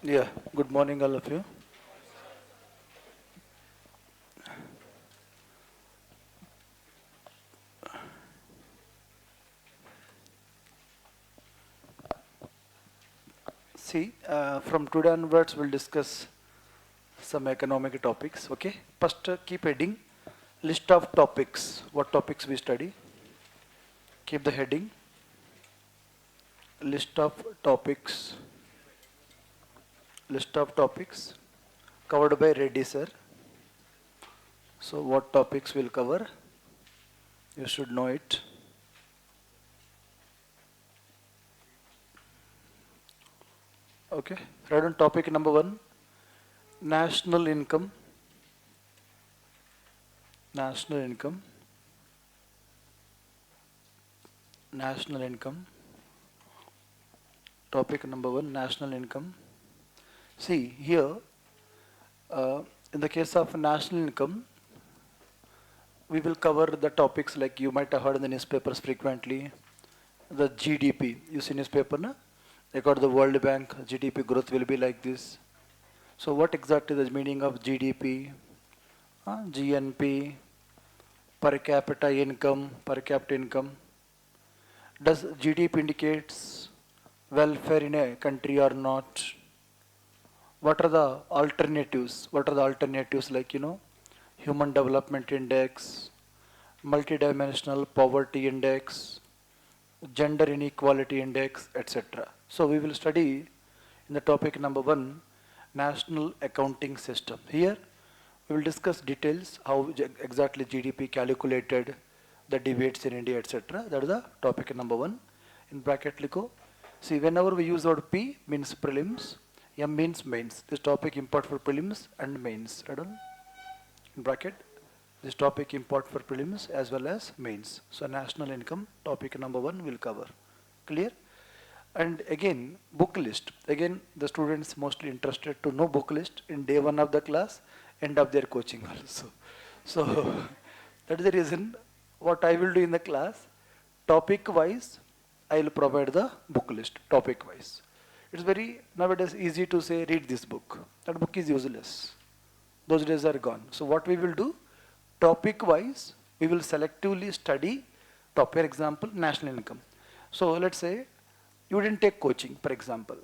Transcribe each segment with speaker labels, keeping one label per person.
Speaker 1: Yeah, good morning, all of you. See, from today onwards, we'll discuss some economic topics. Okay, first, keep heading list of topics. What topics we study? Keep the heading list of topics. List of topics covered by Reddy sir. So, what topics will cover? You should know it. Okay, right on topic number one: national income. National income. National income. Topic number one: national income. See here, in the case of national income, we will cover the topics like you might have heard in the newspapers frequently. The GDP, you see newspaper, na? According to the World Bank, GDP growth will be like this. So what exactly is the meaning of GDP, GNP, per capita income? Does GDP indicates welfare in a country or not? What are the alternatives? What are the alternatives like, Human Development Index, multidimensional poverty index, gender inequality index, etc. So we will study in the topic number one, national accounting system. Here we will discuss details how exactly GDP calculated, the debates in India, etc. That is the topic number one. In bracket liko. See, whenever we use word P means prelims, M means mains. This topic import for prelims and mains. Right on? In bracket. This topic import for prelims as well as mains. So national income topic number one will cover. Clear? And again, book list. Again, the students mostly interested to know book list in day one of the class, end of their coaching also. So that is the reason what I will do in the class, topic wise, I will provide the book list, topic wise. It's very nowadays easy to say read this book. That book is useless. Those days are gone. So what we will do, topic wise, we will selectively study top, for example, national income. So let's say you didn't take coaching, for example,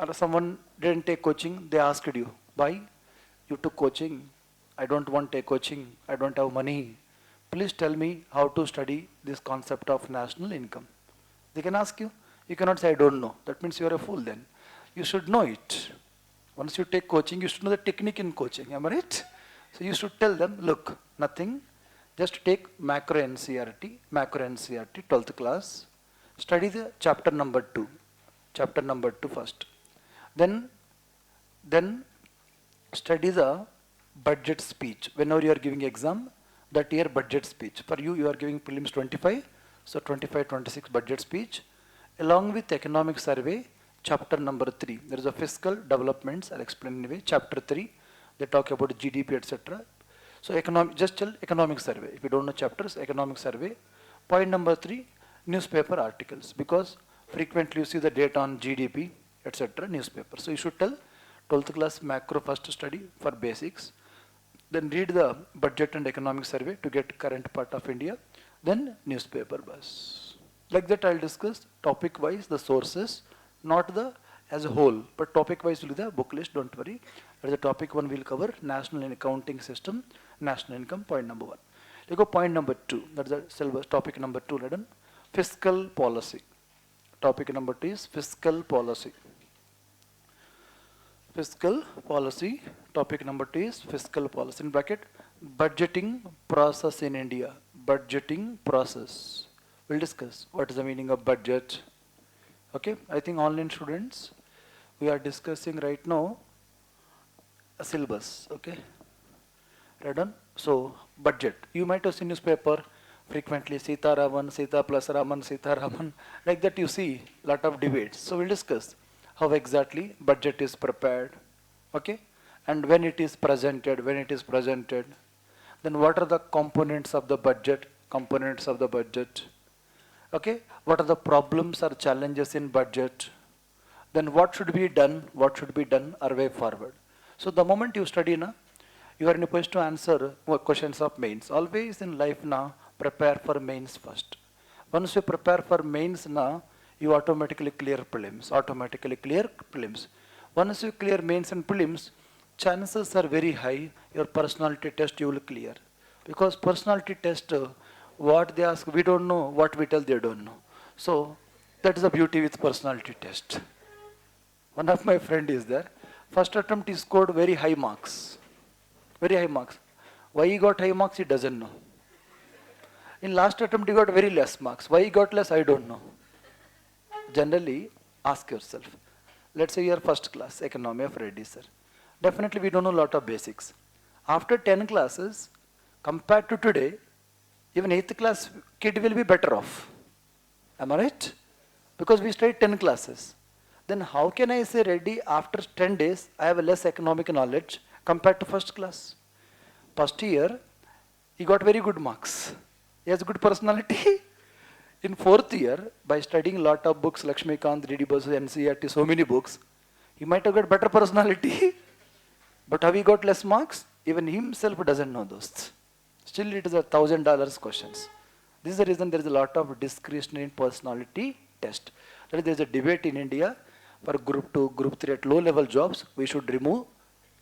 Speaker 1: or someone didn't take coaching, they asked you, why you took coaching? I don't want to take coaching, I don't have money. Please tell me how to study this concept of national income. They can ask you. You cannot say, I don't know. That means you are a fool then. You should know it. Once you take coaching, you should know the technique in coaching. Am I right? So you should tell them, look, nothing. Just take macro NCRT, 12th class. Study the chapter number 2. Chapter number 2 first. Then study the budget speech. Whenever you are giving exam, that year budget speech. For you, you are giving prelims 25. So 25, 26 budget speech. Along with economic survey, chapter number 3. There is a fiscal developments. I'll explain anyway. Chapter 3. They talk about GDP, etc. So just tell economic survey. If you don't know chapters, economic survey. Point number 3, newspaper articles. Because frequently you see the data on GDP, etc. newspaper. So you should tell 12th class macro first study for basics. Then read the budget and economic survey to get current part of India. Then newspaper bus. Like that I'll discuss topic wise the sources, not the as a whole, but topic wise will be the book list, don't worry. That is the topic one will cover, national accounting system, national income, point number one. You go point number 2, that's the syllabus, topic number 2, Ladan. Fiscal policy. Topic number 2 is fiscal policy. Fiscal policy, topic number 2 is fiscal policy. In bracket, budgeting process in India. Budgeting process. We'll discuss what is the meaning of budget. Okay, I think online students, we are discussing right now a syllabus. Okay, right on. So budget. You might have seen newspaper frequently, Sita Raman, Sita plus Raman, Sita Raman. Like that you see lot of debates. So we'll discuss how exactly budget is prepared. Okay, and when it is presented, then what are the components of the budget? Okay, what are the problems or challenges in budget? Then what should be done? What should be done our way forward? So the moment you study na, you are in a position to answer questions of mains. Always in life na, prepare for mains first. Once you prepare for mains na, you automatically clear prelims. Automatically clear prelims. Once you clear mains and prelims, chances are very high your personality test you will clear. Because personality test, what they ask, we don't know. What we tell, they don't know. So that is the beauty with personality test. One of my friend is there. First attempt he scored very high marks. Very high marks. Why he got high marks, he doesn't know. In last attempt he got very less marks. Why he got less, I don't know. Generally, ask yourself. Let's say you are first class, economy of Reddy sir. Definitely we don't know a lot of basics. After 10 classes, compared to today, even 8th class kid will be better off. Am I right? Because we studied 10 classes. Then how can I say Reddy after 10 days I have a less economic knowledge compared to first class? First year, he got very good marks. He has good personality. In fourth year, by studying a lot of books, Lakshmikant, D.D. Basu, NCERT, so many books, he might have got better personality. But have he got less marks? Even himself doesn't know those. Still it is $1,000 questions. This is the reason there is a lot of discretionary personality test. That is, there is a debate in India for group 2, group 3 at low level jobs, we should remove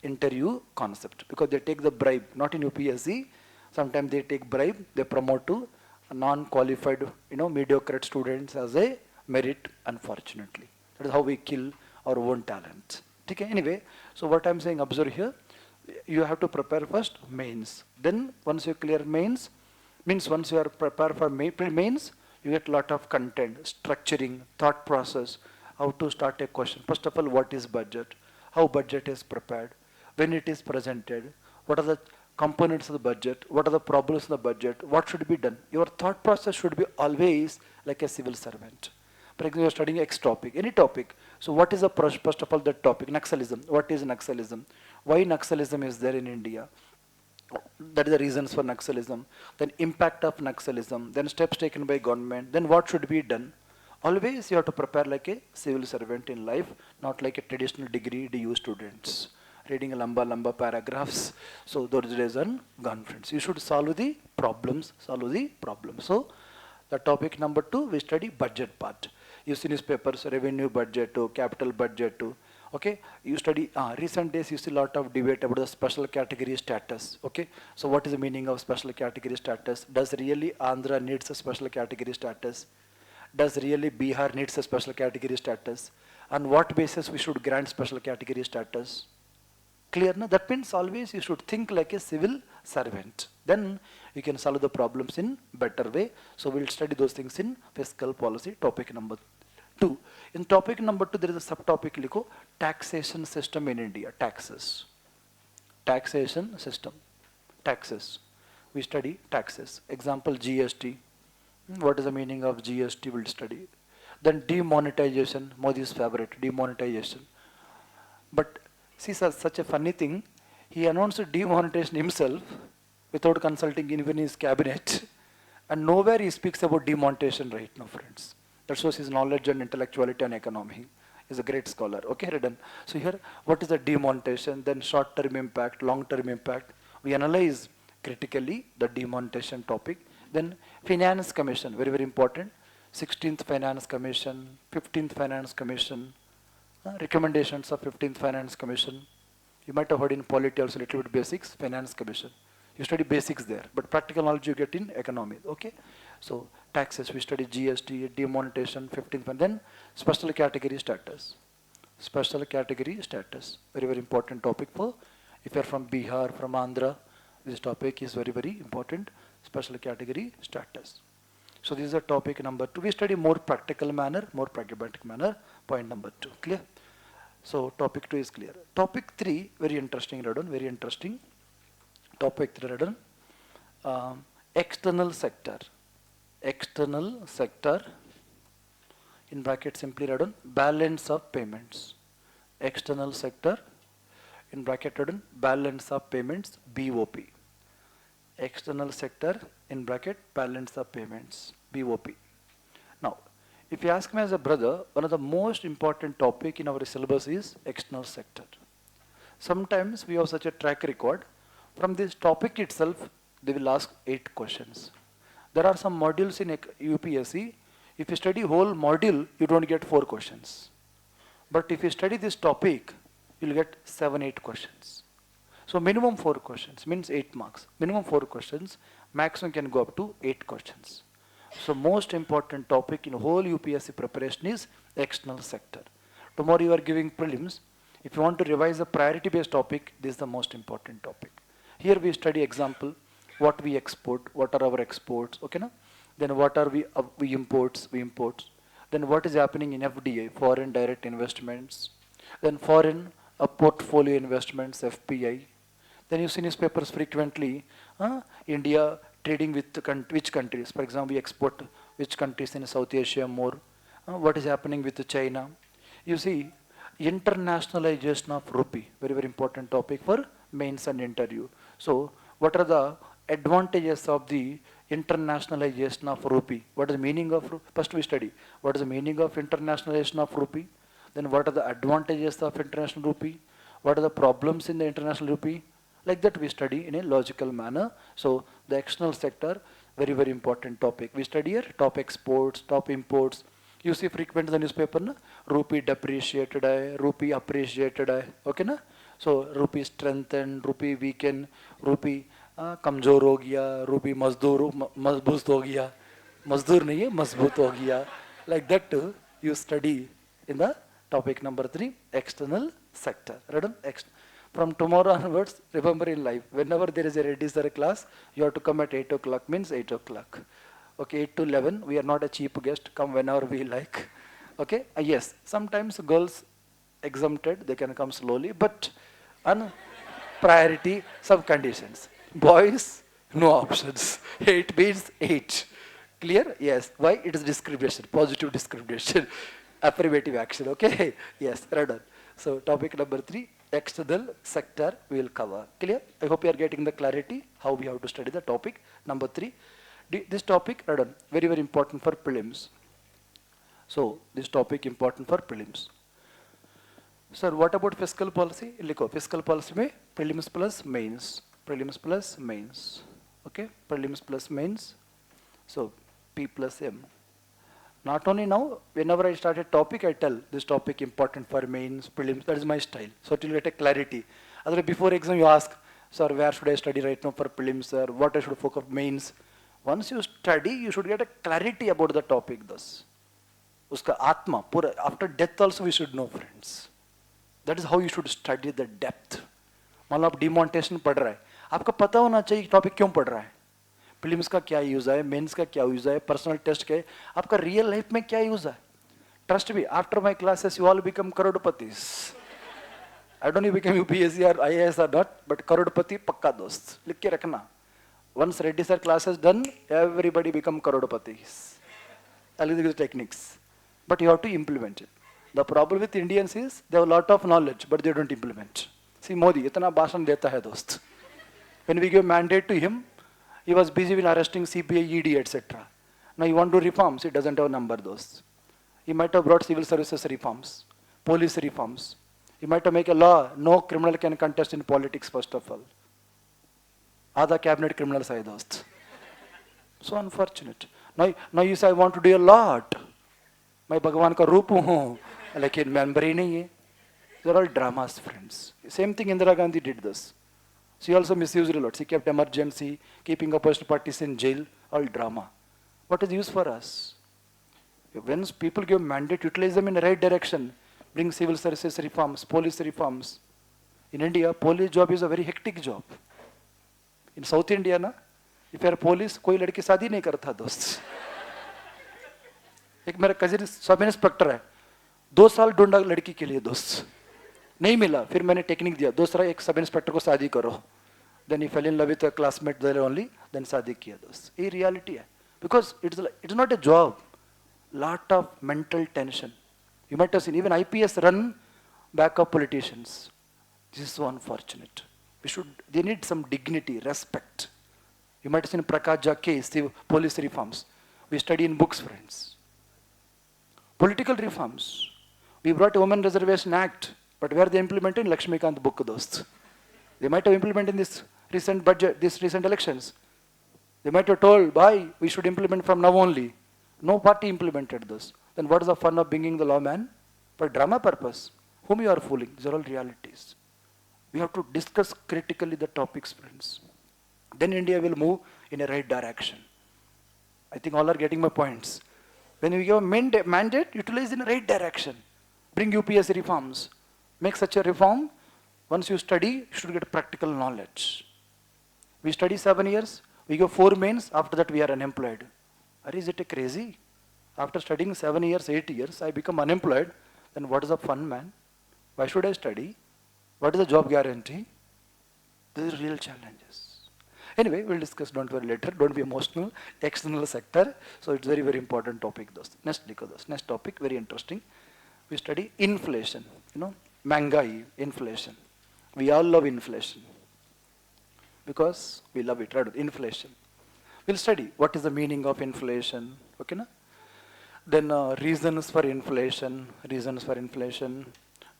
Speaker 1: interview concept because they take the bribe, not in UPSC. Sometimes they take bribe, they promote to non-qualified, mediocre students as a merit, unfortunately. That is how we kill our own talent. Okay, anyway, so what I'm saying, observe here, you have to prepare first mains. Then once you clear mains, means once you are prepared for mains, you get a lot of content, structuring, thought process, how to start a question. First of all, what is budget? How budget is prepared? When it is presented? What are the components of the budget? What are the problems in the budget? What should be done? Your thought process should be always like a civil servant. For example, you are studying X topic, any topic. So what is the first of all that topic? Naxalism. What is Naxalism? Why Naxalism is there in India? That is the reasons for Naxalism. Then impact of Naxalism. Then steps taken by government. Then what should be done? Always you have to prepare like a civil servant in life, not like a traditional degree DU students. Reading a lamba paragraphs. So those days are gone, friends. You should solve the problems, So the topic number 2, we study budget part. You see newspapers, revenue budget to capital budget to. Okay, you study, recent days you see a lot of debate about the special category status. Okay, so what is the meaning of special category status? Does really Andhra needs a special category status? Does really Bihar needs a special category status? On what basis we should grant special category status? Clear, no? That means always you should think like a civil servant. Then you can solve the problems in better way. So we'll study those things in fiscal policy, topic number 2. In topic number 2, there is a subtopic, liko, taxation system in India, taxes. Taxation system, taxes. We study taxes. Example, GST. What is the meaning of GST? We'll study. Then demonetization, Modi's favorite, demonetization. But see, such a funny thing, he announced demonetization himself without consulting even his cabinet. And nowhere he speaks about demonetization right now, friends. That shows his knowledge and intellectuality and economy. He's a great scholar. Okay, Redden. So here, what is the demonetization? Then short-term impact, long-term impact. We analyze critically the demonetization topic. Then Finance Commission, very, very important. 16th Finance Commission, 15th Finance Commission, recommendations of 15th Finance Commission. You might have heard in polity also a little bit basics, Finance Commission. You study basics there, but practical knowledge you get in economy. Okay, so taxes, we study GST, demonetization, 15th, then special category status. Special category status, very, very important topic for, if you are from Bihar, from Andhra, this topic is very, very important, special category status. So this is a topic number 2. We study more practical manner, more pragmatic manner, point number 2, clear? So topic 2 is clear. Topic 3, very interesting, Radon, very interesting. Topic 3, Radon, external sector. External sector, in bracket simply Radon, balance of payments. External sector, in bracket Radon, balance of payments, BOP. External sector, in bracket, balance of payments, BOP. Now, If you ask me as a brother, one of the most important topic in our syllabus is external sector. Sometimes we have such a track record. From this topic itself, they will ask 8 questions. There are some modules in UPSC. If you study whole module, you don't get 4 questions. But if you study this topic, you'll get 7, 8 questions. So minimum 4 questions means 8 marks. Minimum 4 questions, maximum can go up to 8 questions. So most important topic in whole UPSC preparation is external sector. Tomorrow you are giving prelims. If you want to revise a priority based topic, this is the most important topic. Here we study example, what we export, what are our exports, okay na? Then what are we imports. Then what is happening in FDI, foreign direct investments. Then foreign portfolio investments, FPI. Then you see newspapers frequently, India trading with which countries. For example, we export which countries in South Asia more. What is happening with China. You see, internationalization of rupee, very, very important topic for mains and interview. So, what are the advantages of the internationalization of rupee? What is the meaning of rupee? First we study what is the meaning of internationalization of rupee. Then what are the advantages of international rupee? What are the problems in the international rupee? Like that we study in a logical manner. So the external sector, very, very important topic. We study here top exports, top imports. You see frequent in the newspaper, na? Rupee depreciated, rupee appreciated, okay na? So rupee strengthened, rupee weakened, rupee कमजोर हो गया, रूपी मजबूत हो गया, मजदूर नहीं है मजबूत हो गया. Like that too, you study in the topic number 3, external sector. Ready? From tomorrow onwards, remember in life, whenever there is a Reddy sir class, you have to come at 8 o'clock, means 8 o'clock. Okay, 8 to 11, we are not a cheap guest, come whenever we like. Okay, yes, sometimes girls exempted, they can come slowly, but on priority, some conditions. Boys, no options. 8 means 8. Clear? Yes. Why? It is discrimination, positive discrimination, affirmative action. Okay? Yes, right on. So, topic number 3, external sector we will cover. Clear? I hope you are getting the clarity how we have to study the topic number 3. This topic, right on, very, very important for prelims. So, this topic important for prelims. Sir, what about fiscal policy? लिखो fiscal policy में prelims plus mains. Prelims plus mains. Okay, prelims plus mains. So P plus M. Not only now, whenever I start a topic, I tell this topic important for mains, prelims. That is my style. So it will get a clarity. Otherwise, before exam, you ask, sir, where should I study right now for prelims, sir? What I should focus on mains? Once you study, you should get a clarity about the topic. Thus, uska atma, pura, after death also we should know, friends. That is how you should study the depth. मान लो आप डिमोनेटेशन पढ़ रहा है, आपको पता होना चाहिए topic क्यों पढ़ रहा है, प्रीलिम्स का क्या यूज है, मेंस का क्या यूज है, पर्सनल टेस्ट के, आपका रियल लाइफ में क्या यूज है. Trust me, after my classes you all become crorepatis. I don't know become UPSC or IAS or not, but crorepati पक्का दोस्त, लिख के रखना. Once Reddy sir classes done, everybody become crorepatis. I'll give you the techniques, but you have to implement it. The problem with Indians is they have a lot of knowledge, but they don't implement. See, Modi, इतना भाषण देता है दोस्त. When we give mandate to him, he was busy with arresting CBI, ED, etc. Now you want to reforms, he doesn't have a number those. He might have brought civil services reforms, police reforms. He might have made a law, no criminal can contest in politics first of all. Other cabinet criminals are those. So unfortunate. Now you say I want to do a lot. मैं भगवान का रूप हूँ, लेकिन member ही नहीं है. They're all dramas, friends. Same thing Indira Gandhi did this. She also misused a lot. She kept emergency, keeping opposition parties in jail, all drama. What is use for us? When people give mandate, utilize them in the right direction. Bring civil services reforms, police reforms. In India, police job is a very hectic job. In South India, na, if you are police, कोई लड़की शादी नहीं करता दोस्त. एक मेरा cousin sub inspector है, 2 साल ढूंढा लड़की के लिए दोस्त, नहीं मिला. फिर मैंने टेक्निक दिया, दूसरा एक सब इंस्पेक्टर को शादी करो. Then he fell in love with a classmate there only, then शादी किया दोस्त. ये रियलिटी है. Because it's not a job, lot of mental tension. You might have seen even IPS run back of politicians. This is so unfortunate. They need some dignity, respect. You might have seen Prakash Jha case, the police reforms. We study in books, friends. Political reforms. We brought a Women Reservation Act, but where they implemented in Lakshmikant book those. They might have implemented in this recent budget, these recent elections. They might have told, why we should implement from now only. No party implemented this. Then what is the fun of bringing the lawman? For drama purpose. Whom you are fooling? These are all realities. We have to discuss critically the topics, friends. Then India will move in a right direction. I think all are getting my points. When we give a mandate, utilize in the right direction. Bring UPSC reforms. Make such a reform. Once you study, you should get practical knowledge. We study 7 years, we go 4 mains, after that we are unemployed. Or is it crazy? After studying 7 years, 8 years, I become unemployed, then what is the fun, man? Why should I study? What is the job guarantee? These are real challenges. Anyway, we'll discuss, don't worry, later. Don't be emotional. External sector. So it's very, very important topic. Next topic, very interesting. We study inflation. Mangai, inflation. We all love inflation. Because we love it, right? Inflation. We'll study what is the meaning of inflation. Okay, na? Then reasons for inflation.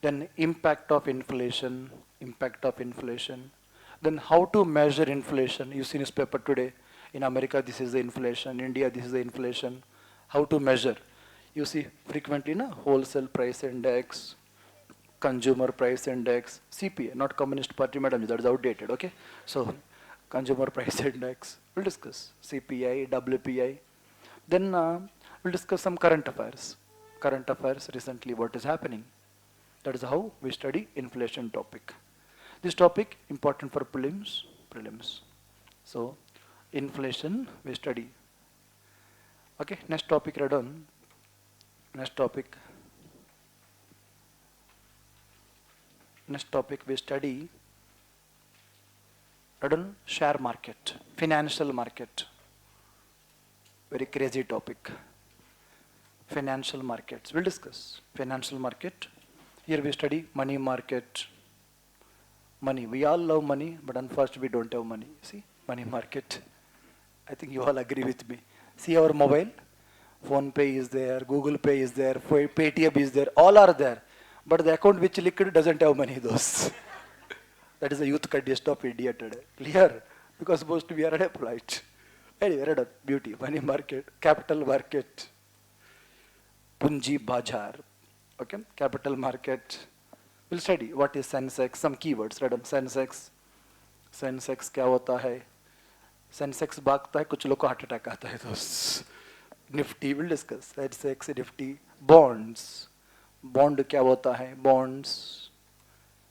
Speaker 1: Then impact of inflation. Then how to measure inflation. You see newspaper today. In America, this is the inflation. In India, this is the inflation. How to measure. You see frequently, wholesale price index, consumer price index, CPI, not Communist Party, madam, that is outdated, okay? So, consumer price index, we'll discuss CPI, WPI. Then we'll discuss some current affairs. Current affairs recently, what is happening. That is how we study inflation topic. This topic important for prelims. So, inflation we study. Okay, next topic, Radon. Next topic we study share market, financial market. Very crazy topic. Financial markets. We'll discuss financial market. Here we study money market. Money. We all love money, but unfortunately we don't have money. See, money market. I think you all agree with me. See our mobile. Phone Pay is there, Google Pay is there, Paytm is there, all are there. But the account which liquid doesn't have money, those. That is the youth condition of India today. Clear? Because supposed to be unemployed. Anyway, beauty, money market, capital market, Punji Bajar. Okay, capital market. We'll study what is Sensex, some keywords. Sensex. Sensex क्या होता है? Sensex भागता है, कुछ लोग को heart attack आता है दोस्त. Nifty will discuss. Sensex, Nifty, bonds. Bond क्या होता है? Bonds.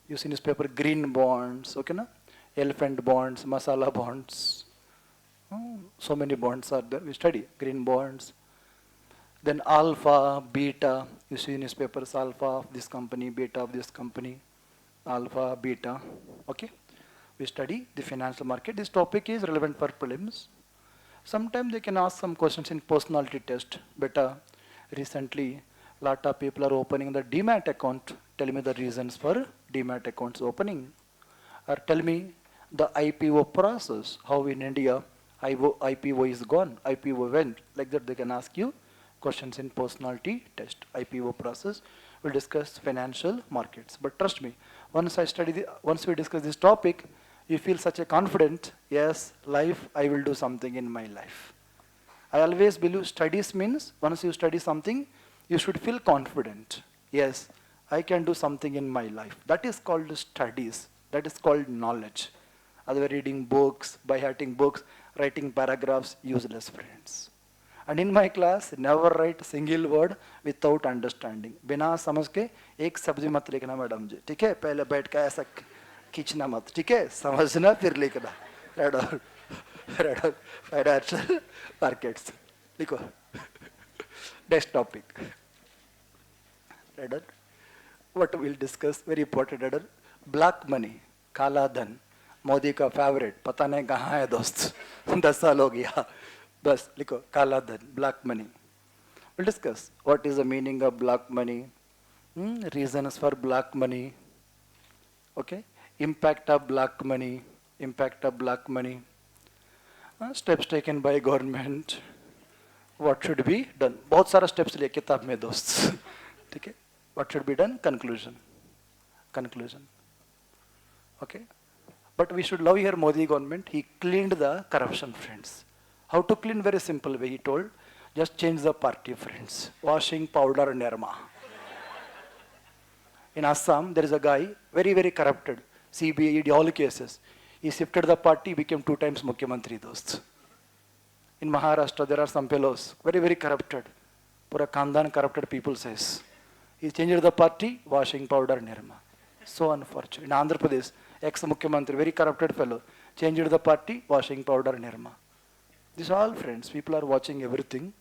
Speaker 1: You see newspaper, green bonds, okay na? Elephant bonds, masala bonds. So many bonds are there. We study green bonds. Then alpha, beta. You see newspapers, alpha of this company, beta of this company. Alpha, beta. Okay. We study the financial market. This topic is relevant for prelims. Sometimes they can ask some questions in personality test. Beta, recently, lot of people are opening the Demat account. Tell me the reasons for Demat accounts opening. Or tell me the IPO process. How in India IPO is gone, IPO went. Like that they can ask you questions in personality test. IPO process. We'll discuss financial markets. But trust me, once we discuss this topic, you feel such a confident, yes, life, I will do something in my life. I always believe studies means, once you study something, you should feel confident. Yes, I can do something in my life. That is called studies. That is called knowledge. Other reading books, by hearting books, writing paragraphs, useless, friends. And in my class, never write single word without understanding. बिना समझ के एक सब्जी मत लिखना madam जी, ठीक है? पहले बैठ के ऐसा खींचना मत, ठीक है? समझना फिर लिखना. Financial markets. लिखो. Next topic. What we'll discuss, very important. Black money, काला धन. मोदी का फेवरेट, पता नहीं कहाँ है दोस्त. 10 साल हो गया. बस लिखो काला धन, black money. We'll discuss what is the meaning of black money, reasons for black money, okay, impact of black money, steps taken by government, what should be done. बहुत सारा steps लिए किताब में दोस्त. ठीक है? What should be done? Conclusion. Conclusion. Okay? But we should love here Modi government. He cleaned the corruption, friends. How to clean? Very simple way. He told, just change the party, friends. Washing powder Nirma. In Assam, there is a guy, very, very corrupted. CBI, ED, all cases. He shifted the party, became 2 times Mukhyamantri, dost. In Maharashtra, there are some fellows, very, very corrupted. Pura Khandan corrupted people says. He changed the party, washing powder Nirma. So unfortunate. In Andhra Pradesh, ex-Mukhyamantri, very corrupted fellow, changed the party, washing powder Nirma. These are all friends. People are watching everything.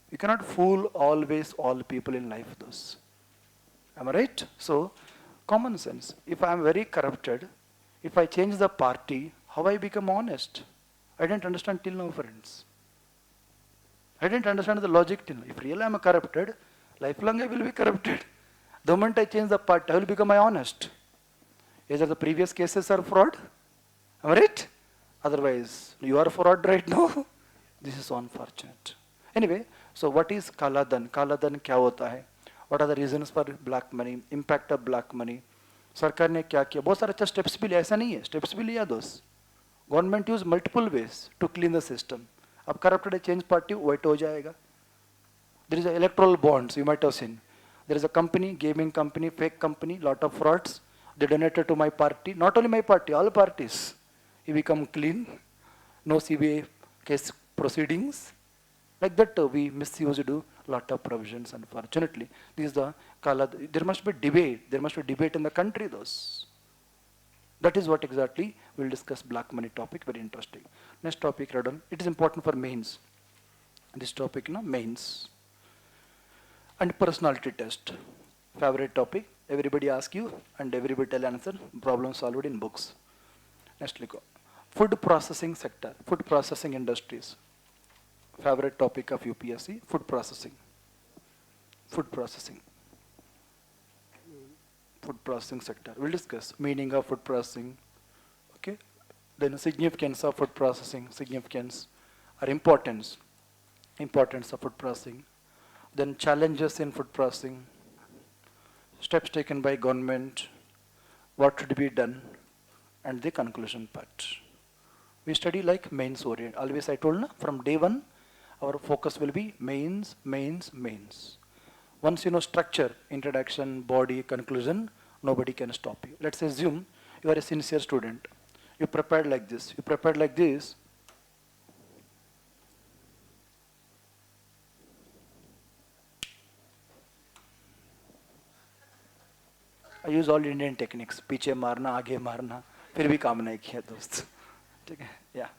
Speaker 1: You cannot fool always all people in life, those. Am I right? So, common sense. If I am very corrupted, if I change the party, how I become honest? I didn't understand till now, friends. I didn't understand the logic till now. If really I am corrupted, lifelong I will be corrupted. The moment I change the party, I will become honest. Either the previous cases are fraud, am I right? Otherwise, you are fraud right now. This is unfortunate. Anyway, so what is Kala Dhan? Kala Dhan kya hota hai? What are the reasons for black money? Impact of black money? सरकार ने क्या किया? बहुत सारे अच्छा steps भी लिए, ऐसा नहीं है, स्टेप्स भी लिया दोस्त. Government use multiple ways to clean the system. अब करप्टेड चेंज पार्टी वाइट हो जाएगा. There is electoral bonds, you might have seen. There is a company, gaming company, fake company, lot of frauds. They donated to my party, not only my party, all parties. He become clean, no CBI case proceedings. Like that we misused lot of provisions, unfortunately. This is the Kala. There must be debate in the country those. That is what exactly we'll discuss black money topic, very interesting. Next topic, Radon. It is important for mains. This topic, mains. And personality test. Favorite topic. Everybody ask you and everybody tell answer. Problem solved in books. Next, food processing sector, food processing industries. Favorite topic of UPSC, food processing. Food processing. Food processing sector. We'll discuss meaning of food processing. Okay. Then significance of food processing, significance or importance of food processing. Then challenges in food processing, steps taken by government, what should be done, and the conclusion part. We study like mains orient. Always I told from day one, our focus will be mains, mains, mains. Once you know structure, introduction, body, conclusion, nobody can stop you. Let's assume you are a sincere student. You prepared like this. You prepared like this. I use all Indian techniques. पीछे मारना, आगे मारना, फिर भी काम नहीं किया दोस्त. ठीक है? Yeah.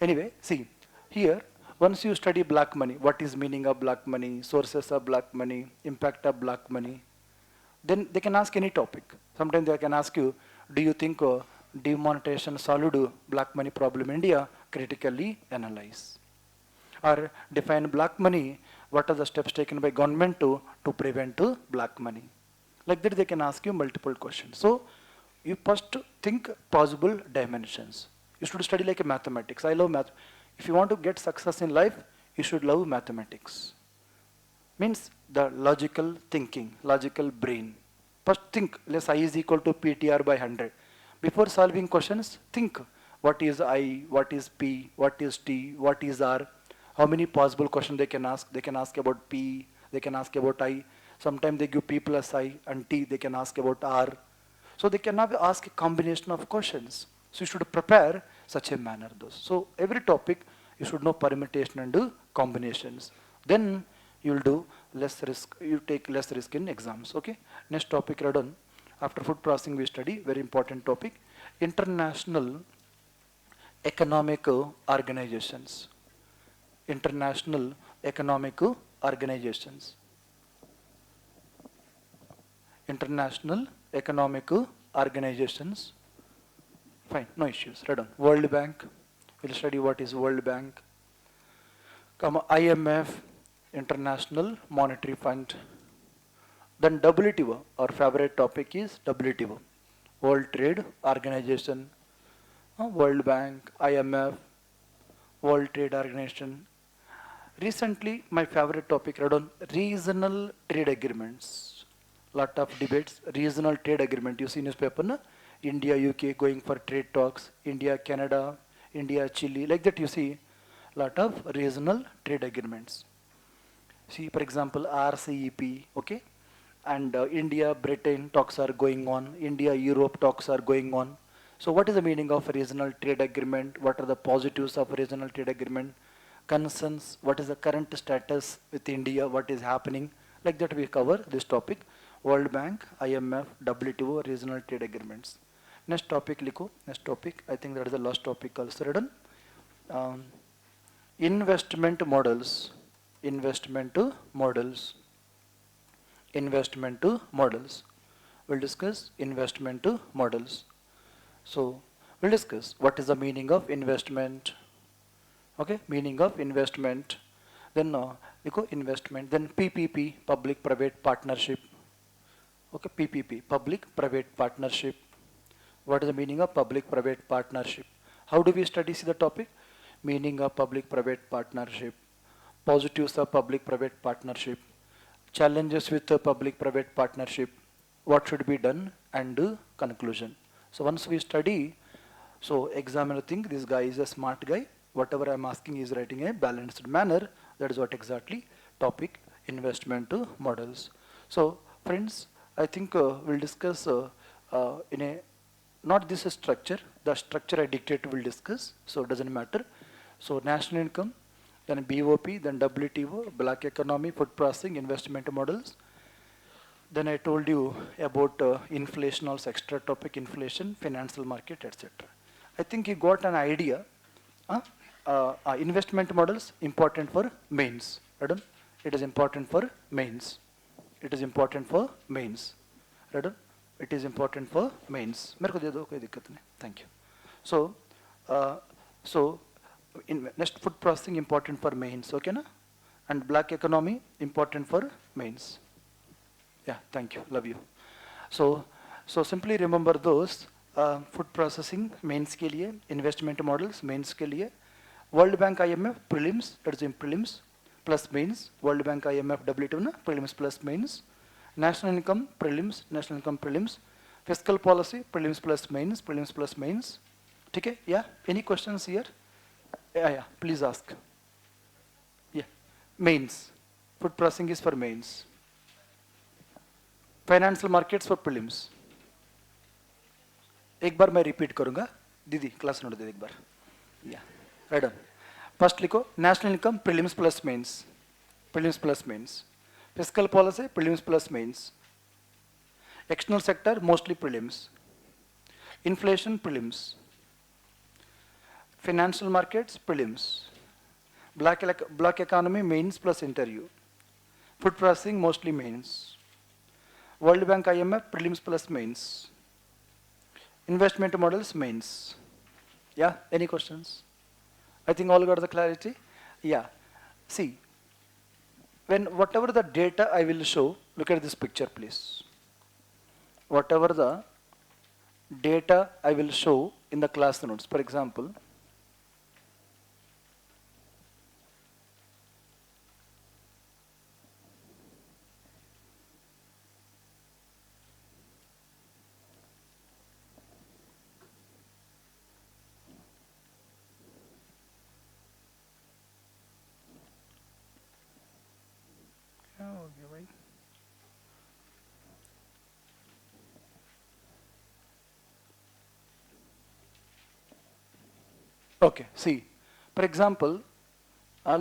Speaker 1: Anyway, see here. Once you study black money, what is meaning of black money, sources of black money, impact of black money, then they can ask any topic. Sometimes they can ask you, do you think demonetization solved black money problem in India? Critically analyze. Or define black money, what are the steps taken by government to prevent black money? Like that they can ask you multiple questions. So you first think possible dimensions. You should study like a mathematics. I love math. If you want to get success in life, you should love mathematics. Means the logical thinking, logical brain. First think, let's I is equal to PTR by 100. Before solving questions, think what is I, what is P, what is T, what is R. How many possible questions they can ask? They can ask about P, they can ask about I. Sometimes they give P plus I and T, they can ask about R. So they cannot ask a combination of questions. So you should prepare such a manner those. So every topic you should know permutation and do combinations. Then you will do less risk, you take less risk in exams. Okay. Next topic, Radon. After food processing we study, very important topic, international economic organizations. International economic organizations. International economic organizations. Fine, no issues. Right on. World Bank. We'll study what is World Bank. IMF, International Monetary Fund. Then WTO. Our favorite topic is WTO. World Trade Organization. World Bank, IMF, World Trade Organization. Recently, my favorite topic read on regional trade agreements. Lot of debates, regional trade agreement. You see newspaper, na? India, UK going for trade talks, India, Canada, India, Chile, like that you see lot of regional trade agreements. See, for example, RCEP, okay? And India, Britain talks are going on, India, Europe talks are going on. So what is the meaning of regional trade agreement? What are the positives of regional trade agreement? Concerns, what is the current status with India, what is happening? Like that we cover this topic. World Bank, IMF, WTO, regional trade agreements. Next topic, Liko. Next topic, I think that is the last topic also written. Um, investment models. Investment models. Investment models. We'll discuss investment models. So we'll discuss what is the meaning of investment. Okay, meaning of investment. Then investment. Then PPP, public-private partnership. Okay, PPP, public-private partnership. What is the meaning of public-private partnership? How do we study the topic? Meaning of public-private partnership. Positives of public-private partnership. Challenges with the public-private partnership. What should be done and conclusion. So once we study, so examiner think this guy is a smart guy. Whatever I'm asking is writing in a balanced manner. That is what exactly topic investment models. So friends, I think we'll discuss in a not this structure. The structure I dictate will discuss. So it doesn't matter. So national income, then BOP, then WTO, black economy, food processing, investment models. Then I told you about inflation, also extra topic inflation, financial market, etc. I think you got an idea. Investment models important for mains. Right? It is important for mains. It is important for mains. Right? It is important for mains. मेरे को दे दो कोई दिक्कत नहीं. Thank you. So in next food processing important for mains. Okay na? And black economy important for mains. Yeah, thank you. Love you. So simply remember those food processing mains के लिए, investment models mains के लिए, World Bank IMF prelims, that is in prelims plus mains, World Bank IMF WTO na prelims plus mains, national income prelims, fiscal policy prelims plus mains. Okay? Yeah. Any questions here? Yeah. Please ask. Yeah. Mains. Food processing is for mains. Financial markets for prelims. एक बार मैं repeat करूंगा, दीदी class note दे एक बार. या write on. First लिखो national income prelims plus mains, fiscal policy prelims plus mains, external sector mostly prelims, inflation prelims, financial markets prelims, black economy mains plus interview, food processing mostly mains, World Bank IMF prelims plus mains, investment models mains. Yeah, any questions? I think all got the clarity. Yeah, see, when whatever the data I will show, look at this picture please. Whatever the data I will show in the class notes, for example, okay, see, for example,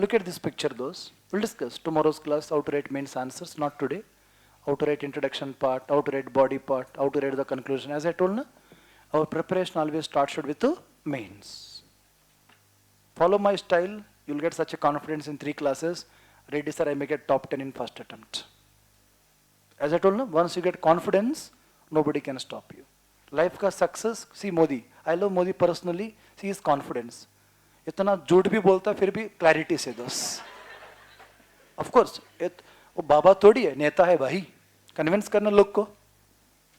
Speaker 1: look at this picture those. We'll discuss tomorrow's class how to write mains answers, not today. How to write introduction part, how to write body part, how to write the conclusion. As I told you, our preparation always starts with the mains. Follow my style, you'll get such a confidence in 3 classes. Ready sir, I may get top 10 in first attempt. As I told you, once you get confidence, nobody can stop you. Life का success, see Modi. I love Modi personally. See his confidence. इतना झूठ भी बोलता फिर भी clarity से दोस. Of course, वो बाबा थोड़ी है, नेता है भाई. Convince करना लोग को.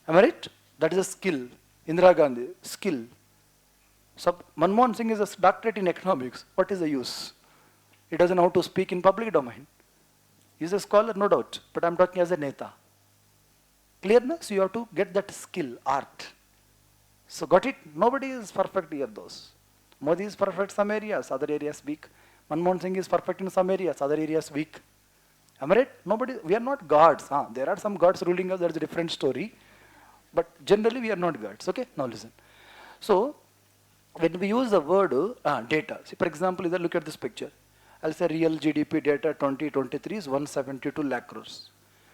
Speaker 1: Am I right? That is a skill. Indira Gandhi, skill. Manmohan Singh is a doctorate in economics. What is the use? He doesn't know how to speak in public domain. He's a scholar, no doubt, but I'm talking as a neta. Clear na? So you have to get that skill, art. So got it? Nobody is perfect here, those. Modi is perfect some areas, other areas weak. Manmohan Singh is perfect in some areas, other areas weak. Am I right? Nobody, we are not gods. Huh? There are some gods ruling us, that's a different story. But generally we are not gods. Okay? Now listen. So, when we use the word data, see for example, look at this picture. I'll say real GDP data 2023 is 172 lakh crores.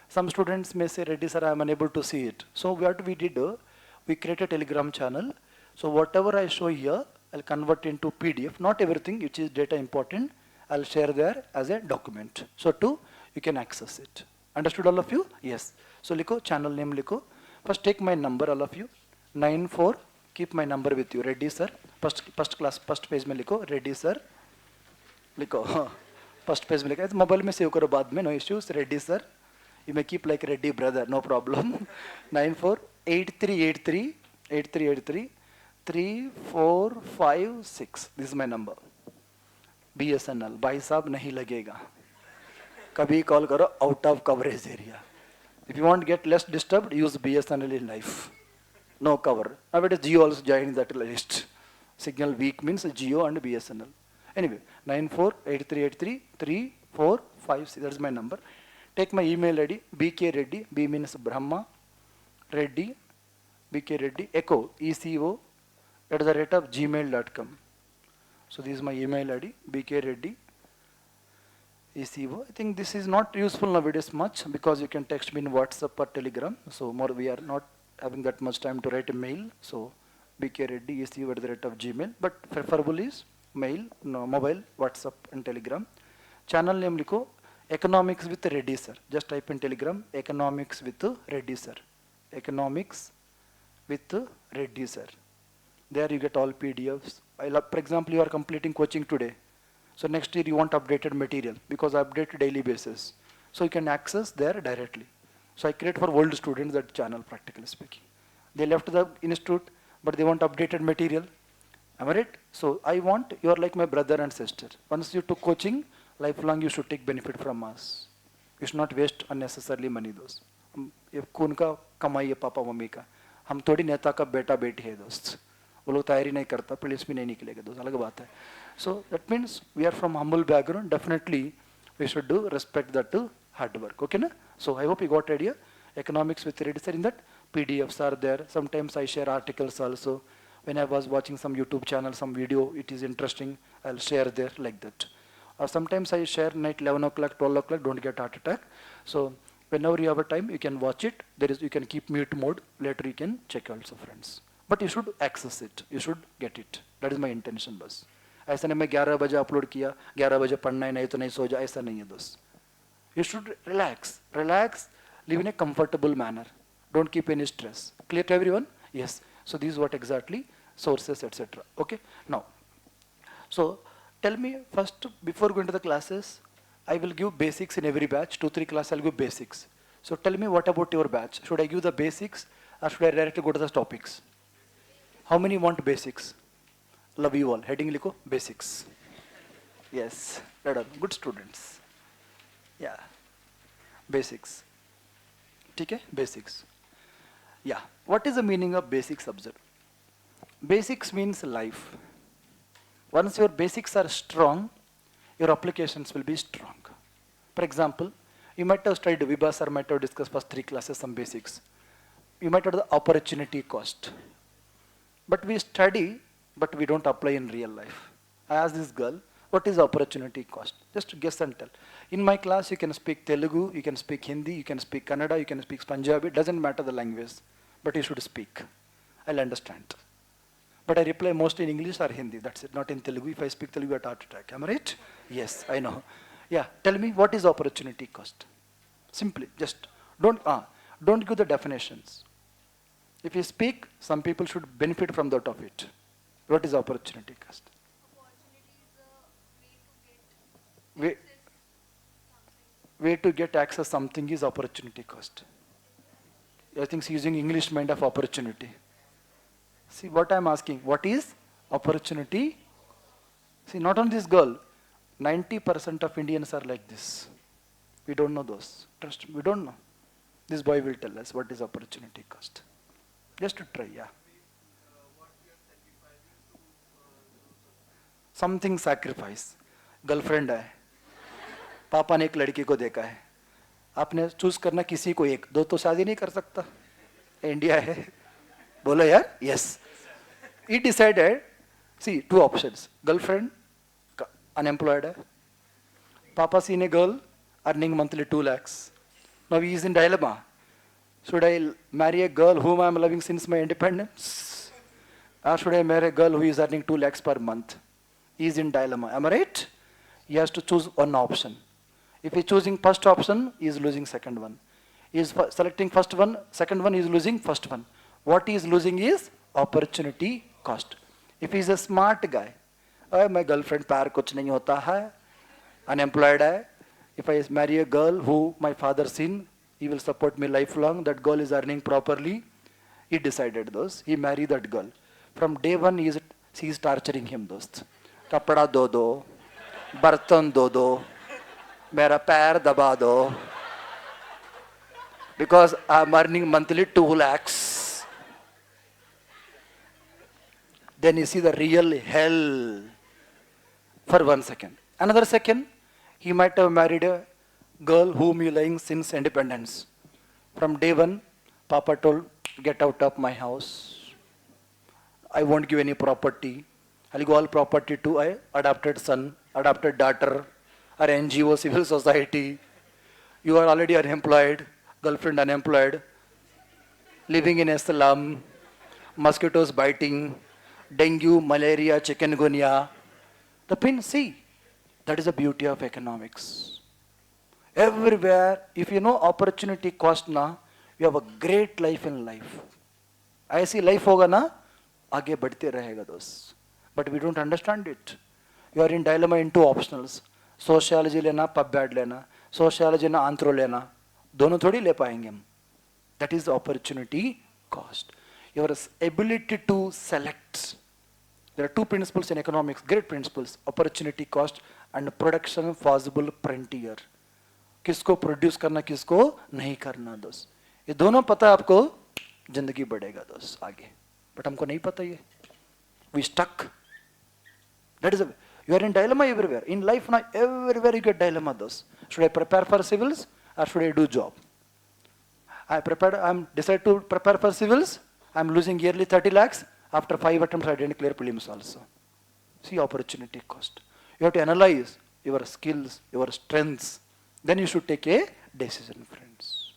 Speaker 1: Some students may say, Reddy sir, I am unable to see it. So what we did, we created a Telegram channel. So whatever I show here, I'll convert into PDF. Not everything, which is data important, I'll share there as a document. So you can access it. Understood all of you? Yes. So liko, channel name liko. First take my number, all of you. 94, keep my number with you. Reddy sir. First class, first page mein liko, Reddy sir. Liko. First page mein liko. Mobile mein save karo baad mein, no issues. Reddy sir. You may keep like Reddy brother, no problem. 948383 3456. This is my number. BSNL. Bhai saab nahi lagega. Kabhi call karo out of coverage area. If you want to get less disturbed, use BSNL in life. No cover. Nowadays Jio also joined that list. Signal weak means Jio and BSNL. Anyway, 948383 3456. That's my number. Take my email ID, BK Reddy, B means Brahma, Reddy, BK Reddy, echo, ECO, @gmail.com. So this is my email ID, BK Reddy, ECO. I think this is not useful nowadays much because you can text me in WhatsApp or Telegram. So more we are not having that much time to write a mail. So BK Reddy, ECO @gmail. But preferable is mail, no, mobile, WhatsApp and Telegram. Channel name liko. Economics with Reddy sir. Just type in Telegram, economics with Reddy sir. Economics with Reddy sir. There you get all PDFs. For example, you are completing coaching today. So next year you want updated material because I update daily basis. So you can access there directly. So I create for world students that channel, practically speaking. They left the institute, but they want updated material. Am I right? So I want, you are like my brother and sister. Once you took coaching, lifelong you should take benefit from us. You should not waste unnecessarily money those. ये खून का कमाई है papa mummy का. हम थोड़ी नेता का बेटा बेटी है दोस्त. वो लोग तैयारी नहीं करता, पुलिस भी नहीं निकलेगा दोस्त, अलग बात है. So that means we are from humble background. Definitely we should do respect that to hard work. Okay na? So I hope you got idea. Economics with Reddy sir, in that PDFs are there. Sometimes I share articles also. When I was watching some YouTube channel, some video, it is interesting, I'll share there like that. Or sometimes I share night 11 o'clock, 12 o'clock, don't get heart attack. So whenever you have a time, you can watch it. You can keep mute mode. Later you can check also, friends. But you should access it. You should get it. That is my intention, boss. ऐसा नहीं मैं 11 बजे upload किया, 11 बजे पढ़ना है नहीं तो नहीं सो जा, ऐसा नहीं है दोस्त. You should relax, live in a comfortable manner. Don't keep any stress. Clear to everyone? Yes. So this is what exactly sources, etc. Okay. Now, so tell me first, before going to the classes, I will give basics in every batch. 2-3 classes I'll give basics. So tell me what about your batch? Should I give the basics or should I directly go to the topics? How many want basics? Love you all. Heading liko basics. Yes. Good students. Yeah. Basics. Okay? Basics. Yeah. What is the meaning of basics? Observe. Basics means life. Once your basics are strong, your applications will be strong. For example, you might have studied, Vibha sir might have discussed first 3 classes some basics. You might have the opportunity cost. But we study, but we don't apply in real life. I asked this girl, what is opportunity cost? Just guess and tell. In my class, you can speak Telugu, you can speak Hindi, you can speak Kannada, you can speak Punjabi. It doesn't matter the language, but you should speak. I'll understand. But I reply mostly in English or Hindi. That's it, not in Telugu. If I speak Telugu, I get heart attack. Am I right? Yes, I know. Yeah, tell me what is opportunity cost? Simply, just don't give the definitions. If you speak, some people should benefit from that of it. What is opportunity cost?
Speaker 2: Opportunity is a way to get
Speaker 1: Way to get access something is opportunity cost. I think she's using English mind of opportunity. See what I'm asking, what is opportunity? See, not only this girl, 90% of Indians are like this. We don't know those. Trust me, we don't know. This boy will tell us what is opportunity cost. Just to try, yeah. Something sacrifice. Girlfriend है. पापा ने एक लड़की को देखा है. आपने choose करना किसी को एक, दो तो शादी नहीं कर सकता. इंडिया है. बोलो यार. Yes. He decided. See, two options. Girlfriend, unemployed hai. Papa seen a girl earning monthly 2 lakhs. Now he is in dilemma. Should I marry a girl whom I am loving since my independence? Or should I marry a girl who is earning 2 lakhs per month? He is in dilemma. Am I right? He has to choose one option. If he is choosing first option, he is losing second one. He is selecting first one, second one, he is losing first one. What he is losing is opportunity cost. If he is a smart guy, my girlfriend par kuch nahi hota hai, unemployed hai. If I marry a girl who my father seen, he will support me lifelong. That girl is earning properly. He decided those. He married that girl. From day one, she is torturing him dost. Kapda do, bartan do, mera pair daba do. Because I am earning monthly 2 lakhs. Then you see the real hell for 1 second. Another second, he might have married a girl whom he lying since independence. From day one, Papa told, get out of my house. I won't give any property. I'll give all property to a adopted son, adopted daughter, or NGO, civil society. You are already unemployed, girlfriend unemployed, living in a slum, mosquitoes biting, dengue, malaria, chikungunya. The pin, see, that is the beauty of economics. Everywhere, if you know opportunity cost na, you have a great life in life. ऐसी life होगा ना, आगे बढ़ते रहेगा दोस्त. But we don't understand it. You are in dilemma in two optionals. Sociology लेना, pub लेना. Sociology ना, anthro लेना. दोनों थोड़ी ले पाएंगे हम. That is the opportunity cost. Your ability to select. There are two principles in economics, great principles, opportunity cost and production possible frontier. किसको प्रोड्यूस करना, किसको नहीं करना दोस्त. ये दोनों पता आपको, जिंदगी बढ़ेगा दोस्त आगे. बट हमको नहीं पता ये. We stuck. That is a, you are in dilemma everywhere. In life now, everywhere you get dilemma dost. Should I prepare for civils or should I do job? I'm decided to prepare for civils. I'm losing yearly 30 lakhs. After 5 attempts, I didn't clear prelims also. See opportunity cost. You have to analyze your skills, your strengths. Then you should take a decision, friends.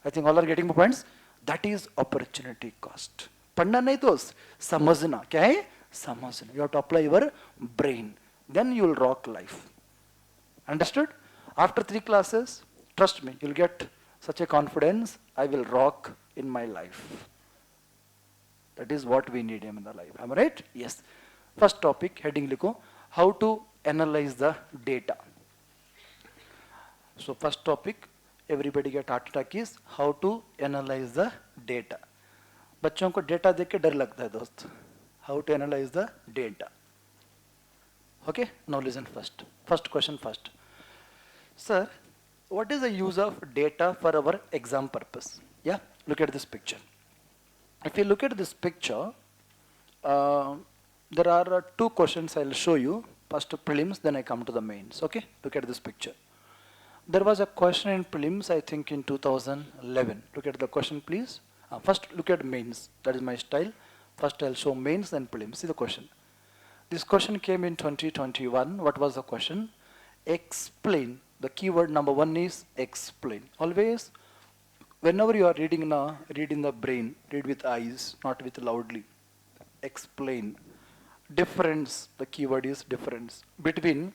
Speaker 1: I think all are getting my points. That is opportunity cost. पढ़ना नहीं दोस्त, समझना. क्या है? समझना. You have to apply your brain. Then you will rock life. Understood? After 3 classes, trust me, you'll get such a confidence. I will rock in my life. That is what we need in the life. Am I right? Yes. First topic, heading लिखो. How to analyze the data. So first topic, everybody get heart attack is how to analyze the data. बच्चों को data देख के डर लगता है दोस्त. How to analyze the data. Okay, now listen first. First question first. Sir, what is the use of data for our exam purpose? Yeah, look at this picture. If you look at this picture, there are 2 questions I'll show you. First prelims, then I come to the mains. Okay, look at this picture. There was a question in prelims, I think in 2011. Look at the question, please. First, look at mains. That is my style. First, I'll show mains, then prelims. See the question. This question came in 2021. What was the question? Explain. The keyword number 1 is explain. Always, whenever you are reading now, read in the brain. Read with eyes, not with loudly. Explain. Difference. The keyword is difference. Between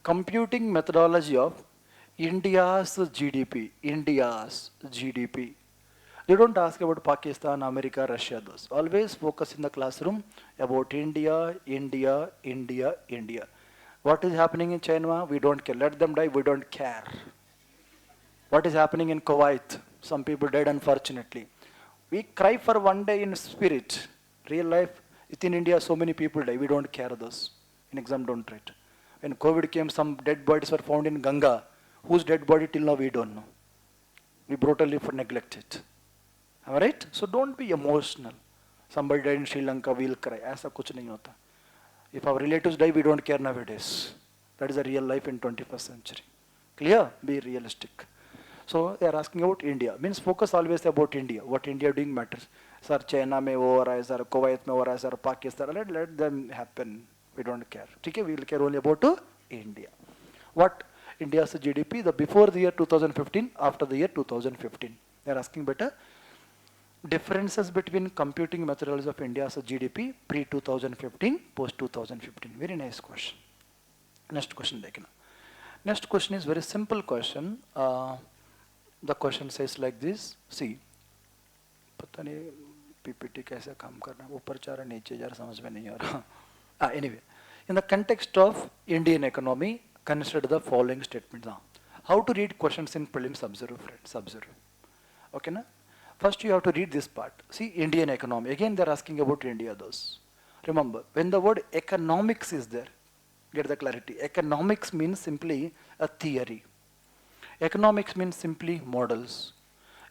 Speaker 1: computing methodology of India's GDP. India's GDP. They don't ask about Pakistan, America, Russia, those. Always focus in the classroom about India, India, India, India. What is happening in China? We don't care. Let them die, we don't care. What is happening in Kuwait? Some people died unfortunately. We cry for one day in spirit. Real life, within India, so many people die. We don't care those. In exam, don't write. When COVID came, some dead bodies were found in Ganga. Whose dead body till now we don't know. We brutally neglect it. Am I right? So don't be emotional. Somebody died in Sri Lanka, we'll cry. ऐसा कुछ नहीं होता. If our relatives die, we don't care nowadays. That is a real life in 21st century. Clear? Be realistic. So they are asking about India. Means focus always about India. What India doing matters. Sir, China में हो रहा है, sir, Kuwait में हो रहा है, sir, Pakistan. Let them happen. We don't care. Okay? We will care only about India. What India's GDP, the before the year 2015, after the year 2015. They are asking better. Differences between computing methodologies of India's GDP pre-2015, post-2015. Very nice question. Next question. Next question is very simple question. The question says like this. See, पता नहीं PPT कैसे काम करना है, ऊपर जा रहा नीचे जा रहा समझ में नहीं आ रहा. Anyway, in the context of Indian economy, consider the following statements. How to read questions in prelims? Observe, friends. Observe. Okay, na? First, you have to read this part. See, Indian economy. Again, they are asking about India. Those. Remember, when the word economics is there, get the clarity. Economics means simply a theory. Economics means simply models.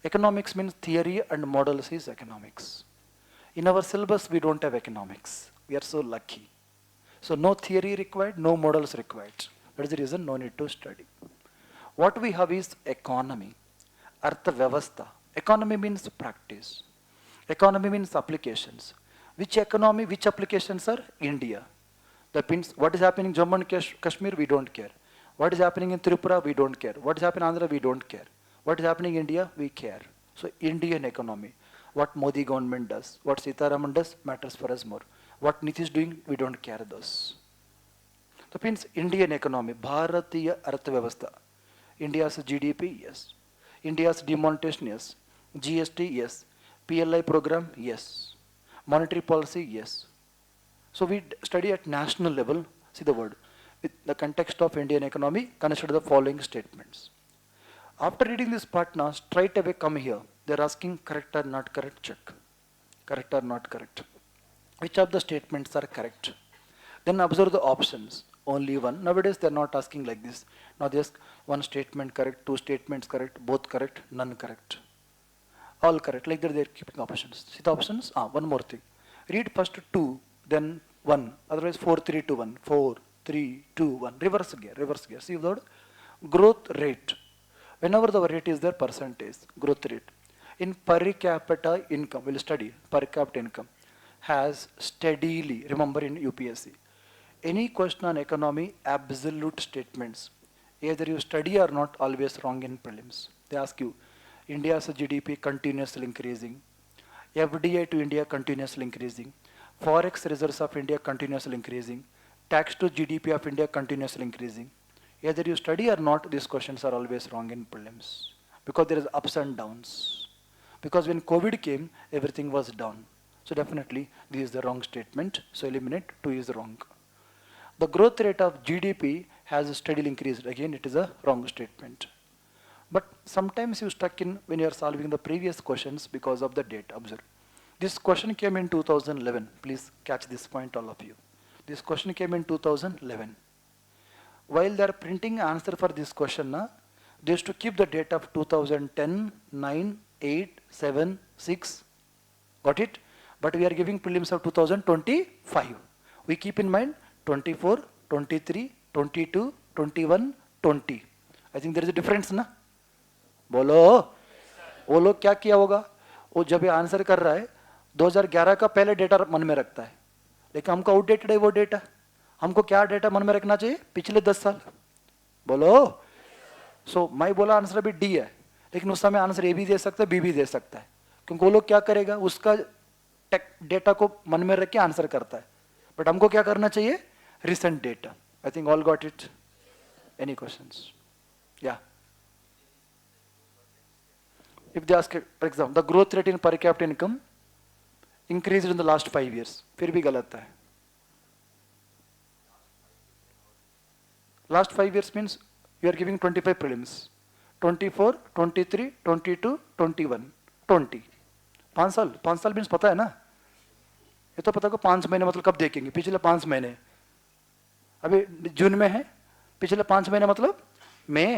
Speaker 1: Economics means theory and models is economics. In our syllabus, we don't have economics. We are so lucky. So no theory required, no models required. That is the reason no need to study. What we have is economy, artha vyavastha. Economy means practice. Economy means applications. Which economy, which applications are? India. That means what is happening in Jammu and Kashmir, we don't care. What is happening in Tripura, we don't care. What is happening in Andhra, we don't care. What is happening in India, we care. So Indian economy. What Modi government does, what Sitaraman does, matters for us more. What Nitish is doing, we don't care those. That means Indian economy, Bharatiya Artha India's GDP, yes. India's demonetization, yes. GST, yes. PLI program, yes. Monetary policy, yes. So we study at national level, see the word. With the context of Indian economy, consider the following statements. After reading this part now, straight away come here. They are asking correct or not correct, check. Correct or not correct. Which of the statements are correct? Then observe the options. Only one. Nowadays they are not asking like this. Now they ask one statement correct, two statements correct, both correct, none correct. All correct. Like that they are keeping options. See the options? One more thing. Read first 2, then 1. Otherwise 4, 3, 2, 1. 4, 3, 2, 1. Reverse gear, reverse gear. See the word? Growth rate. Whenever the rate is there, percentage, growth rate. In per capita income, we'll study per capita income, has steadily, remember in UPSC, any question on economy, absolute statements. Either you study or not, always wrong in prelims. They ask you, India's GDP continuously increasing, FDI to India continuously increasing, Forex reserves of India continuously increasing, tax to GDP of India continuously increasing. Either you study or not, these questions are always wrong in prelims. Because there is ups and downs. Because when COVID came, everything was down. So definitely, this is the wrong statement. So eliminate 2 is wrong. The growth rate of GDP has steadily increased. Again, it is a wrong statement. But sometimes you stuck in when you are solving the previous questions because of the date. Observe. This question came in 2011. Please catch this point, all of you. This question came in 2011. While they are printing answer for this question, they used to keep the date of 2010, 9, 8, 7, 6. Got it? But we are giving prelims of 2025. We keep in mind 24, 23, 22, 21, 20. I think there is a difference, ना? बोलो वो लोग क्या किया होगा? वो जब ये आंसर कर रहा है 2011 का पहले डेटा मन में रखता है, लेकिन हमको आउटडेटेड है वो डेटा. हमको क्या डेटा मन में रखना चाहिए? पिछले 10 साल. बोलो. सो मैं बोला आंसर अभी डी है, लेकिन उस समय आंसर ए भी दे सकता है, बी भी दे सकता है, क्योंकि वो लोग क्या करेगा, उसका डेटा को मन में रख के आंसर करता है. बट हमको क्या करना चाहिए? Recent data. I think all got it. Any questions? या if they ask, for example, the growth rate in per capita income increased in the last 5 years, फिर भी गलत है. Last 5 years means you are giving 25 prelims. 24, 23, 22, 21, 20. 5 साल means पता है ना? ये तो पता को 5 महीने मतलब कब देखेंगे? पिछले 5 महीने. अभी जून में है, पिछले 5 महीने मतलब मई,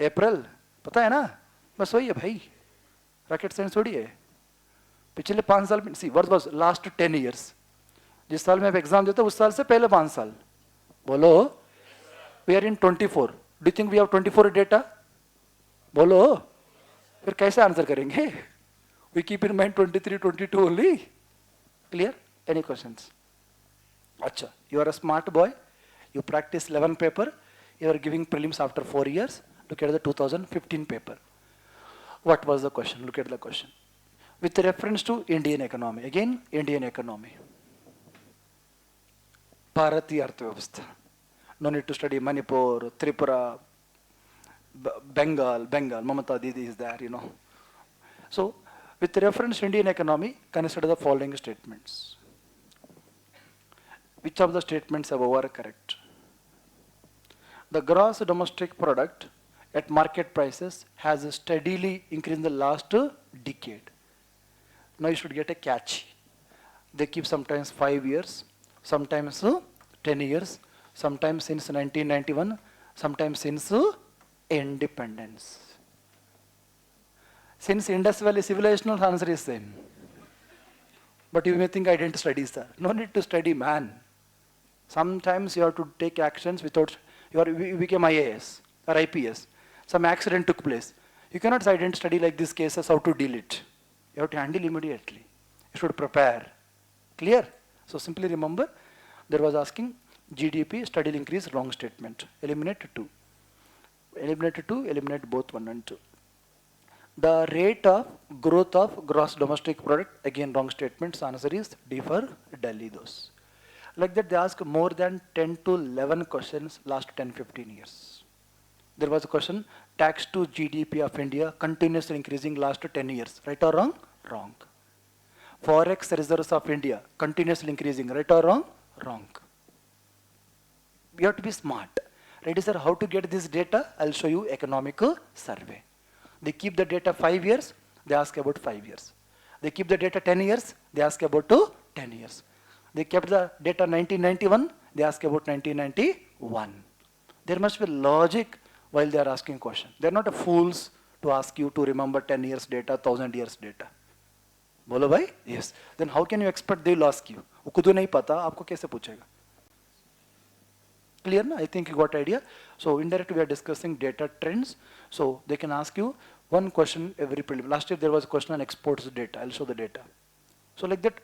Speaker 1: अप्रैल, पता है ना, बस वही है भाई, रॉकेट साइंस थोड़ी है। पिछले 5 साल में सी वर्थ वॉज लास्ट 10 ईयर्स, जिस साल में आप एग्जाम देते हो उस साल से पहले 5 साल। बोलो, we are in 24, do think we have 24 data? बोलो, फिर कैसे आंसर करेंगे? We keep in mind 23, 22 only. Clear? Any questions? अच्छा, you are a smart boy, you practice 11 paper, you are giving prelims after 4 years. Look at the 2015 paper. What was the question? Look at the question. With reference to Indian economy, again Indian economy. Bharatiya Arthyavastha. No need to study Manipur, Tripura, Bengal, Mamata Didi is there, you know. So, with reference to Indian economy, consider the following statements. Which of the statements are correct? The gross domestic product at market prices has steadily increased in the last decade. Now you should get a catch. They keep sometimes 5 years, sometimes 10 years, sometimes since 1991, sometimes since independence. Since Indus Valley civilization, answer is same. But you may think I didn't study, sir. No need to study, man. Sometimes you have to take actions without, you became IAS or IPS. Some accident took place. You cannot say I didn't study like these cases, how to deal it. You have to handle immediately. You should prepare. Clear? So simply remember, there was asking GDP, steadily increase, wrong statement. Eliminate 2. Eliminate 2, eliminate both 1 and 2. The rate of growth of gross domestic product, again wrong statements, answer is D for Delhi those. Like that they ask more than 10 to 11 questions last 10-15 years. There was a question, tax to GDP of India continuously increasing last 10 years. Right or wrong? Wrong. Forex reserves of India continuously increasing. Right or wrong? Wrong. You have to be smart. Ready, sir? How to get this data? I'll show you economic survey. They keep the data 5 years, they ask about 5 years. They keep the data 10 years, they ask about 10 years. They kept the data 1991, they ask about 1991. There must be logic while they are asking question. They are not fools to ask you to remember 10 years data, 1000 years data. बोलो भाई? Yes. Then how can you expect they will ask you? वो खुद नहीं पता, आपको कैसे पूछेगा? Clear na? I think you got idea. So indirectly we are discussing data trends. So they can ask you one question every prelim. Last year there was a question on exports data. I'll show the data. So like that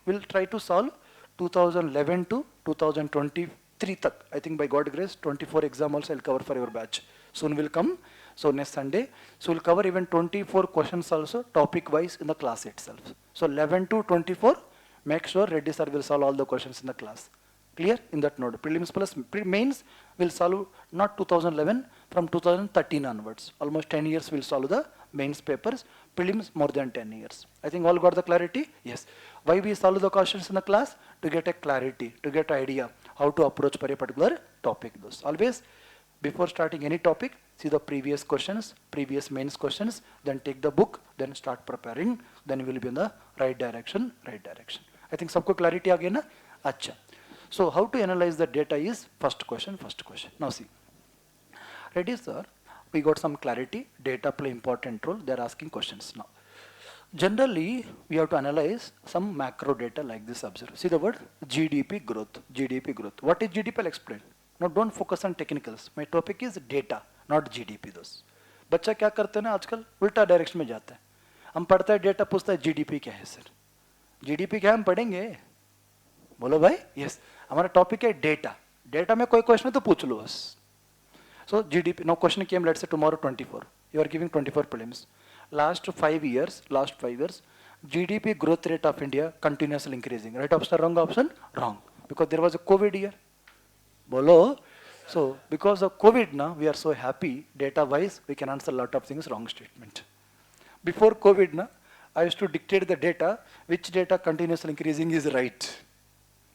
Speaker 1: we'll try to solve 2011 to 2023 tak. I think by God grace 24 exam also I'll cover for your batch. Soon will come. So next Sunday. So we'll cover even 24 questions also topic wise in the class itself. So 11 to 24, make sure Reddy sir will solve all the questions in the class. Clear? In that note. Prelims plus mains will solve not 2011, from 2013 onwards. Almost 10 years will solve the mains papers. Prelims more than 10 years. I think all got the clarity? Yes. Why we solve the questions in the class? To get a clarity, to get idea how to approach for a particular topic. Those. Always before starting any topic, see the previous questions, previous mains questions, then take the book, then start preparing, then you will be in the right direction, right direction. I think सबको clarity आ गई ना? अच्छा. So how to analyze the data is first question. Now see. Ready, sir? We got some clarity. Data play important role. They are asking questions now. Generally, we have to analyze some macro data like this. Observe. See the word GDP growth. GDP growth. What is GDP? I'll explain. Now don't focus on technicals. My topic is data, not GDP. Those. बच्चा क्या करते हैं ना आजकल उल्टा direction में जाता है. हम पढ़ते हैं डेटा, पूछता है GDP क्या है सर? GDP क्या हम पढ़ेंगे? बोलो भाई? Yes. हमारा टॉपिक है डेटा. डेटा में कोई क्वेश्चन है तो पूछ लो बस. So GDP, now question came, let's say tomorrow 24. You are giving 24 prelims. Last 5 years, GDP growth rate of India continuously increasing. Right option, wrong option? Wrong. Because there was a COVID year. Bolo. So because of COVID now, we are so happy, data wise, we can answer a lot of things, wrong statement. Before COVID now, I used to dictate the data, which data continuously increasing is right.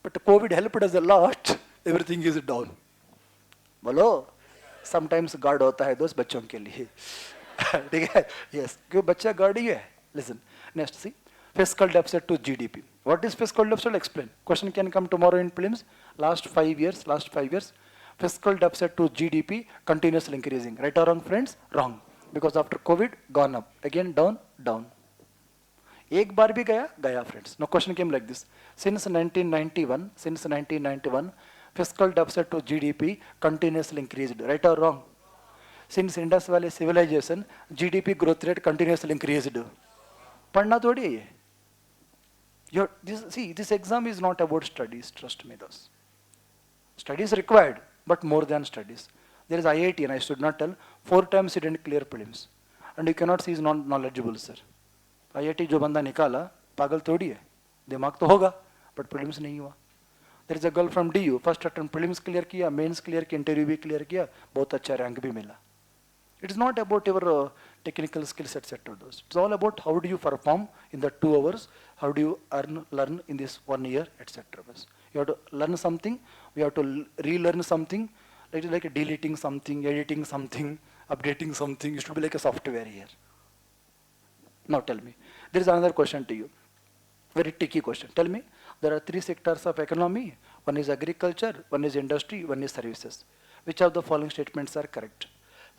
Speaker 1: But COVID helped us a lot, everything is down. बोलो, sometimes God होता है दोस्त बच्चों के लिए. ठीक है? Yes, क्यों बच्चा God ही है? Listen, next see, fiscal deficit to GDP. What is fiscal deficit? Explain. Question can come tomorrow in prelims. Last 5 years, fiscal deficit to GDP continuously increasing. Right or wrong, friends? Wrong. Because after COVID, gone up. Again, down, down. एक बार भी गया friends. Now question came like this. Since 1991, fiscal deficit to GDP continuously increased. Right or wrong? Since Indus Valley civilization, GDP growth rate continuously increased. पढ़ना थोड़ी है ये. This exam is not about studies, trust me those. Studies required, but more than studies. There is IIT, and I should not tell, 4 times he didn't clear prelims. And you cannot see he is not knowledgeable, sir. IIT जो बंदा निकाला, पागल थोड़ी है. दिमाग तो होगा, but prelims नहीं हुआ. There is a girl from DU, first attempt prelims clear किया, mains clear किया, interview भी clear किया, बहुत अच्छा rank भी मिला. It is not about your technical skills, etc. It's all about how do you perform in the 2 hours, how do you learn in this 1 year, etc. You have to learn something, you have to relearn something, like deleting something, editing something, updating something. It should be like a software here. Now tell me, there is another question to you. Very tricky question. Tell me, there are 3 sectors of economy. One is agriculture, one is industry, one is services. Which of the following statements are correct?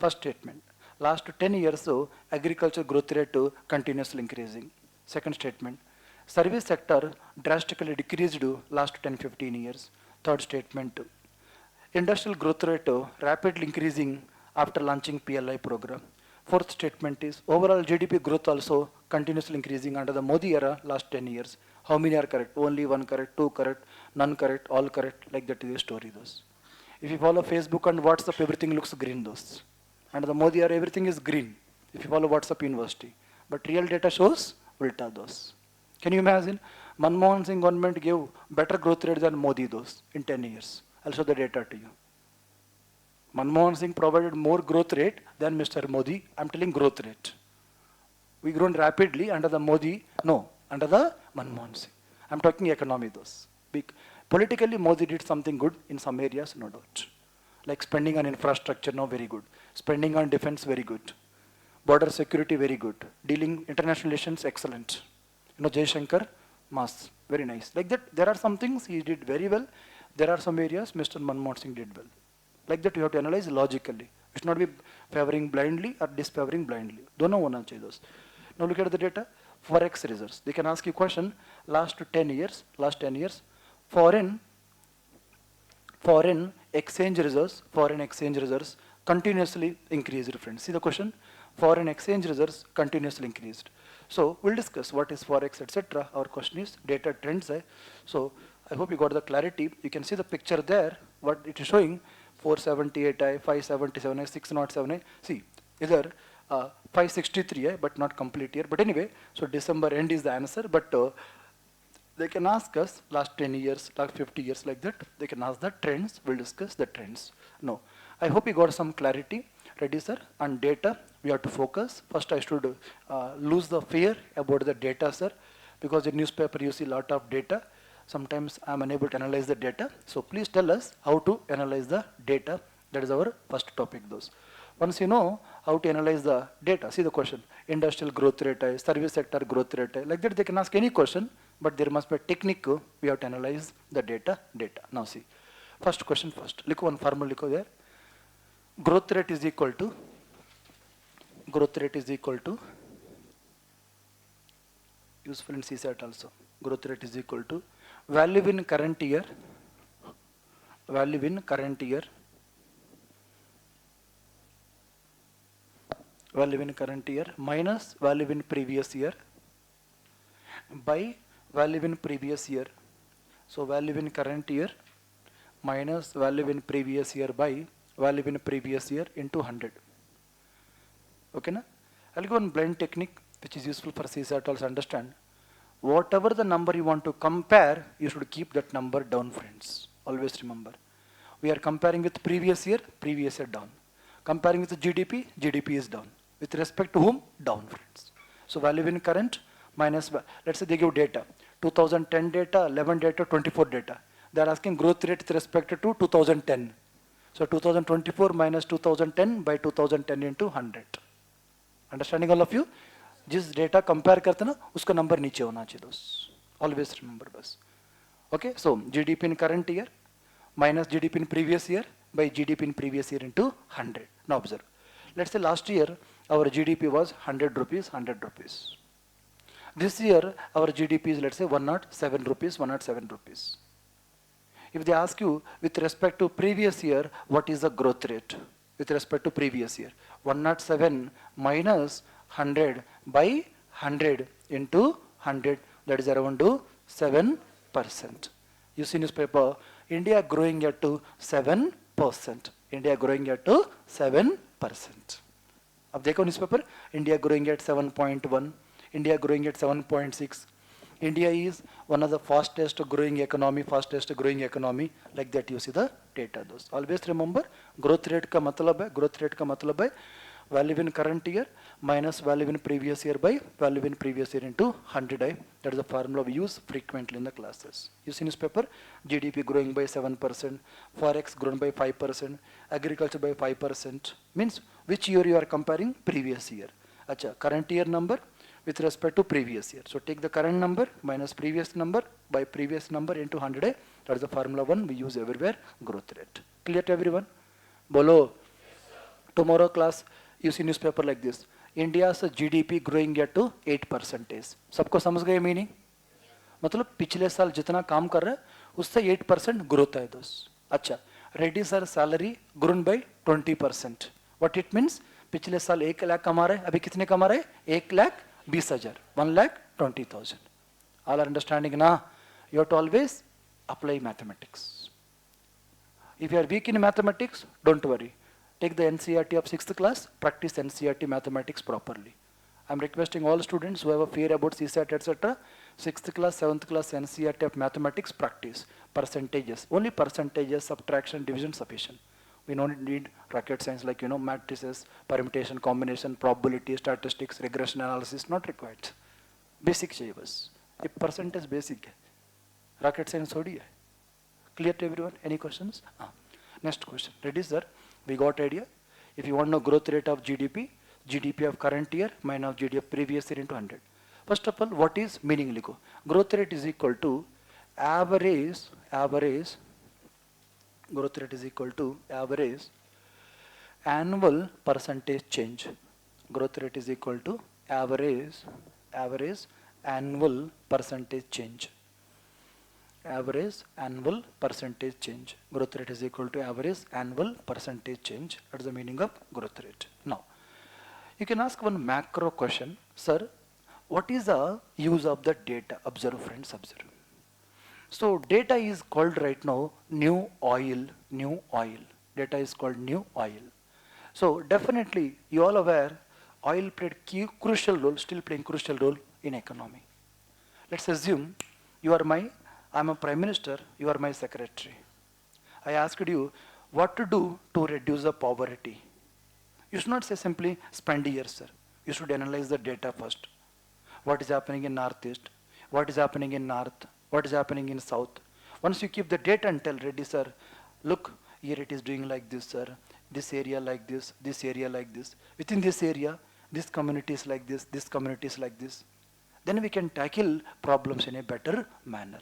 Speaker 1: First statement, last 10 years, so agriculture growth rate continuously increasing. Second statement, service sector drastically decreased last 10-15 years. Third statement, industrial growth rate rapidly increasing after launching PLI program. Fourth statement is overall GDP growth also continuously increasing under the Modi era last 10 years. How many are correct? Only 1 correct, 2 correct, none correct, all correct, like that is the story those. If you follow Facebook and WhatsApp, everything looks green those. Under the Modi era, everything is green. If you follow WhatsApp University. But real data shows ulta those. Can you imagine? Manmohan Singh government gave better growth rate than Modi those in 10 years. I'll show the data to you. Manmohan Singh provided more growth rate than Mr. Modi. I'm telling growth rate. We grown rapidly under the Modi, no, under the Manmohan Singh. I'm talking economy those. Politically, Modi did something good in some areas, no doubt. Like spending on infrastructure, no, very good. Spending on defense, very good. Border security, very good. Dealing international relations, excellent. Jai Shankar, mass, very nice. Like that, there are some things he did very well. There are some areas Mr. Manmohan Singh did well. Like that, you have to analyze logically. It should not be favoring blindly or disfavoring blindly. Dono hona chahiye those. Now look at the data. Forex reserves. They can ask you question. Last 10 years, foreign exchange reserves continuously increased, friends. See the question? Foreign exchange reserves continuously increased. So we'll discuss what is forex, etc. Our question is data trends. So I hope you got the clarity. You can see the picture there. What it is showing: 478I, 577I, 607I. See, either 563I, but not complete here. But anyway, so December end is the answer. But they can ask us last 10 years, last 50 years, like that. They can ask the trends. We'll discuss the trends. No, I hope you got some clarity. Ready, sir? On data, we have to focus. First, I should lose the fear about the data, sir, because in newspaper you see a lot of data. Sometimes I'm unable to analyze the data. So please tell us how to analyze the data. That is our first topic, those. Once you know how to analyze the data, see the question: industrial growth rate, service sector growth rate, like that they can ask any question, but there must be a technique. We have to analyze the data. Now see, first question first. Look one formula there. Growth rate is equal to useful in CSAT also. Growth rate is equal to value in current year minus value in previous year by value in previous year. So value in current year minus value in previous year by value in previous year into 100. Okay, na? I'll go on blend technique, which is useful for CSAT also understand. Whatever the number you want to compare, you should keep that number down, friends. Always remember. We are comparing with previous year down. Comparing with the GDP is down. With respect to whom? Down, friends. So value in current minus, let's say they give data. 2010 data, 11 data, 24 data. They are asking growth rate with respect to 2010. So 2024 minus 2010 by 2010 into 100. Understanding all of you? जिस data compare करते ना उसका number नीचे होना चाहिए दोस्त. Always remember this. Okay, so GDP in current year minus GDP in previous year by GDP in previous year into 100. Now observe. Let's say last year our GDP was 100 rupees, 100 rupees. This year our GDP is, let's say, 107 rupees, 107 rupees. If they ask you with respect to previous year, what is the growth rate? With respect to previous year, 107 minus 100 by 100 into 100, that is around 7%. You see newspaper, India growing at 7%. India growing at 7%. अब देखो newspaper, India growing at 7.1, India growing at 7.6. India is one of the fastest growing economy, like that you see the data. Those always remember, growth rate का मतलब है value in current year minus value in previous year by value in previous year into 100i. That is the formula we use frequently in the classes. You see newspaper, GDP growing by 7%, forex grown by 5%, agriculture by 5%. Means which year you are comparing? Previous year. Acha, current year number with respect to previous year. So take the current number minus previous number by previous number into 100. That is the formula 1 we use everywhere, growth rate. Clear to everyone? Bolo. Tomorrow class, you see newspaper like this. India's GDP growing at 8%. सबको समझ गए meaning? मतलब पिछले साल जितना काम कर रहा है उससे 8% ग्रोथ है दोस्त. अच्छा, Reddy sir salary grown by 20%. What it means? पिछले साल 1 लाख कमा रहे, अभी कितने कमा रहे? 1,20,000, 1,20,000. All are understanding now? You have to always apply mathematics. If you are weak in mathematics, don't worry. Take the NCERT of 6th class, practice NCERT mathematics properly. I am requesting all students who have a fear about CSAT, etc. 6th class, 7th class NCERT of mathematics practice. Percentages. Only percentages, subtraction, division sufficient. We don't need rocket science like, matrices, permutation, combination, probability, statistics, regression analysis, not required. Basic चाहिए बस. ये percentage basic है. Rocket science थोड़ी है. Clear to everyone? Any questions? Next question. Ready, sir? We got idea. If you want to know growth rate of GDP, GDP of current year minus GDP of previous year into 100. First of all, what is meaning? Ligo. Growth rate is equal to average. Growth rate is equal to average annual percentage change. Growth rate is equal to average annual percentage change. Average annual percentage change. Growth rate is equal to average annual percentage change. That is the meaning of growth rate. Now, you can ask one macro question. Sir, what is the use of the data? Observe, friends, observe. So data is called right now new oil. Data is called new oil. So definitely you all aware oil played crucial role, still playing crucial role in economy. Let's assume I'm a prime minister, you are my secretary. I asked you what to do to reduce the poverty. You should not say simply spend here, sir. You should analyze the data first. What is happening in northeast? What is happening in north? What is happening in south? Once you keep the data and tell Reddy sir, look, here it is doing like this, sir. This area like this area like this. Within this area, this community is like this community is like this. Then we can tackle problems in a better manner.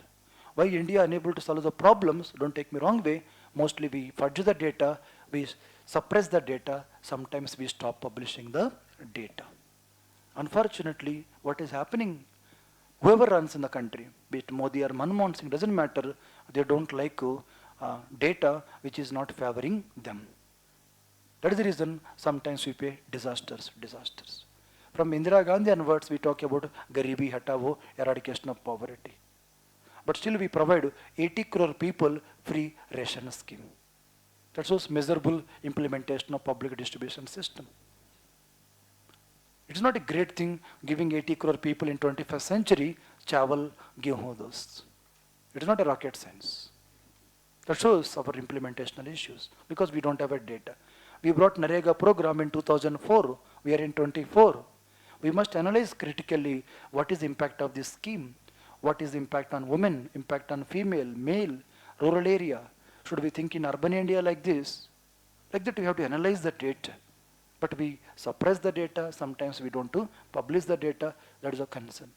Speaker 1: Why India unable to solve the problems? Don't take me wrong way. Mostly we fudge the data, we suppress the data, sometimes we stop publishing the data. Unfortunately, what is happening? Whoever runs in the country, be it Modi or Manmohan Singh, doesn't matter, they don't like data which is not favoring them. That is the reason sometimes we pay disasters. From Indira Gandhi onwards, we talk about Garibi Hatavo, eradication of poverty. But still we provide 80 crore people free ration scheme. That shows measurable implementation of public distribution system. It's not a great thing giving 80 crore people in 21st century chawal, gehu those. It is not a rocket science. That shows our implementational issues because we don't have a data. We brought Narega program in 2004. We are in 24. We must analyze critically what is the impact of this scheme. What is the impact on women, impact on female, male, rural area? Should we think in urban India like this? Like that we have to analyze the data. But we suppress the data, sometimes we don't publish the data, that is a concern.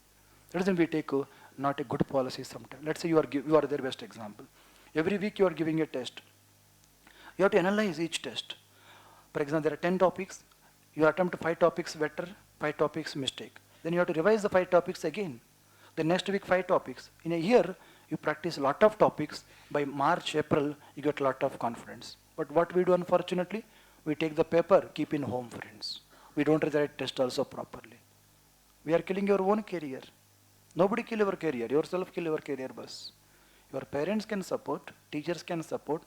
Speaker 1: That is when we take not a good policy sometimes. Let's say you are their best example. Every week you are giving a test. You have to analyze each test. For example, there are 10 topics. You attempt 5 topics better, 5 topics mistake. Then you have to revise the 5 topics again. The next week 5 topics. In a year, you practice a lot of topics. By March, April, you get a lot of confidence. But what we do, unfortunately, we take the paper, keep in home, friends. We don't write test also properly. We are killing your own career. Nobody kill your career. Yourself kill your career, boss. Your parents can support, teachers can support,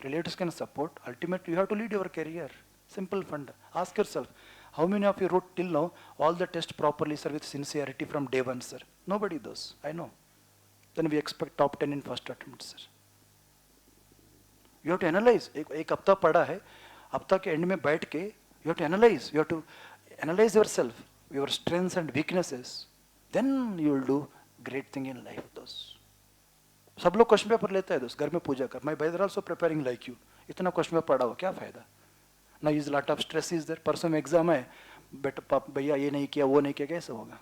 Speaker 1: relatives can support. Ultimately, you have to lead your career. Simple fund. Ask yourself, how many of you wrote till now all the tests properly, sir, with sincerity from day one, sir? Nobody does. I know. Then we expect top 10 in first attempt, sir. You have to analyze. एक हफ्ता पढ़ा है, हफ्ता के end में बैठ के, you have to analyze. You have to analyze yourself, your strengths and weaknesses. Then you will do great thing in life, those. सब लोग क्वेश्चन पेपर लेता है दोस्त, घर में पूजा कर. My brother also preparing like you. इतना क्वेश्चन पेपर पढ़ा हो, क्या फायदा? Now is lot of stress is there. परसों में एग्जाम है, बेटा भैया ये नहीं किया, वो नहीं किया, कैसे होगा?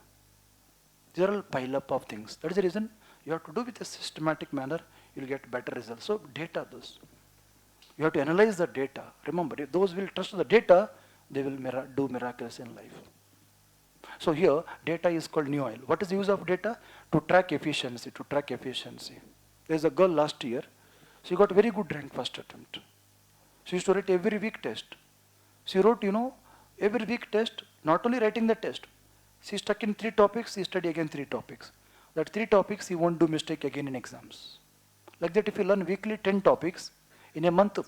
Speaker 1: These are all pile up of things. That is the reason you have to do with a systematic manner. You will get better results. So data, those. You have to analyze the data. Remember, if those will trust the data, they will do miracles in life. So here, data is called new oil. What is the use of data? To track efficiency, to track efficiency. There's a girl last year, she got very good rank first attempt. She used to write every week test. She wrote, every week test, not only writing the test. She stuck in 3 topics, she studied again 3 topics. That 3 topics, she won't do mistake again in exams. Like that, if you learn weekly 10 topics, in a month,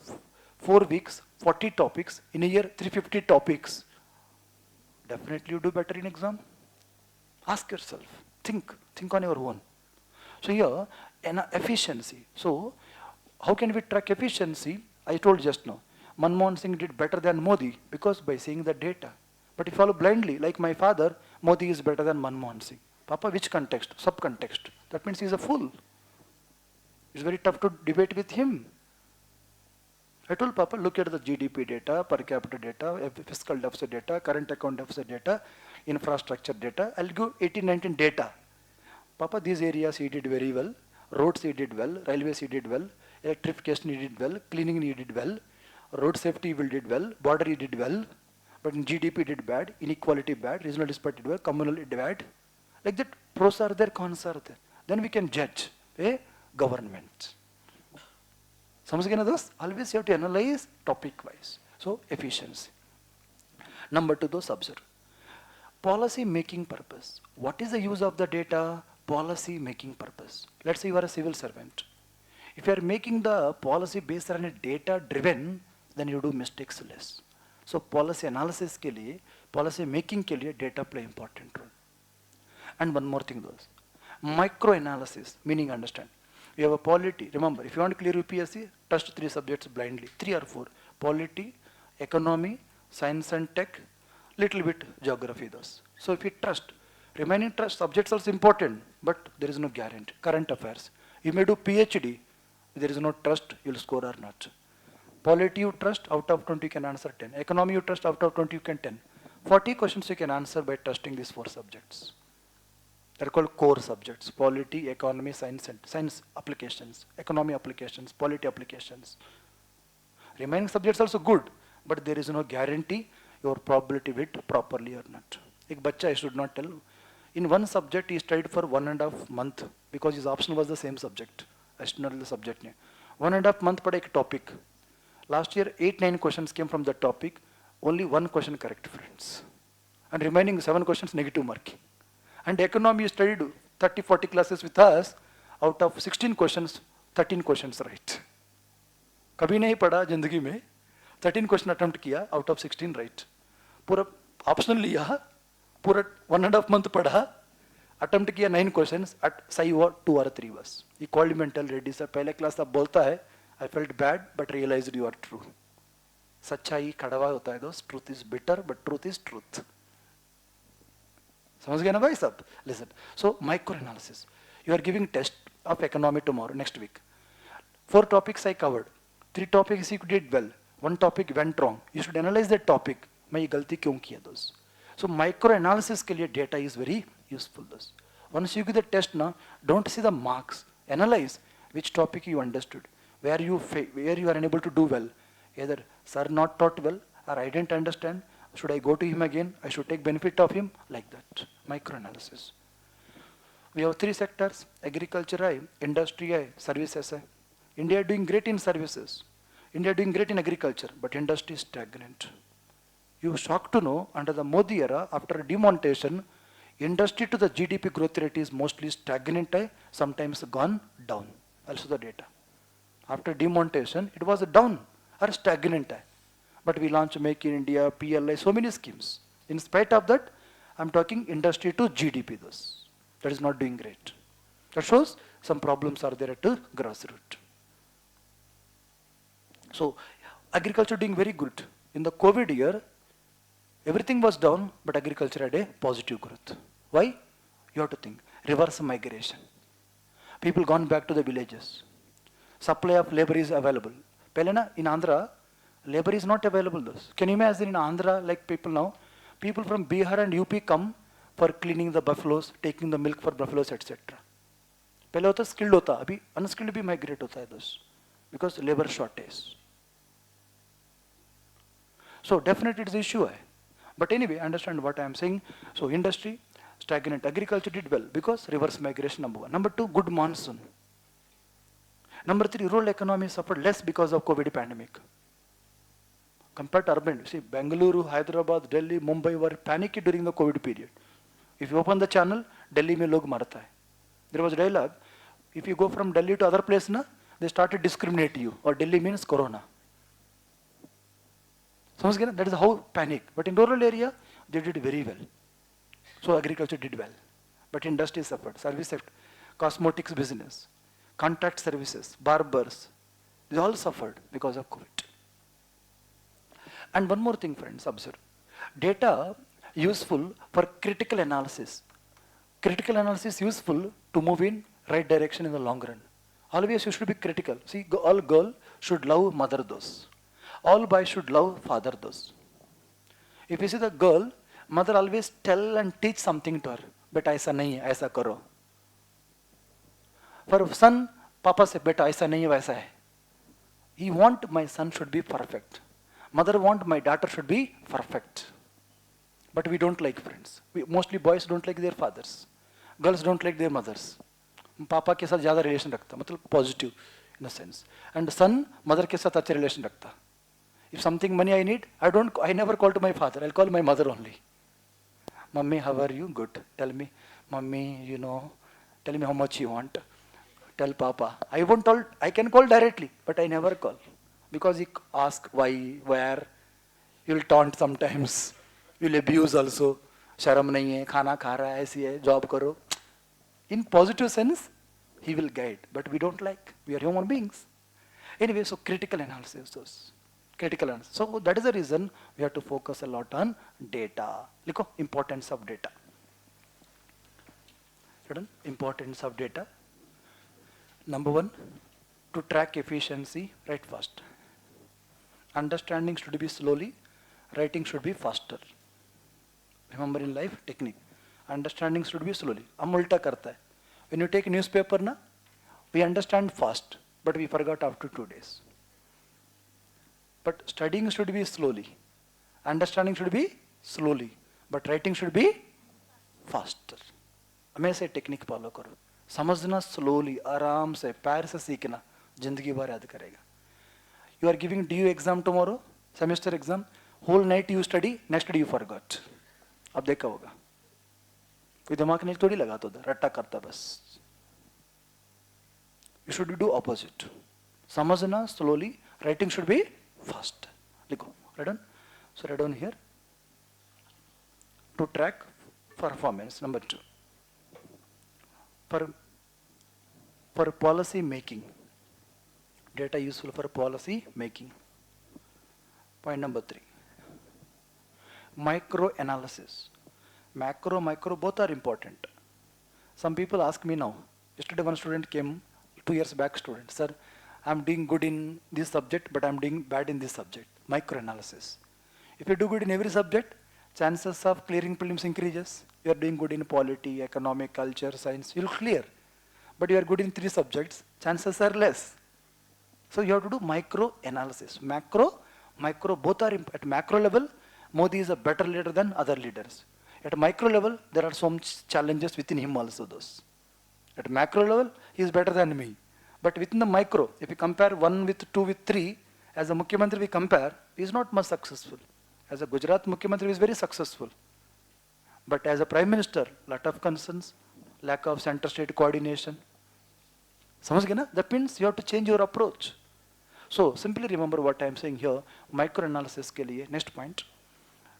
Speaker 1: 4 weeks, 40 topics, in a year, 350 topics, definitely you do better in exam. Ask yourself, think on your own. So here, efficiency. So, how can we track efficiency? I told just now, Manmohan Singh did better than Modi because by seeing the data. But if you follow blindly, like my father, Modi is better than Manmohan Singh. Papa, which context? Subcontext. That means he is a fool. It's very tough to debate with him. I told Papa, look at the GDP data, per capita data, fiscal deficit data, current account deficit data, infrastructure data. I'll give 18, 19 data. Papa, these areas he did very well. Roads he did well. Railways he did well. Electrification he did well. Cleaning he did well. Road safety he did well. Border he did well. But in GDP he did bad. Inequality bad. Regional disparity did well. Communal did bad. Like that, pros are there, cons are there. Then we can judge a government. समझ गए ना दोस्त? Always you have to analyze topic wise. So efficiency. Number 2, those observe. Policy making purpose. What is the use of the data? Policy making purpose. Let's say you are a civil servant. If you are making the policy based on a data driven, then you do mistakes less. So policy analysis के लिए, policy making के लिए data play important role. And one more thing, those. Micro analysis, meaning understand. You have a polity. Remember, if you want to clear UPSC, trust 3 subjects blindly, 3 or 4. Polity, economy, science and tech, little bit geography, those. So if you trust, remaining trust subjects are important, but there is no guarantee. Current affairs. You may do PhD, there is no trust, you will score or not. Polity you trust, out of 20 you can answer 10. Economy you trust, out of 20 you can 10. 40 questions you can answer by trusting these 4 subjects. They are called core subjects: polity, economy, science applications, economy applications, polity applications. Remaining subjects also good, but there is no guarantee your probability will properly or not. एक बच्चा, I should not tell, in one subject he studied for 1.5 months because his option was the same subject. I should not tell the subject name. 1.5 months पढ़ा एक topic. Last year 8-9 questions came from that topic. Only 1 question correct, friends, and remaining 7 questions negative marking. And economy studied 30-40 classes with us. Out of 16 questions, 13 questions right. कभी नहीं पढ़ा जिंदगी में, 13 question attempt किया, out of 16 right. पूरा optional लिया, पूरा 1.5 month पढ़ा, अटेम्प्ट किया 9 क्वेश्चंस, सही हुआ 2 or 3 बस. ये कॉल्ड मेंटल रेडी सर, पहले क्लास अब बोलता है, I felt bad but realized you are true. सच्चाई कड़वा होता है दोस्त, truth is bitter but truth is truth. समझ गए ना भाई सब? Listen. So micro analysis. You are giving test of economy tomorrow, next week. 4 topics I covered. 3 topics you did well. 1 topic went wrong. You should analyze that topic. मैं ये गलती क्यों किया दोस्त? So micro analysis के लिए data is very useful दोस्त. Once you give the test now, don't see the marks. Analyze which topic you understood, where where you are unable to do well. Either sir not taught well, or I didn't understand. Should I go to him again? I should take benefit of him, like that. Microanalysis. We have three sectors: agriculture, industry, services. India is doing great in services. India is doing great in agriculture, but industry is stagnant. You shocked to know under the Modi era, after demonetization, industry to the GDP growth rate is mostly stagnant, sometimes gone down. Also the data. After demonetization, it was down or stagnant. But we launched Make in India, PLI, so many schemes. In spite of that, I'm talking industry to GDP those. That is not doing great. That shows some problems are there at the grassroots. So agriculture doing very good. In the COVID year, everything was down, but agriculture had a positive growth. Why? You have to think. Reverse migration. People gone back to the villages. Supply of labor is available. Pelena, in Andhra, labor is not available. Those. Can you imagine in Andhra, like people now, people from Bihar and UP come for cleaning the buffaloes, taking the milk for buffaloes, etc. पहले होता skilled होता, अभी unskilled भी migrate होता है those, because labor shortage. So definitely it's an issue. But anyway, understand what I am saying. So industry, stagnant. Agriculture did well because reverse migration, number one. Number two, good monsoon. Number three, rural economy suffered less because of COVID pandemic. Compared to urban, see, Bengaluru, Hyderabad, Delhi, Mumbai were panicky during the COVID period. If you open the channel, Delhi mein log marta hai. There was dialogue. If you go from Delhi to other place, na, they started discriminate you. Or Delhi means Corona. That is how panic. But in rural area, they did very well. So agriculture did well. But industry suffered. Service sector, cosmetics business, contract services, barbers, they all suffered because of COVID. And one more thing, friends, observe. Data useful for critical analysis. Critical analysis useful to move in right direction in the long run. Always you should be critical. See, all girl should love mother those. All boys should love father those. If you see the girl, mother always tell and teach something to her. Beta aisa nahi hai, aisa karo. For son, papa say, beta aisa nahi hai, waisa hai. He want my son should be perfect. Mother want my daughter should be perfect. But we don't like, friends. Mostly boys don't like their fathers. Girls don't like their mothers. Papa के साथ ज़्यादा relation रखता, मतलब positive in a sense. And son, mother के साथ अच्छा relation रखता. If something money I need, I never call to my father. I'll call my mother only. Mummy, how are you? Good. Tell me, Mummy, tell me how much you want. Tell Papa. I can call directly, but I never call. Because he ask why, where. You'll taunt sometimes. You'll abuse also. Sharam nahi hai, khana kha raha hai, aisi hai, job karo. In positive sense, he will guide. But we don't like. We are human beings. Anyway, so critical analysis those. Critical analysis. So that is the reason we have to focus a lot on data. Look, importance of data. Importance of data. Number one, to track efficiency, write fast. Understanding should be slowly, writing should be faster. Remember in life, technique. Understanding should be slowly. Hum ulta karta hai. When you take newspaper, na, we understand fast, but we forgot after 2 days. But studying should be slowly. Understanding should be slowly. But writing should be faster. हमेशा technique follow करो. समझना slowly, आराम से, पैर से सीखना, जिंदगी भर याद करेगा. You are giving DU exam tomorrow, semester exam. Whole night you study, next day you forgot. अब देखा होगा. कोई दिमाग नहीं थोड़ी लगा तो उधर, रट्टा करता बस. You should do opposite. समझना slowly, writing should be fast. लिखो, write down. So write down here. To track performance, number 2. For policy making. Data useful for policy making. Point number 3. Micro analysis. Macro, micro, both are important. Some people ask me now. Yesterday one student came, 2 years back student. Sir, I'm doing good in this subject, but I'm doing bad in this subject. Micro analysis. If you do good in every subject, chances of clearing prelims increases. You are doing good in polity, economic, culture, science, you'll clear. But you are good in 3 subjects, chances are less. So you have to do micro analysis. Micro, both are at macro level. Modi is a better leader than other leaders. At micro level, there are some challenges within him also. Those. At macro level, he is better than me. But within the micro, if we compare 1 with 2 with 3, as a Mukhyamantri we compare, he is not much successful. As a Gujarat Mukhyamantri, he is very successful. But as a Prime Minister, lot of concerns, lack of center-state coordination. समझ गए ना? That means you have to change your approach. So simply remember what I am saying here. Micro analysis के लिए next point.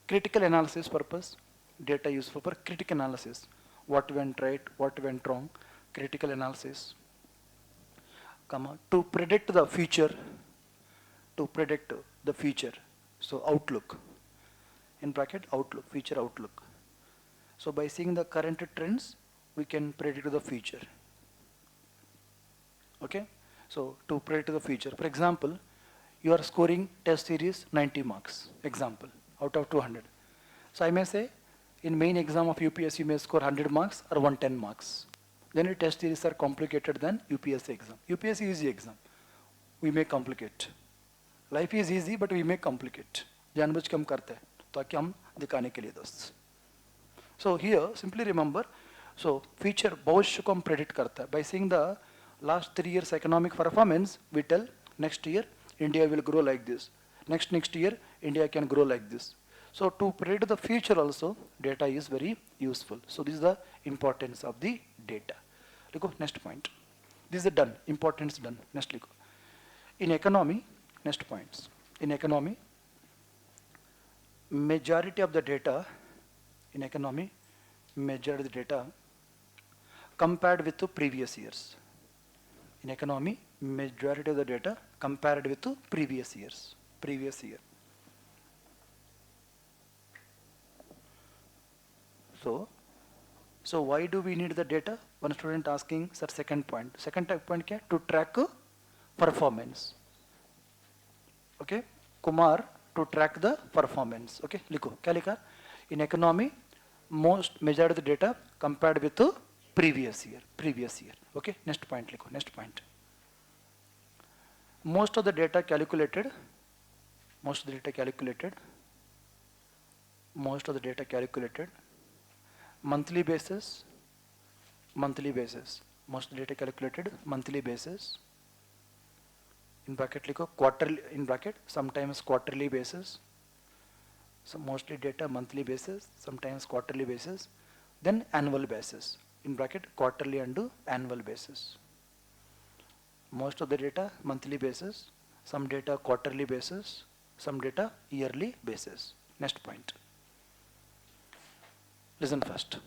Speaker 1: Critical analysis purpose. Data useful for critical analysis. What went right, what went wrong. Critical analysis. Comma to predict the future. To predict the future. So outlook. In bracket outlook, future outlook. So by seeing the current trends, we can predict the future. Okay? So to predict the future. For example, you are scoring test series 90 marks. Example, out of 200. So I may say, in main exam of UPSC, you may score 100 marks or 110 marks. Then your test series are complicated than UPSC exam. UPSC is easy exam. We may complicate. Life is easy, but we may complicate. जानबूझ के हम करते हैं, ताकि हम दिखाने के लिए दोस्त. So here, simply remember, so future भविष्य को हम predict करता है. By seeing the last 3 years economic performance, we tell next year India will grow like this. Next year India can grow like this. So to predict the future also, data is very useful. So this is the importance of the data. Look, next point. This is done. Importance done. Next look. In economy, next points. In economy, majority of the data in economy, majority of the data compared with the previous years. In economy, majority of the data compared with the previous years. Previous year. So why do we need the data? One student asking, sir, second point. Second point क्या? To track performance. Okay? Kumar, to track the performance. Okay? लिखो. क्या लिखा? In economy, majority of the data compared with the previous year. Previous year. Okay? Next point लिखो. Next point. Most of the data calculated. Most of the data calculated. Most of the data calculated. Monthly basis, monthly basis. Most data calculated monthly basis. In bracket लिखो quarterly, in bracket sometimes quarterly basis. So mostly data monthly basis, sometimes quarterly basis. Then annual basis. In bracket quarterly and annual basis. Most of the data monthly basis, some data quarterly basis, some data yearly basis. Next point. Listen first.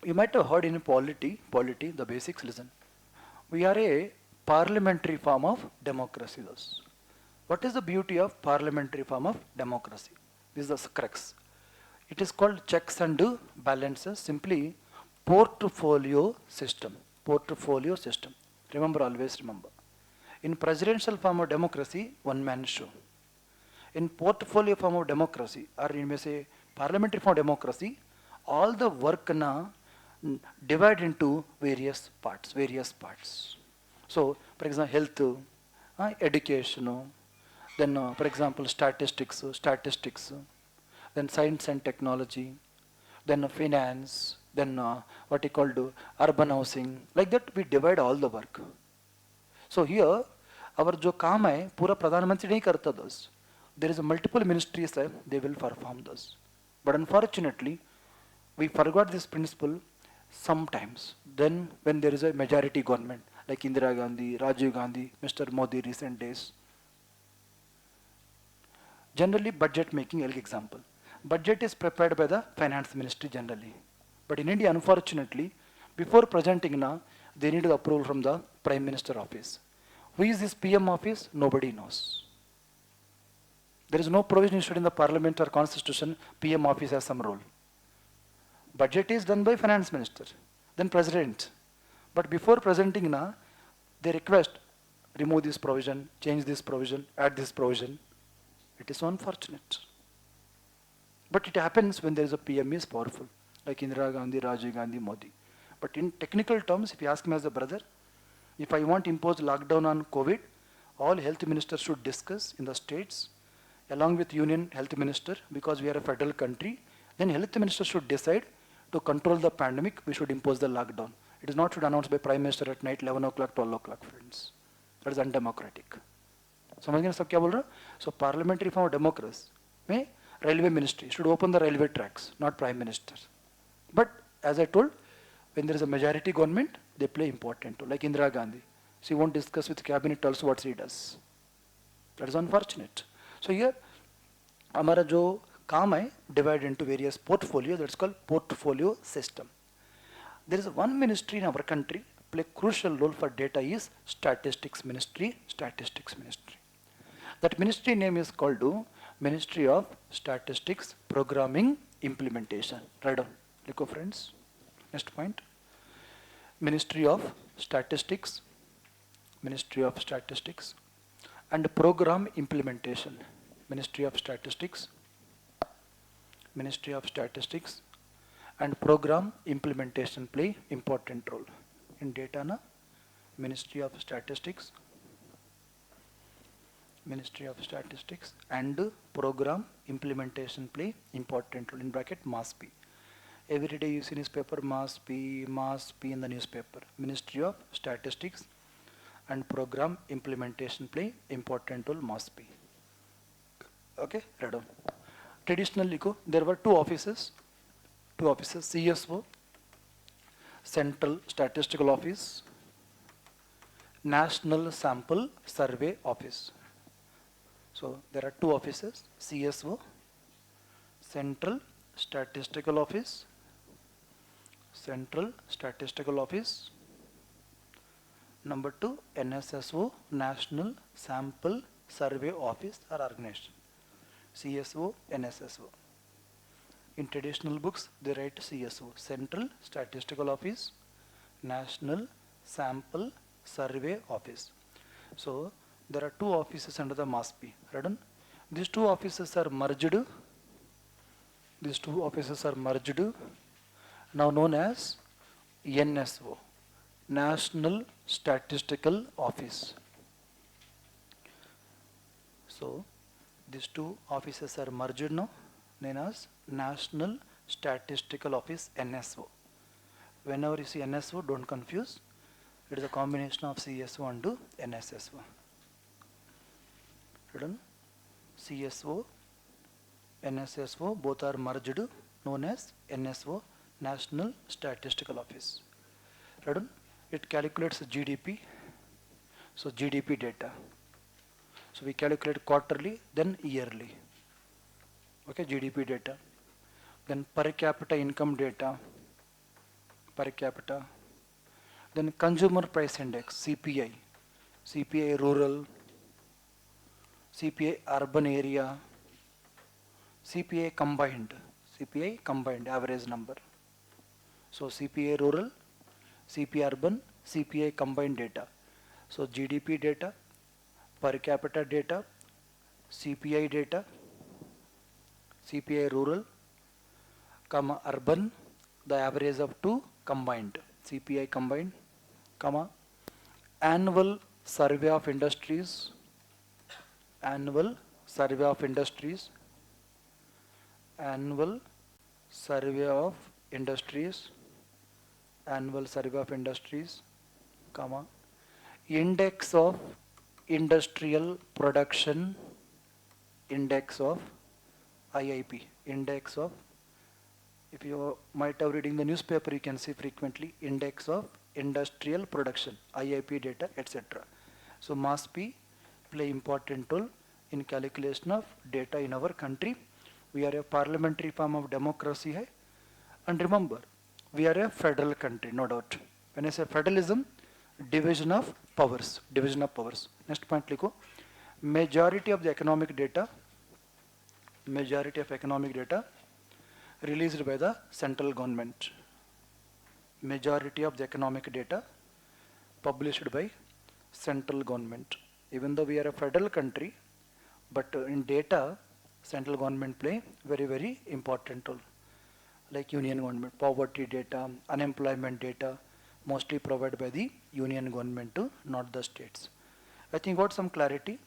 Speaker 1: You might have heard in polity, the basics, listen. We are a parliamentary form of democracy. Thus. What is the beauty of parliamentary form of democracy? This is the crux. It is called checks and balances, simply portfolio system. Portfolio system. Remember, always remember. In presidential form of democracy, one man show. In portfolio form of democracy, or you may say parliamentary form of democracy, all the work na divide into various parts. So, for example, health, education, then for example, statistics, then science and technology, then finance, then what you call urban housing. Like that, we divide all the work. So here, our जो काम है पूरा प्रधानमंत्री नहीं करता those. There is a multiple ministries there, they will perform those. But unfortunately, we forgot this principle sometimes. Then when there is a majority government, like Indira Gandhi, Rajiv Gandhi, Mr. Modi recent days. Generally budget making, example. Budget is prepared by the finance ministry generally. But in India, unfortunately, before presenting now, they need the approval from the Prime Minister office. Who is this PM office? Nobody knows. There is no provision issued in the parliament or constitution, PM office has some role. Budget is done by finance minister, then president. But before presenting now, they request, remove this provision, change this provision, add this provision. It is so unfortunate. But it happens when there is a PM is powerful. like Indira Gandhi, Rajiv Gandhi, Modi. But in technical terms, if you ask me as a brother, if I want to impose lockdown on COVID, all health ministers should discuss in the states along with union health minister, because we are a federal country. Then health minister should decide to control the pandemic, we should impose the lockdown. It is not should announced by prime minister at night 11 o'clock, 12 o'clock, friends. That is undemocratic. समझ गए सब क्या बोल रहा? So parliamentary form of democracy में railway ministry should open the railway tracks, not prime minister. But as I told, when there is a majority government, they play important role. Like Indira Gandhi, she won't discuss with cabinet also what she does. That is unfortunate. So here, हमारा जो काम है divide into various portfolio. That's called portfolio system. There is one ministry in our country play crucial role for data is statistics ministry. Statistics ministry. That ministry name is called Ministry of Statistics Programming Implementation. Write down. Look, friends. Next point. Ministry of Statistics. Ministry of Statistics and Program Implementation. Ministry of Statistics. Ministry of Statistics and Program Implementation play important role in data. Na? Ministry of Statistics. Ministry of Statistics and Program Implementation play important role. In bracket MASP. Every day you see newspaper MASP in the newspaper. Ministry of Statistics and Program Implementation play important role. MASP. Okay, read on. Traditionally, there were two offices, CSO, Central Statistical Office, National Sample Survey Office. So there are two offices, CSO, Central Statistical Office, Central Statistical Office. Number two, NSSO, National Sample Survey Office or organization. CSO, NSSO. In traditional books, they write CSO, Central Statistical Office, National Sample Survey Office. So there are two offices under the MASP. Right? These two offices are merged. These two offices are merged, now known as NSO, National Statistical Office. So these two offices are merged now, known as National Statistical Office, NSO. Whenever you see NSO, don't confuse. It is a combination of CSO and NSSO. Written CSO, NSSO, both are merged, known as NSO, National Statistical Office. Written, it calculates GDP. So GDP data. So we calculate quarterly, then yearly. Okay, GDP data. Then per capita income data. Per capita. Then consumer price index, CPI. CPI rural. CPI urban area. CPI combined. CPI combined average number. So CPI rural, CPI urban, CPI combined data. So GDP data, per capita data, CPI data, CPI rural, comma urban, the average of two combined, CPI combined, comma annual survey of industries, annual survey of industries, annual survey of industries, annual survey of industries, comma index of industrial production, index of IIP, index of, if you might have reading the newspaper, you can see frequently index of industrial production, IIP data, etc. So MASP play important role in calculation of data in our country. We are a parliamentary form of democracy hai. And remember, we are a federal country, no doubt. When I say federalism, division of powers, division of powers. Next point, likho. Majority of the economic data released by the central government. Majority of the economic data published by central government. Even though we are a federal country, but in data, central government play very, very important role. like union government, poverty data, unemployment data, mostly provided by the union government to not the states. I think got some clarity.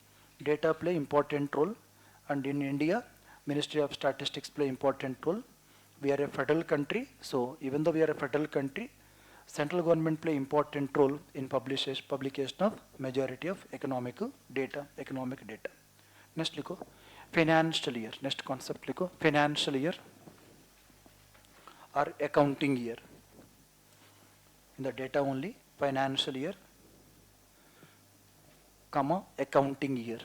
Speaker 1: Data play important role, and in India, Ministry of Statistics play important role. We are a federal country, so even though we are a federal country, central government play important role in publication of majority of economic data. Next लिखो financial year. Next concept लिखो financial year or accounting year. In the data only financial year, comma accounting year.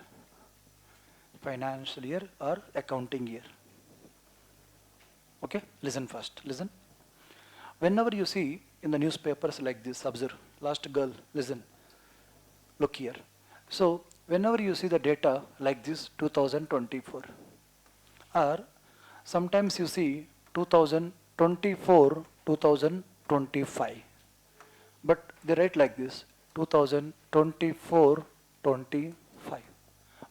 Speaker 1: Financial year or accounting year. Okay, listen first. Listen. Whenever you see in the newspapers like this, observe. Last girl, listen. Look here. So whenever you see the data like this 2024, or sometimes you see 2024, 2025, but they write like this 2024, 25.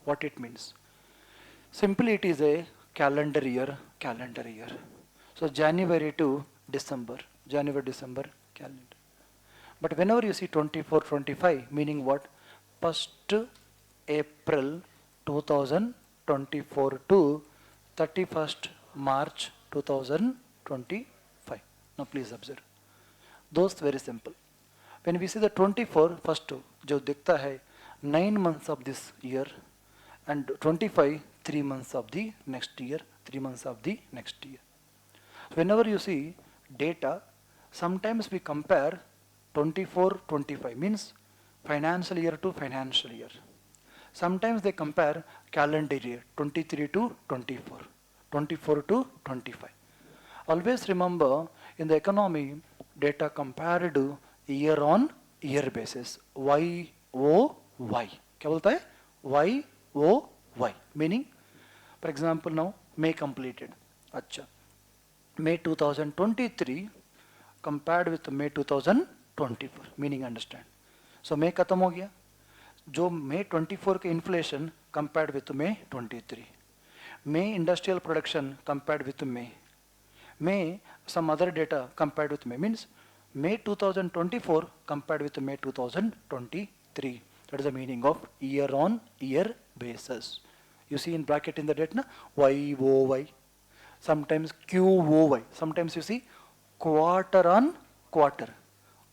Speaker 1: What it means? Simply it is a calendar year. So January to December, December calendar. But whenever you see 24, 25, meaning what? 1st April 2024 to 31st March 2025. Now please observe. Those very simple. When we see the 24 first, जो दिखता है 9 months of this year, and 25 3 months of the next year, 3 months of the next year. Whenever you see data, sometimes we compare 24, 25 means financial year to financial year. Sometimes they compare calendar year 23 to 24, 24 to 25. Always remember in the economy, data compared to year on year basis. YOY. क्या बोलता है? YOY. Meaning, for example, now May completed. अच्छा. May 2023 compared with May 2024. Meaning understand. So May खत्म हो गया. जो May 24 के inflation compared with May 23. May industrial production compared with May. May some other data compared with May means May 2024 compared with May 2023. That is the meaning of year on year basis. You see in bracket in the data, YOY. Sometimes QOY. Sometimes you see quarter on quarter.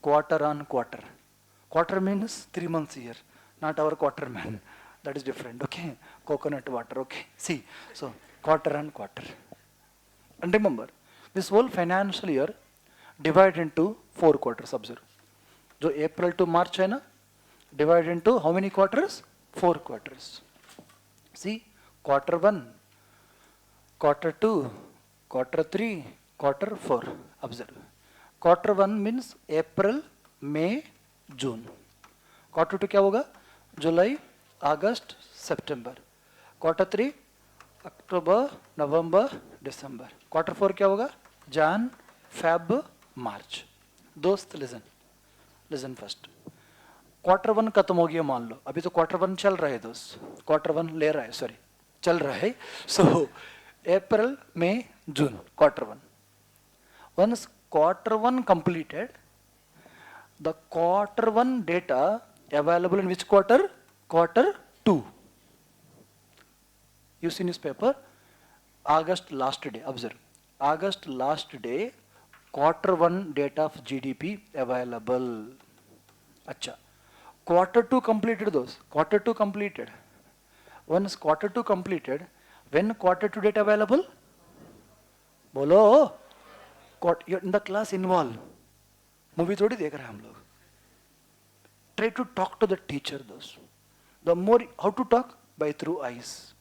Speaker 1: Quarter on quarter. Quarter means 3 months year. Not our quarter man. That is different. Okay. Coconut water. Okay. See. So quarter on quarter. And remember, this whole financial year divided into 4 quarters. Observe. So April to March है ना, divided into how many quarters? 4 quarters. See, quarter 1, quarter 2, quarter 3, quarter 4. Observe. Quarter 1 means April, May, June. Quarter 2 क्या होगा? July, August, September. Quarter 3, October, November, December. Quarter 4 क्या होगा? Jan, Feb, March. दोस्त listen. Listen first. Quarter 1 खत्म हो गया मान लो. अभी तो क्वार्टर 1 चल रहा है दोस्त. क्वार्टर 1 ले रहा है, सॉरी, चल रहा है. So April, May, June, quarter 1. Once quarter 1 completed, the quarter 1 data available in which quarter? Quarter 2. You see newspaper, August last day. Observe. August last day, quarter 1 data of GDP available. Acha. Quarter 2 completed those. Quarter 2 completed. Once quarter 2 completed, when quarter 2 data available? बोलो. You're in the class involved. Movie थोड़ी देख रहे हैं हम लोग. Try to talk to the teacher those. The more, how to talk? By through eyes.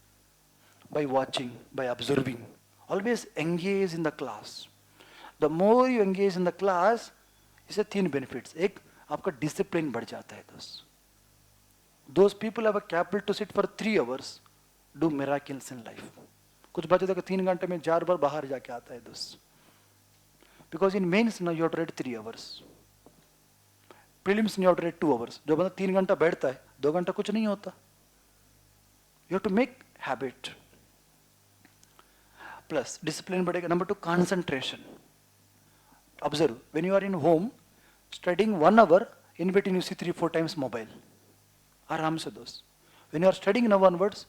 Speaker 1: By watching, by observing. Always engage in the class. The more you engage in the class, इससे 3 benefits. एक, आपका discipline बढ़ जाता है दोस्त. Those people have a capable to sit for 3 hours, do miracles in life. कुछ बच्चे तक 3 घंटे में 4 बार बाहर जाके आता है दोस्त. Because in mains now you have to read 3 hours. Prelims you have to read 2 hours. जो बंदा 3 घंटा बैठता है, 2 घंटा कुछ नहीं होता. You have to make habit. Plus discipline बढ़ेगा. Number 2, concentration. Observe, when you are in home, studying 1 hour, in between you see 3-4 times mobile. Aram se dost. When you are studying now onwards,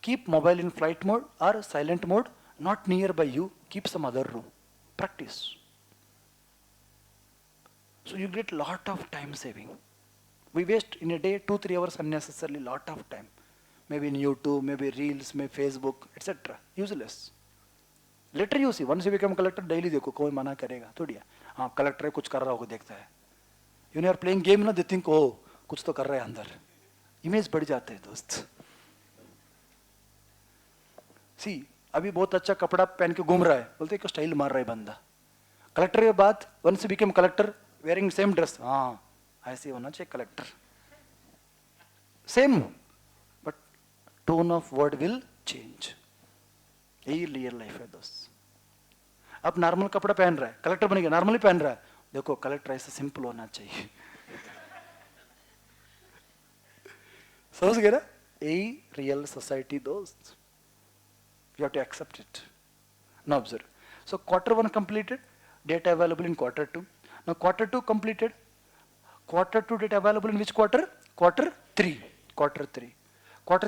Speaker 1: keep mobile in flight mode or silent mode, not nearby you, keep some other room. Practice. So you get lot of time saving. We waste in a day 2-3 hours unnecessarily, lot of time. Maybe in YouTube, maybe Reels, maybe Facebook, etc. Useless. Later you see, once you become collector, daily देखो कोई मना करेगा थोड़ी है. हाँ collector है कुछ कर रहा होगा देखता है. When you are playing game ना, they think oh कुछ तो कर रहा है अंदर. Image बढ़ जाते हैं दोस्त. See, अभी बहुत अच्छा कपड़ा पहन के घूम रहा है, बोलते हैं स्टाइल मार रहा है बंदा. कलेक्टर के बाद once you become collector, wearing same dress, हाँ ऐसे होना चाहिए collector. Same, but tone of word will change. यही रियल लाइफ है दोस्त. अब नॉर्मल कपड़ा पहन रहा है, कलेक्टर बनेगा, नॉर्मली पहन रहा है, देखो कलेक्टर ऐसा सिंपल होना चाहिए. समझ गए ना? यही रियल सोसाइटी दोस्त. You have to accept it. Now observe. So Q1 completed, data available in Q2. Now Q2 completed, Q2 data available in which quarter? Q3. Q3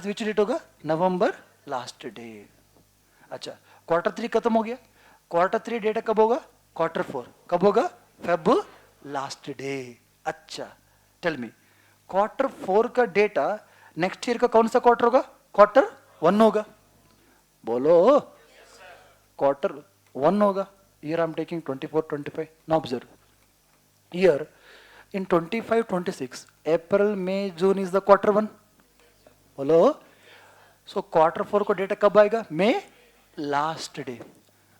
Speaker 1: which date होगा? November last day. अच्छा, Q3 खत्म हो गया. Q3 data कब होगा? Q4. कब होगा? Feb last day. अच्छा, tell me. Q4 का डेटा नेक्स्ट ईयर का कौन सा क्वार्टर होगा? Q1 होगा. बोलो. Q1 होगा. Here I am taking 24-25. Now observe. Here in 25-26, April, May, June is the Q1. बोलो. So Q4 को डेटा कब आएगा? May last day.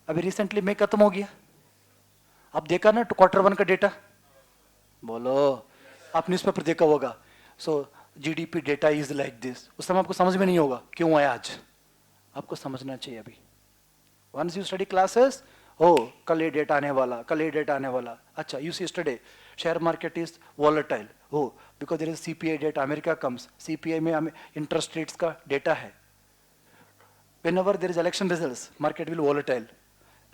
Speaker 1: अभी रिसेंटली मई खत्म हो गया. आप देखा ना Q1 का डेटा? बोलो. आप न्यूज़पेपर देखा होगा. So GDP data is like this. उस समय आपको समझ में नहीं होगा क्यों आया आज. आपको समझना चाहिए अभी. वंस यू स्टडी क्लासेस, हो कल ये डेटा आने वाला, कल ये डेटा आने वाला. अच्छा, you see yesterday share market is volatile. हो because there is CPI data. America comes, CPI में इंटरेस्ट रेट्स का डेटा है. Whenever there is election results, market will volatile.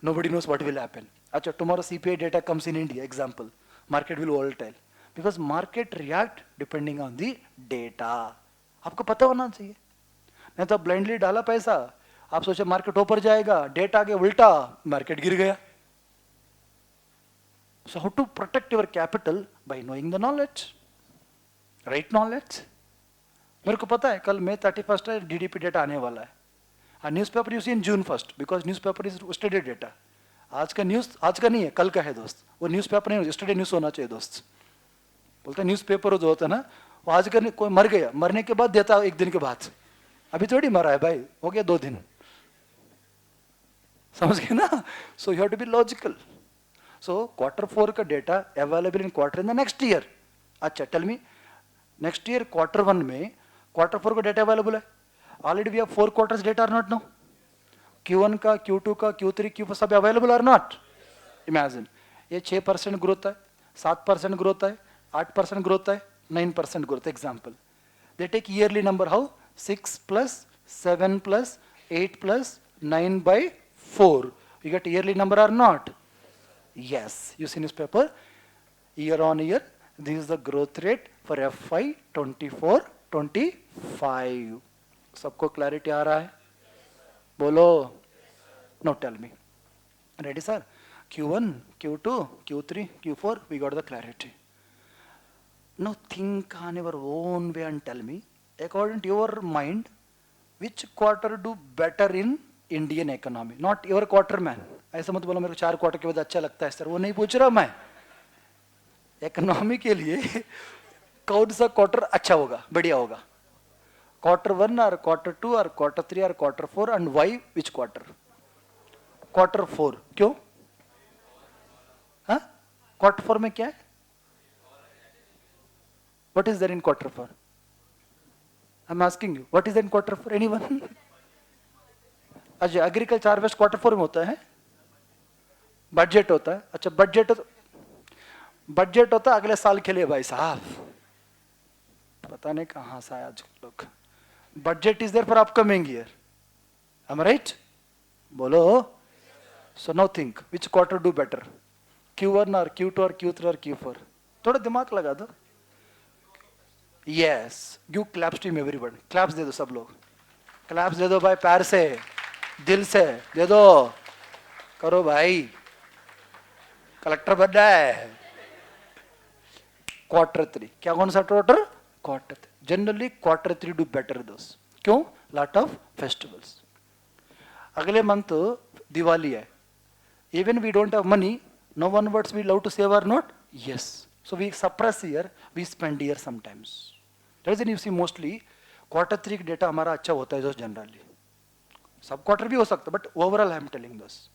Speaker 1: Nobody knows what will happen. Acha, tomorrow CPI data comes in India, example. Market will volatile. Because market react depending on the data. आपको पता होना चाहिए. नहीं तो blindly डाला पैसा. आप सोचे मार्केट ऊपर जाएगा, डेटा आगे उल्टा, मार्केट गिर गया. So how to protect your capital? By knowing the knowledge. Right knowledge. मेरे को पता है कल May 31 है, DDP डेटा आने वाला है. Newspaper you see in June 1 because newspaper is yesterday data. आज का न्यूज़ आज का नहीं है, कल का है दोस्त. वो न्यूज़पेपर नहीं, यस्टरडे न्यूज़ होना चाहिए दोस्त. बोलते हैं न्यूज़पेपर जो होता है ना, वो आज का कोई मर गया, मरने के बाद देता एक दिन के बाद. अभी थोड़ी मरा है भाई, हो गया 2 दिन. समझ गए ना? So you have to be logical. So Q4 का data available in quarter in the next year. अच्छा, tell me, next year Q1 में Q4 का डेटा अवेलेबल है. Already we have 4 quarters data or not now? Q1 का, Q2 का, Q3, Q4 सब available or not? Imagine, ये 6% growth है, 7% growth है, 8% growth है, 9% growth. Example, they take yearly number how? 6 plus 7 plus 8 plus 9 by 4. You get yearly number or not? Yes. You see newspaper, year on year, this is the growth rate for FY 24-25. सबको clarity आ रहा है? बोलो. No tell me. Ready sir? Q1, Q2, Q3, Q4, we got the clarity. Now think on your own way and tell me, according to your mind, which quarter do better in Indian economy? Not your quarter man. ऐसा मत बोलो मेरे को 4 quarter के बाद अच्छा लगता है सर, वो नहीं पूछ रहा मैं. इकोनॉमी के लिए कौन सा क्वार्टर अच्छा होगा, बढ़िया होगा? Q1 or Q2 or Q3 or Q4 and why which quarter? Q4. क्यों? हाँ? Q4 में क्या है? What is there in Q4? I'm asking you. What is there in Q4? Anyone? अच्छा, एग्रीकल्चर हार्वेस्ट Q4 में होता है. बजट होता है. अच्छा, बजट होता है अगले साल के लिए भाई साहब. पता नहीं कहाँ से आया आज लोग. Budget is there for upcoming year. Am I right? बोलो. So now think, which quarter do better? Q1 or Q2 or Q3 or Q4? थोड़ा दिमाग लगा दो. Yes. Give claps to him, everyone. Claps दे दो सब लोग. Claps दे दो भाई, पैर से, दिल से दे दो. करो भाई. कलेक्टर बन रहा है. Q3. क्या कौन सा quarter? Q3. Generally Q3 do better those. क्यों? Lot of festivals. अगले month दिवाली है. Even we don't have money, no one words we love to save or not? Yes. So we suppress here, we spend here sometimes. That's the reason you see mostly Q3 की data हमारा अच्छा होता है just generally. Sub quarter भी हो सकता है, but overall I am telling this.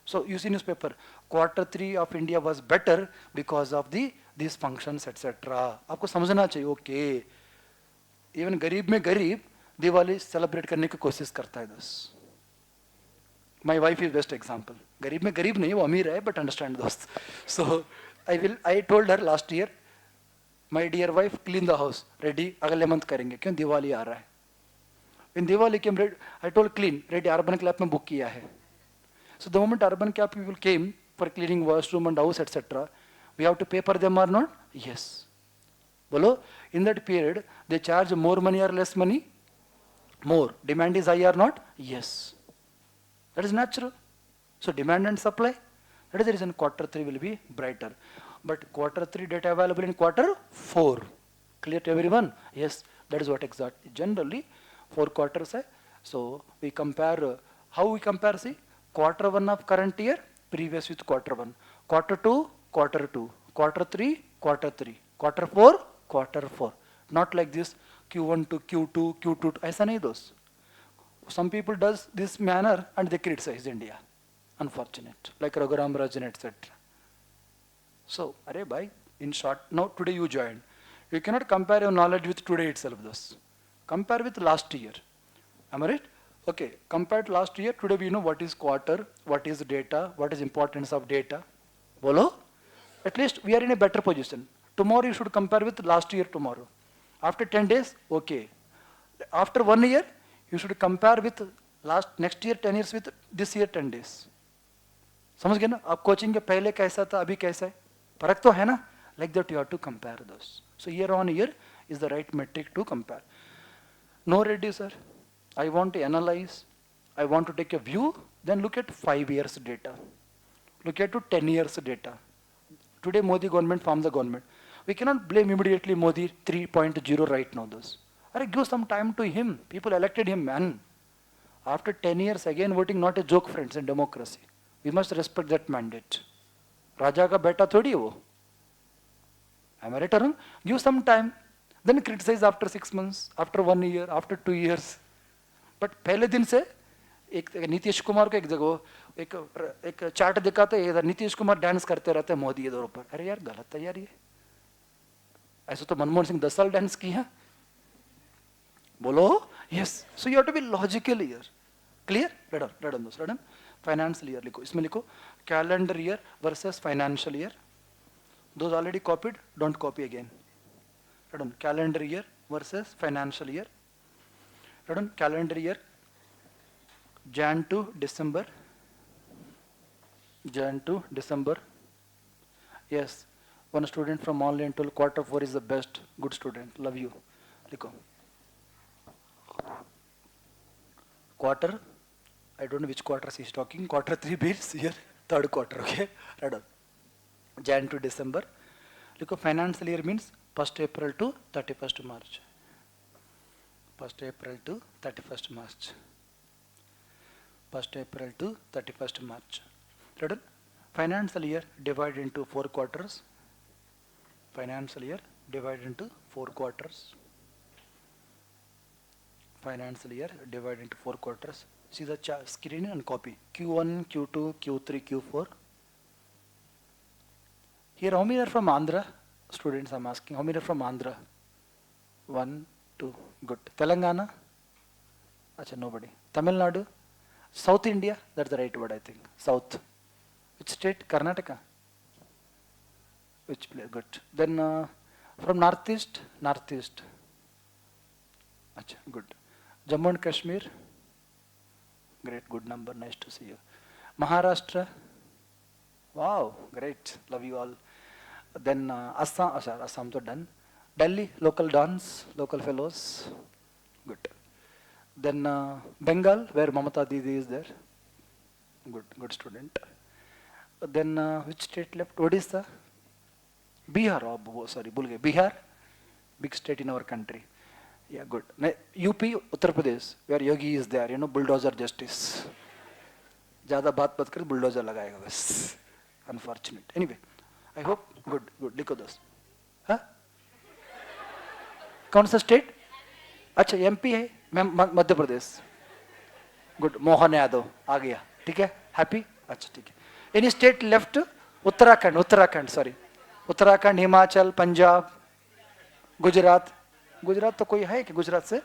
Speaker 1: So you see newspaper, Q3 of India was better because of these functions etc. आपको समझना चाहिए, okay. Even गरीब में गरीब दिवाली celebrate करने की कोशिश करता है this. My wife is best example. गरीब में गरीब नहीं, वो अमीर है, but understand दोस्त. So I told her last year, my dear wife, clean the house. Ready? अगले month करेंगे, क्यों? दिवाली आ रहा है. When Diwali came, I told clean. Ready? Urban Club में book किया है. So the moment Urban Club people came for cleaning washroom and house etc., we have to pay for them or not? Yes. बोलो, in that period they charge more money or less money? More. Demand is high or not? Yes. That is natural. So demand and supply, that is the reason Q3 will be brighter. But Q3 data available in Q4. Clear to everyone? Yes, that is what exactly. Generally, 4 quarters hai. So we compare, how we compare, see, Q1 of current year, previous with Q1. Q2, Q2. Q3, Q3. Q4, Q4. Not like this, Q1 to Q2, Q2 to, ऐसा नहीं दोस्त. Some people does this manner and they criticize India. Unfortunate, like Raghuram Rajan, etc. So, arey bhai, in short, now today you joined. You cannot compare your knowledge with today itself thus. Compare with last year. Am I right? Okay, compared to last year, today we know what is quarter, what is data, what is importance of data. Bolo? At least we are in a better position. Tomorrow you should compare with last year tomorrow. After 10 days, okay. After 1 year, you should compare with next year 10 years with this year 10 days. समझ गए ना? आप coaching के पहले कैसा था, अभी कैसा है? फर्क तो है ना? Like that you have to compare those. So year on year is the right metric to compare. No, Reddy sir, I want to analyze, I want to take a view, then look at 5 years data. Look at to 10 years data. Today Modi government formed the government. We cannot blame immediately Modi 3.0 right now those. Give some time to him. People elected him, man. After 10 years, again voting, not a joke, friends, in democracy. We must respect that mandate. Raja ka beta thodi hai wo. Am I right or wrong? Give some time. Then criticize after 6 months, after 1 year, after 2 years. But पहले दिन से एक नीतीश कुमार को एक जगह एक chart दिखाते हैं, इधर नीतीश कुमार डांस करते रहते हैं, मोदी इधर ऊपर. अरे यार गलत है यार ये. ऐसे तो मनमोहन सिंह 10 साल डांस किया. बोलो. Yes. So you have to be logical here. Clear? Read on those. Read on. Financial year लिखो. इसमें लिखो calendar year versus financial year. Those already copied, don't copy again. Read on. Calendar year versus financial year. Read on. Calendar year Jan to December. Jan to December. Yes. One student from online told Q4 is the best. Good student. Love you. लिखो. Quarter, I don't know which quarter he's talking. Q3 means here, third quarter, okay? Right on. Jan to December. Look, financial year means 1st April to 31st March. 1st April to 31st March. 1st April to 31st March. Right on. Financial year divided into 4 quarters. Financial year divided into 4 quarters. Financial year divided into 4 quarters. See the screen and copy. Q1, Q2, Q3, Q4. Here, how many are from Andhra? Students, I'm asking. How many are from Andhra? 1, 2. Good. Telangana? Acha, nobody. Tamil Nadu? South India? That's the right word, I think. South. Which state? Karnataka? Which place? Good. Then from Northeast? Northeast. Acha, good. Jammu and Kashmir? Great, good number, nice to see you. Maharashtra? Wow, great. Love you all. Then Assam, sorry, Assam to done. Delhi, local dance, local fellows. Good. Then Bengal, where Mamata Didi is there. Good, good student. Then which state left? Odisha? Bihar, sorry, Bulgaria. Bihar, big state in our country. Yeah, good. UP, Uttar Pradesh, where Yogi is there, bulldozer justice. ज़्यादा बात कर bulldozer लगाएगा बस unfortunate anyway I hope good लिखो दोस्त हाँ कौन सा स्टेट अच्छा एमपी है मैं मध्य प्रदेश गुड मोहन यादव आ गया ठीक है हैप्पी अच्छा ठीक है any state left Uttarakhand sorry Uttarakhand Himachal Punjab Gujarat Gujarat तो कोई है कि गुजरात से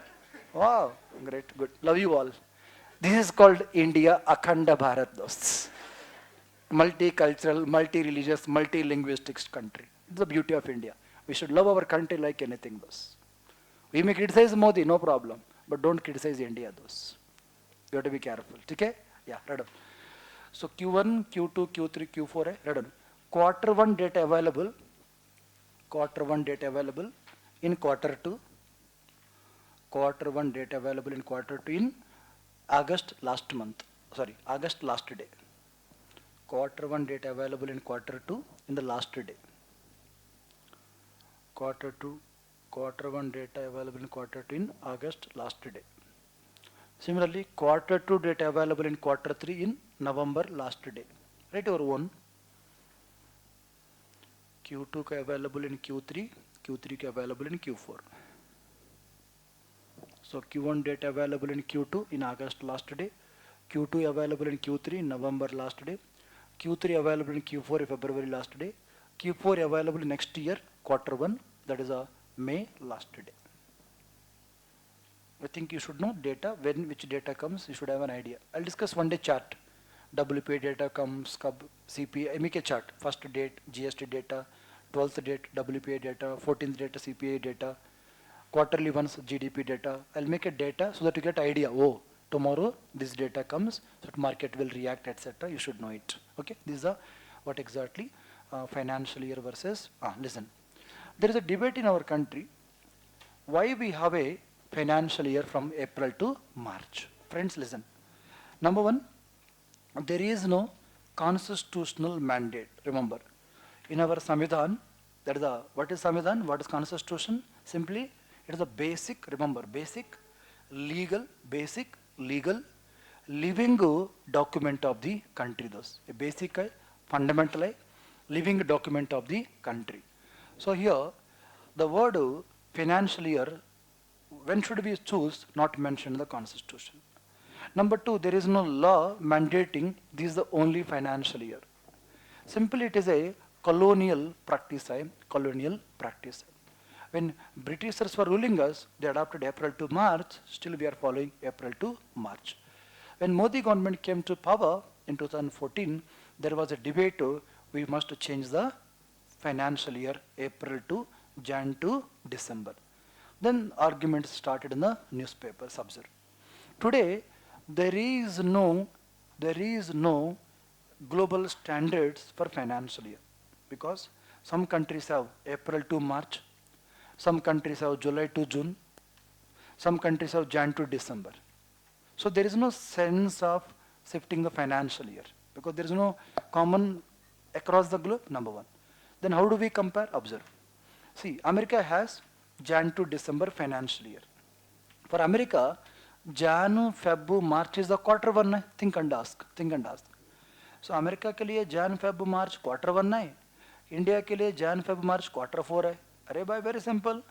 Speaker 1: वाह great good love you all This is called India, Akhanda Bharat, dosts. Multicultural, multi-religious, multi-linguistic country. It's the beauty of India. We should love our country like anything, those. We may criticize Modi, no problem, but don't criticize India, those. You have to be careful. Okay? Yeah, right on. So Q1, Q2, Q3, Q4, right on. Quarter 1 data available. Quarter 1 data available in quarter 2. Quarter 1 data available in quarter 2 in August last day. Quarter 1 data available in quarter 2 in the last day. Quarter 1 data available in quarter 2 in August last day. Similarly, quarter 2 data available in quarter 3 in November last day. Write your own. Q2 ka available in Q3, Q3 ka available in Q4. So Q1 data available in Q2 in August last day, Q2 available in Q3 in November last day, Q3 available in Q4 in February last day, Q4 available next year quarter 1, that is May last day. I think you should know data, when which data comes, you should have an idea. I'll discuss one day chart. WPA data comes, CPA, I make a chart, first date GST data, 12th date WPA data, 14th date CPA data, quarterly once GDP data. I'll make a data so that you get idea. Oh, tomorrow this data comes, so that market will react, etc. You should know it. Okay, these are what exactly financial year versus. Listen, there is a debate in our country why we have a financial year from April to March. Friends, listen. Number one, there is no constitutional mandate. Remember, in our Samvidhan, that is what is Samvidhan? What is Constitution? Simply, it is a basic, remember, basic legal living document of the country. Those a basic, fundamental, living document of the country. So here, the word financial year, when should we choose? Not mentioned in the Constitution. Number two, there is no law mandating this is the only financial year. Simply, it is a colonial practice. When Britishers were ruling us, they adopted April to March. Still, we are following April to March. When Modi government came to power in 2014, there was a debate. We must change the financial year April to Jan to December. Then arguments started in the newspapers. Observe. Today, there is no global standards for financial year because some countries have April to March. Some countries have July to June. Some countries have Jan to December. So there is no sense of shifting the financial year because there is no common across the globe, number one. Then how do we compare? Observe. See, America has Jan to December financial year. For America, Jan, Feb, March is the quarter one. Think and ask. So America के लिए Jan, Feb, March quarter one है. India के लिए Jan, Feb, March quarter four है. अरे भाई very simple.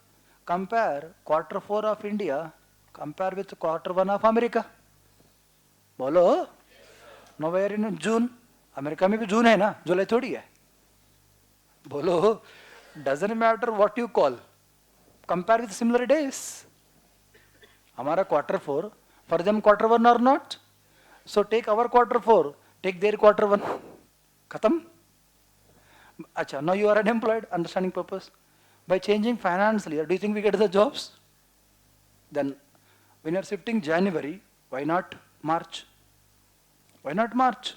Speaker 1: Compare quarter four of India, compare with quarter one of America. बोलो. No, we are in June. America में भी जून है ना, जुलाई थोड़ी है. बोलो. Doesn't matter what you call. Compare with similar days. हमारा quarter four, for them quarter one or not. So take our quarter four, take their quarter one. खत्म. अच्छा, now you are unemployed, understanding purpose. By changing financial year, do you think we get the jobs? Then, when you are shifting January, why not March? Why not March?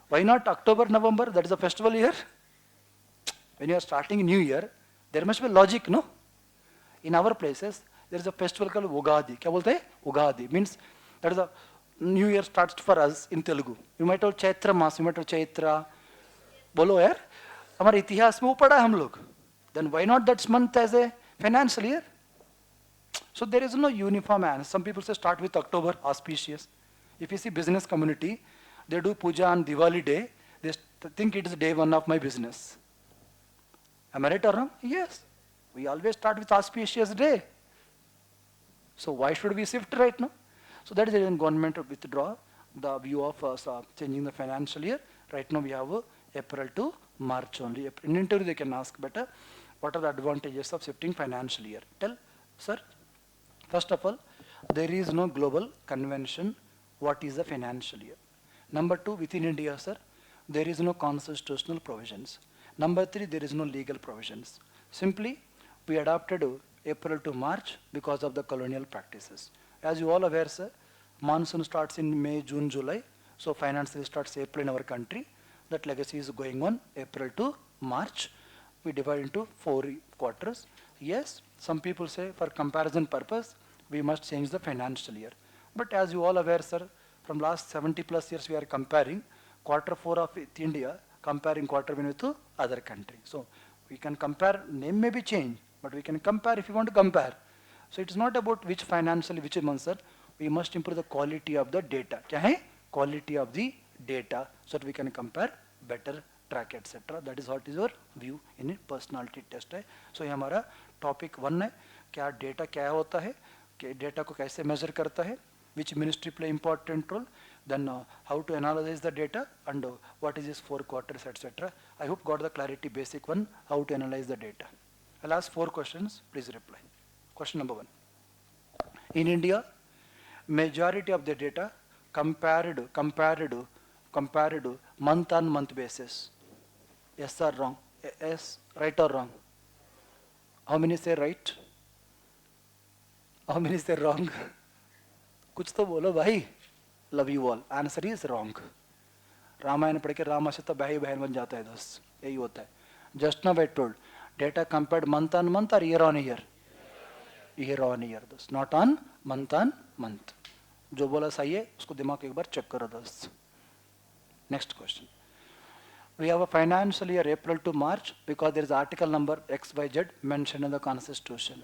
Speaker 1: Why not October, November? That is a festival year. When you are starting a new year, there must be logic, no? In our places, there is a festival called Ugadi. क्या बोलते हैं? Ugadi means that is a new year starts for us in Telugu. You might have Chaitra Mas, you might have Chaitra. बोलो यार, हमारे इतिहास में वो पढ़ा हम लोग. Then why not that month as a financial year? So there is no uniform answer. Some people say start with October, auspicious. If you see business community, they do puja on Diwali day. They think it is day one of my business. Am I right or wrong? Yes. We always start with auspicious day. So why should we shift right now? So that is the reason government to withdraw the view of changing the financial year. Right now we have April to March only. In interview they can ask better, what are the advantages of shifting financial year? Tell, sir. First of all, there is no global convention what is the financial year. Number two, within India, sir, there is no constitutional provisions. Number three, there is no legal provisions. Simply, we adopted April to March because of the colonial practices. As you all aware, sir, monsoon starts in May, June, July. So financial starts April in our country. That legacy is going on April to March. We divide into 4 quarters. Yes, some people say for comparison purpose, we must change the financial year. But as you all aware, sir, from last 70 plus years we are comparing quarter 4 of India, comparing quarter 1 with other country. So we can compare, name may be changed, but we can compare if you want to compare. So it is not about which financially, which month, sir. We must improve the quality of the data. क्या है? Quality of the data so that we can compare better track etc. That is what is your view in a personality test है. So ये हमारा topic 1 है. क्या data क्या होता है? Data को कैसे measure करता है? Which ministry play important role? Then how to analyze the data and what is this 4 quarters etc. I hope got the clarity basic one how to analyze the data. I'll ask 4 questions. Please reply. Question number 1. In India, majority of the data compared month on month basis. Yes or wrong? Yes, right or wrong? How many say right? How many say wrong? कुछ तो बोलो भाई. Love you all. Answer is wrong. Ramayan पढ़ के रामा से तो भाई बहन बन जाता है दोस्त. यही होता है. Just now I told data compared month on month or year on year? Year on year दोस्त. Not on month. जो बोला सही है उसको दिमाग एक बार चेक करो दोस्त. Next question. We have a financial year April to March because there is article number XYZ mentioned in the constitution.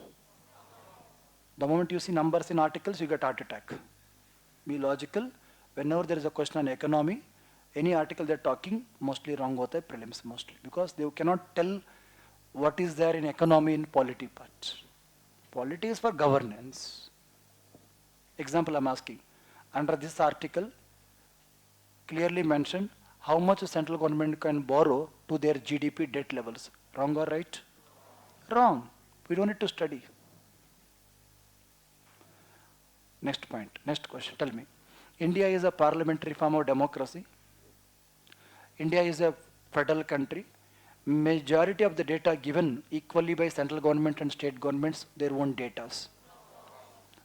Speaker 1: The moment you see numbers in articles, you get heart attack. Be logical. Whenever there is a question on economy, any article they're talking, mostly wrong hota hai, prelims mostly. Because they cannot tell what is there in economy in polity part. Polity is for governance. Example I'm asking. Under this article, clearly mentioned how much the central government can borrow to their GDP debt levels. Wrong or right? Wrong. We don't need to study. Next point, next question, tell me. India is a parliamentary form of democracy. India is a federal country. Majority of the data given equally by central government and state governments, their own data.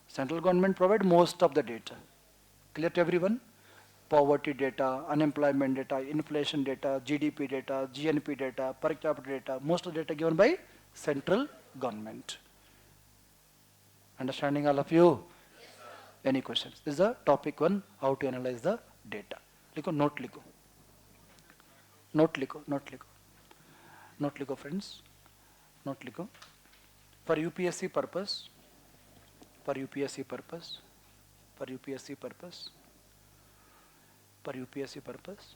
Speaker 1: Central government provide most of the data. Clear to everyone? Poverty data, unemployment data, inflation data, GDP data, GNP data, per capita data, most of the data given by central government. Understanding all of you? Any questions? This is the topic 1, how to analyze the data. Likho, note likho. Note likho, note likho. Note likho friends. Note likho. For UPSC purpose, for UPSC purpose, for UPSC purpose, for UPSC purpose,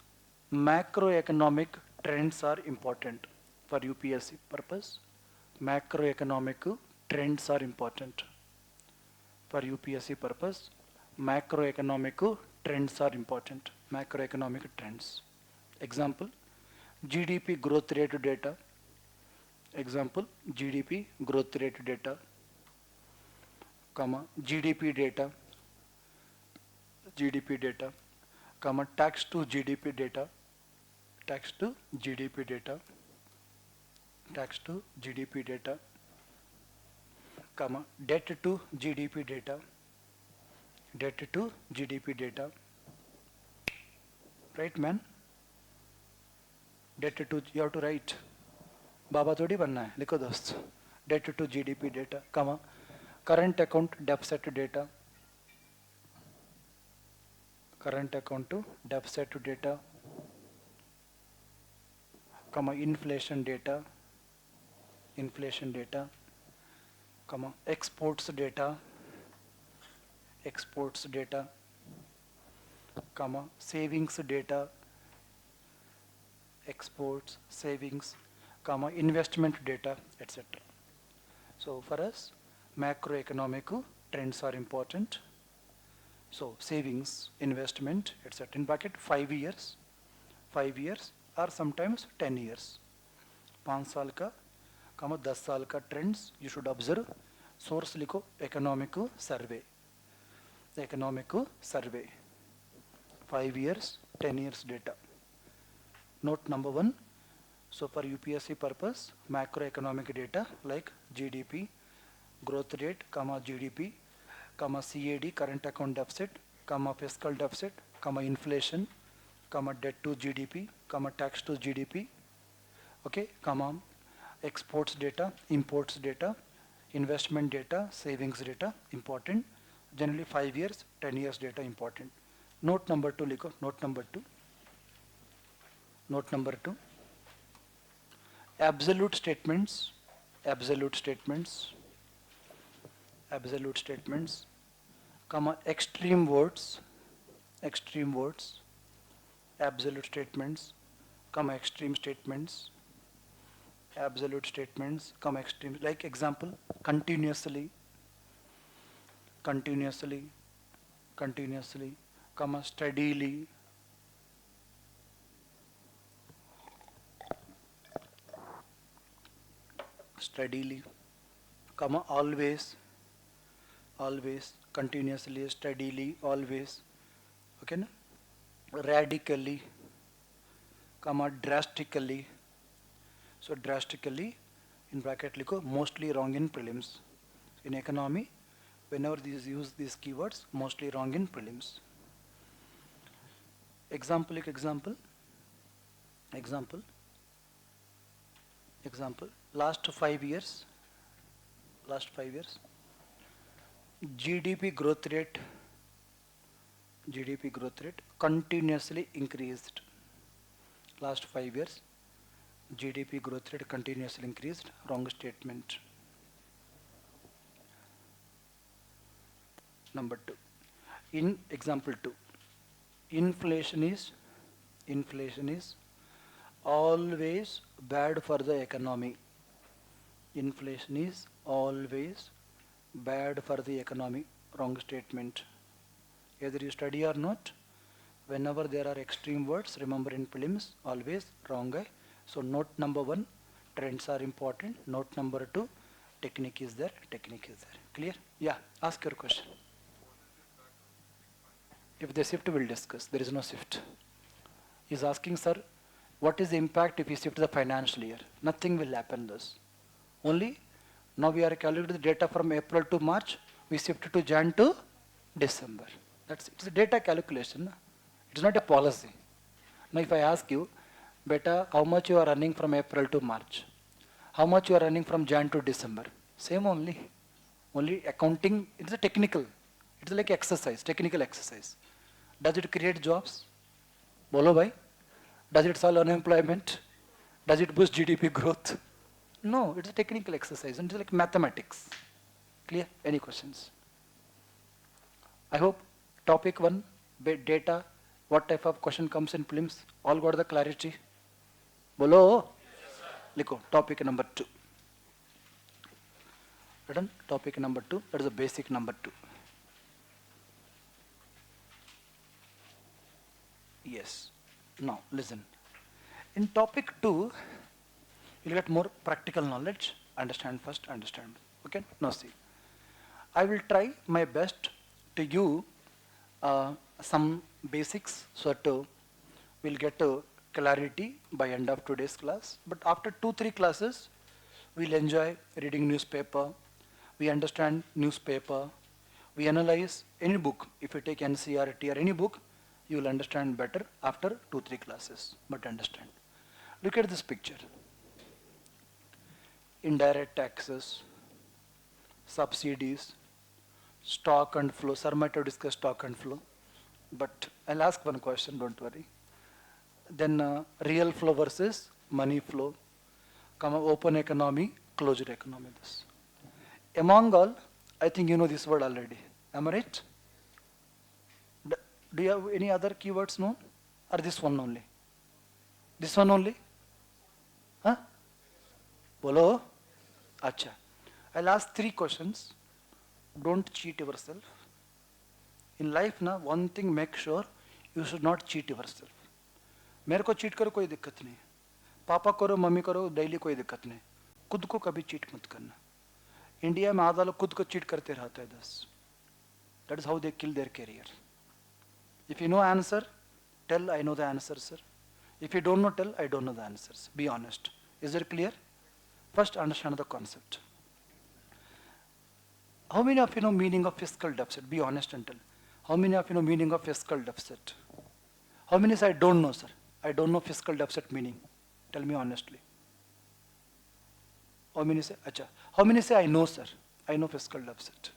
Speaker 1: macroeconomic trends are important. For UPSC purpose, macroeconomic trends are important. For UPSC purpose, macroeconomic trends are important. Macroeconomic trends. Example, GDP growth rate data. Example, GDP growth rate data, comma, GDP data, comma, tax to GDP data, tax to GDP data, tax to GDP data, comma, debt to GDP data, debt to GDP data. Right, man? Debt to, you have to write. बाबा थोड़ी बनना है, लिखो दोस्त. Debt to GDP data, comma, current account deficit data, current account to deficit data, comma, inflation data, comma, exports data, comma, savings data, exports, savings, comma, investment data, etc. So for us, macroeconomic trends are important. So savings, investment, etc. In bracket 5 years or sometimes 10 years. 5 साल का, comma 10 साल का trends you should observe. Source लिखो economic survey. 5 years, 10 years data. Note number 1. So for UPSC purpose, macroeconomic data like GDP, growth rate, comma GDP, comma CAD, current account deficit, comma fiscal deficit, comma inflation, comma debt to GDP, comma tax to GDP, okay, comma exports data, imports data, investment data, savings data, important. Generally 5 years, 10 years data important. Note number 2 लिखो, note number 2. Absolute statements, comma extreme words, absolute statements, comma extreme statements, absolute statements, comma extreme, like example, continuously, comma steadily, comma always, continuously, steadily, always, okay na? Radically, comma drastically. So drastically, in bracket लिखो, mostly wrong in prelims. In economy, whenever these use these keywords, mostly wrong in prelims. Example, last 5 years, GDP growth rate continuously increased. Last 5 years, GDP growth rate continuously increased. Wrong statement. Number 2. In example 2, inflation is always bad for the economy. Inflation is always bad for the economy. Wrong statement. Either you study or not, whenever there are extreme words, remember in prelims, always wrong guy. So note number 1, trends are important. Note number 2, technique is there. Clear? Yeah, ask your question. If they shift, we'll discuss. There is no shift. He's asking, sir, what is the impact if we shift the financial year? Nothing will happen thus. Only now we are calculating the data from April to March, we shift to Jan to December. That's it. It's a data calculation. It is not a policy. Now if I ask you, beta, how much you are earning from April to March? How much you are earning from Jan to December? Same only. Only accounting, it's a technical. It's like exercise, technical exercise. Does it create jobs? Bolo bhai? Does it solve unemployment? Does it boost GDP growth? No, it's a technical exercise and it's like mathematics. Clear? Any questions? I hope topic 1, data, what type of question comes in prelims? All got the clarity? Bolo? Yes, Likho, topic number 2. Written? Topic number 2, that is the basic number 2. Yes. Now listen. In topic 2, you'll get more practical knowledge. Understand first, understand. Okay? Now see. I will try my best to give some basics so that we'll get clarity by end of today's class. But after 2-3 classes, we'll enjoy reading newspaper. We understand newspaper. We analyze any book. If you take NCERT or any book, you will understand better after 2-3 classes. But understand. Look at this picture. Indirect taxes, subsidies, stock and flow. Sir might have discussed stock and flow, but I'll ask one question, don't worry. Then real flow versus money flow, open economy, closed economy. This. Among all, I think you know this word already. Am I right? Do you have any other keywords known? Or this one only? This one only? Huh? Bolo? Acha. I'll ask 3 questions. Don't cheat yourself. In life, na, one thing make sure you should not cheat yourself. मेरे को cheat करो कोई दिक्कत नहीं, पापा करो mummy करो daily कोई दिक्कत नहीं, खुद को कभी चीट मत करना. इंडिया में आधा लोग खुद को चीट करते रहते हैं. That is how they kill their career. If you know answer, tell I know the answer, sir. If you don't know, tell I don't know the answers. Be honest. Is it clear? First, understand the concept. How many of you know meaning of fiscal deficit? Be honest and tell. How many of you know meaning of fiscal deficit? How many say I don't know, sir? I don't know fiscal deficit meaning. Tell me honestly. How many say, acha. How many say I know, sir? I know fiscal deficit.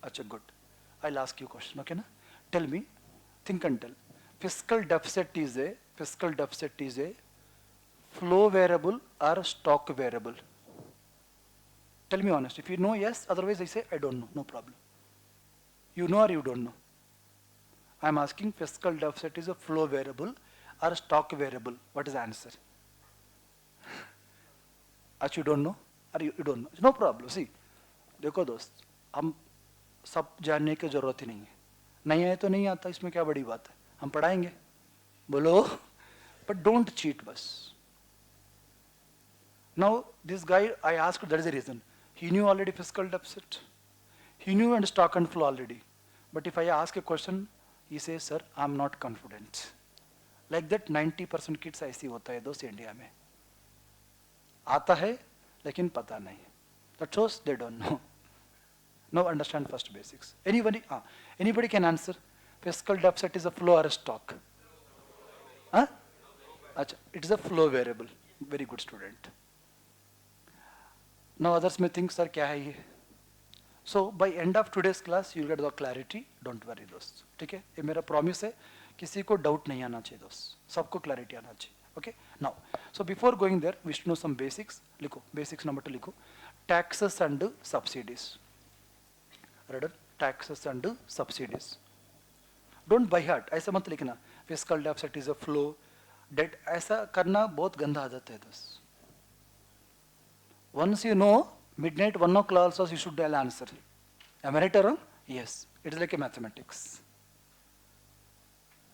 Speaker 1: Acha, good. I'll ask you a question, okay na? Tell me, think and tell. Fiscal deficit is a flow variable or stock variable? Tell me honest. If you know, yes. Otherwise, I say I don't know. No problem. You know or you don't know? I'm asking fiscal deficit is a flow variable or a stock variable. What is the answer? As you don't know or you don't know? No problem. See, देखो दोस्त, हम सब जानने की जरूरत ही नहीं है. नहीं आए तो नहीं आता, इसमें क्या बड़ी बात है? हम पढ़ाएंगे. बोलो, but don't cheat बस. Now this guy I asked, there is a reason. He knew already fiscal deficit. He knew and stock and flow already. But if I ask a question, he says, sir, I'm not confident. Like that 90% kids ऐसी होता है दोस्त India में. आता है लेकिन पता नहीं. That shows they don't know. Now understand first basics. Anybody can answer. Fiscal deficit is a flow or a stock? Huh? Achha, it is a flow variable. Very good student. Now others may think, sir, क्या है ये? So by end of today's class, you'll get the clarity. Don't worry, दोस्त. ठीक है? ये मेरा promise है. किसी को doubt नहीं आना चाहिए दोस्त. सबको clarity आना चाहिए. Okay? Now, so before going there, we should know some basics. लिखो. Basics number 2 लिखो. Taxes and subsidies. Rather, taxes and subsidies. Don't by heart. ऐसा मत लिखना. Fiscal deficit is a flow. Debt. ऐसा करना बहुत गंदा आदत है दोस्त. Once you know, midnight 1 o'clock also you should tell answer. Am I right or wrong? Yes. It is like a mathematics.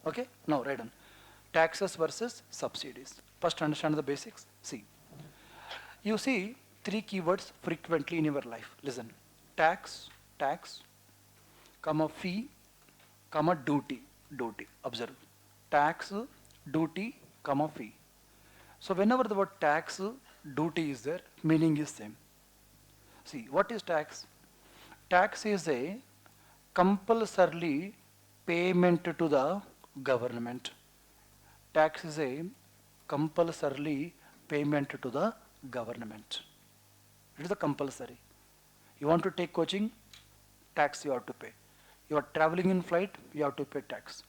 Speaker 1: Okay? Now write down. Taxes versus subsidies. First understand the basics. See. You see 3 keywords frequently in your life. Listen. Tax, comma fee, comma duty. Observe. Tax, duty, comma fee. So whenever the word tax, duty is there, meaning is same. See, what is tax? Tax is a compulsorily payment to the government. Tax is a compulsorily payment to the government. It is a compulsory. You want to take coaching, tax you have to pay. You are traveling in flight, you have to pay tax.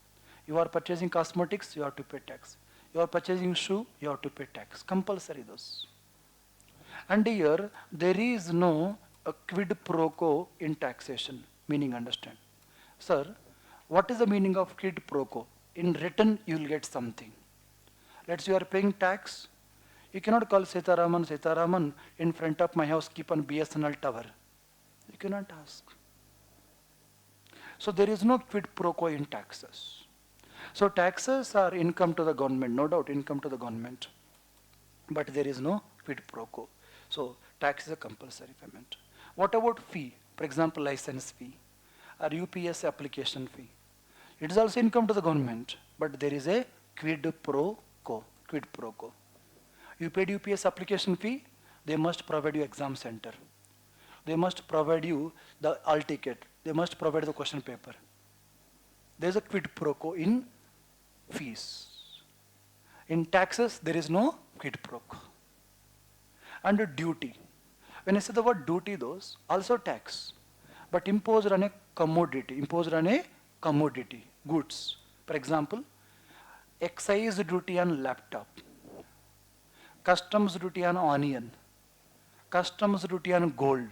Speaker 1: You are purchasing cosmetics, you have to pay tax. You are purchasing shoe, you have to pay tax. Compulsory those. And here, there is no quid pro quo in taxation, meaning understand. Sir, what is the meaning of quid pro quo? In return, you will get something. Let's say you are paying tax. You cannot call Sitaraman in front of my house, keep on BSNL tower. You cannot ask. So there is no quid pro quo in taxes. So taxes are income to the government, no doubt income to the government. But there is no quid pro quo. So tax is a compulsory payment. What about fee? For example, license fee or UPS application fee. It is also income to the government, but there is a quid pro quo. Quid pro quo. You paid UPS application fee, they must provide you exam center. They must provide you the all ticket. They must provide the question paper. There is a quid pro quo in fees. In taxes, there is no quid pro quo. And duty. When I say the word duty, those also tax, but imposed on a commodity, goods. For example, excise duty on laptop, customs duty on onion, customs duty on gold.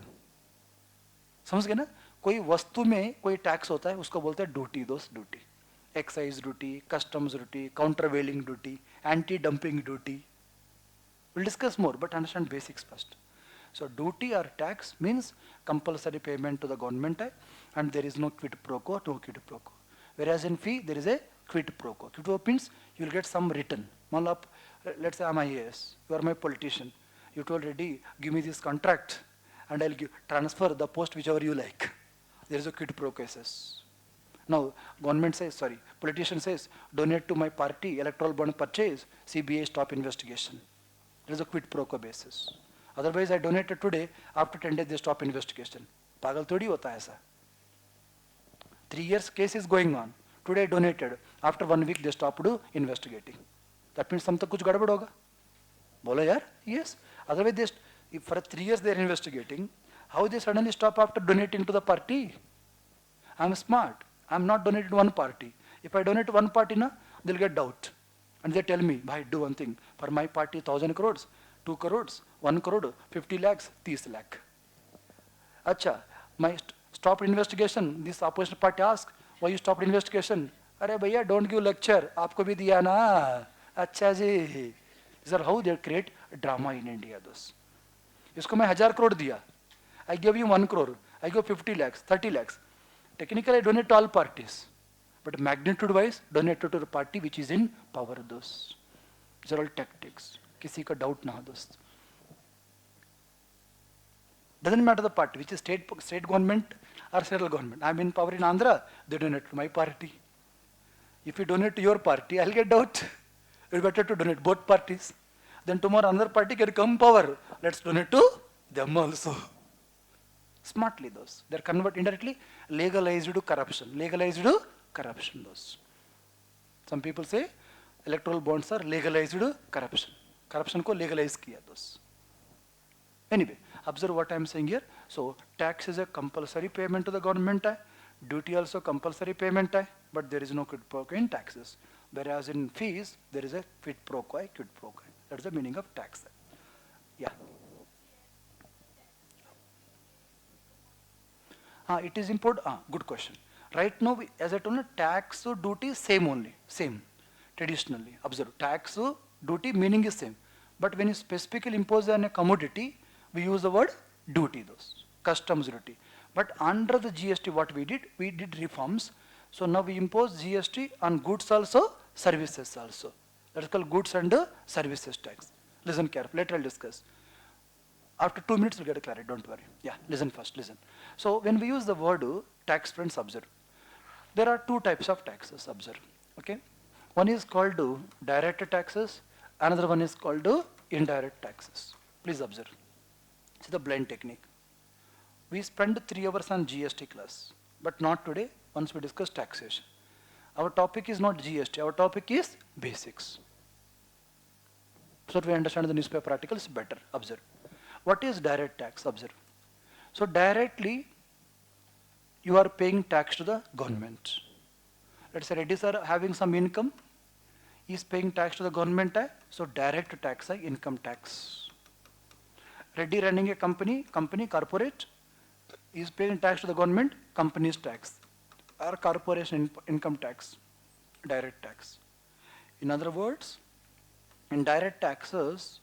Speaker 1: समझ गए ना? कोई वस्तु में कोई tax होता है उसको बोलते हैं ड्यूटी, दोस्त duty. Excise duty, customs duty, countervailing duty, anti dumping duty. We'll discuss more, but understand basics first. So duty or tax means compulsory payment to the government, and there is no quid pro quo, no quid pro quo. Whereas in fee, there is a quid pro quo. Quid pro quo means you will get some written. Let's say I'm IAS, you are my politician. You told Reddy, give me this contract, and I'll transfer the post whichever you like. There is a quid pro quo cases. Now, politician says, donate to my party, electoral bond purchase, CBI stop investigation. There is a quid pro quo basis. Otherwise, I donated today, after 10 days they stop investigation. पागल थोड़ी होता है ऐसा. 3 years case is going on. Today I donated, after 1 week they stopped investigating. That means something कुछ गड़बड़ होगा. बोलो यार, yes. Otherwise, if for 3 years they are investigating, how they suddenly stop after donating to the party? I'm smart. I'm not donated to one party. If I donate to one party, they'll get doubt. And they tell me, bhai, do one thing. For my party, 1,000 crores, 2 crores, 1 crore, 50 lakhs, 30 lakh. Acha, my stopped investigation. This opposition party asks, why you stopped investigation? Arey bhaiya, don't give lecture. Aapko bhi diya na. Acha ji. These are how they create drama in India. Isko main 1,000 crore diya. I give you 1 crore. I give 50 lakhs, 30 lakhs. Technically, I donate to all parties. But magnitude-wise, donate to the party which is in power. Those. These are all tactics. Kisi ka doubt na dost. Doesn't matter the party, which is state government or central government. I'm in power in Andhra, they donate to my party. If you donate to your party, I'll get doubt. It's better to donate both parties. Then tomorrow another party can come power. Let's donate to them also. Smartly those. They're converted indirectly, legalized to corruption. Legalized to corruption those. Some people say electoral bonds are legalized to corruption. Corruption ko legalize kiya those. Anyway, observe what I'm saying here. So tax is a compulsory payment to the government. Duty also compulsory payment. But there is no quid pro quo in taxes. Whereas in fees, there is a quid pro quo. That's the meaning of tax. Yeah. It is important. Good question. Right now, as I told you, tax or duty same only, same. Traditionally, observe tax or duty meaning is same. But when you specifically impose on a commodity, we use the word duty. Those customs duty. But under the GST, what we did reforms. So now we impose GST on goods also, services also. That's called goods and services tax. Listen carefully. Later I'll discuss. After 2 minutes, we'll get a clarity, don't worry. Yeah, listen first, listen. So when we use the word tax, friends, observe. There are 2 types of taxes, observe. Okay? One is called direct taxes, another one is called indirect taxes. Please observe. See the blend technique. We spend 3 hours on GST class, but not today, once we discuss taxation. Our topic is not GST, our topic is basics. So that we understand the newspaper articles better, observe. What is direct tax? Observe. So directly, you are paying tax to the government. Let's say Reddy sir having some income, he is paying tax to the government. So direct tax, income tax. Reddy running a company, corporate, is paying tax to the government, company's tax. Or corporation income tax, direct tax. In other words, in direct taxes,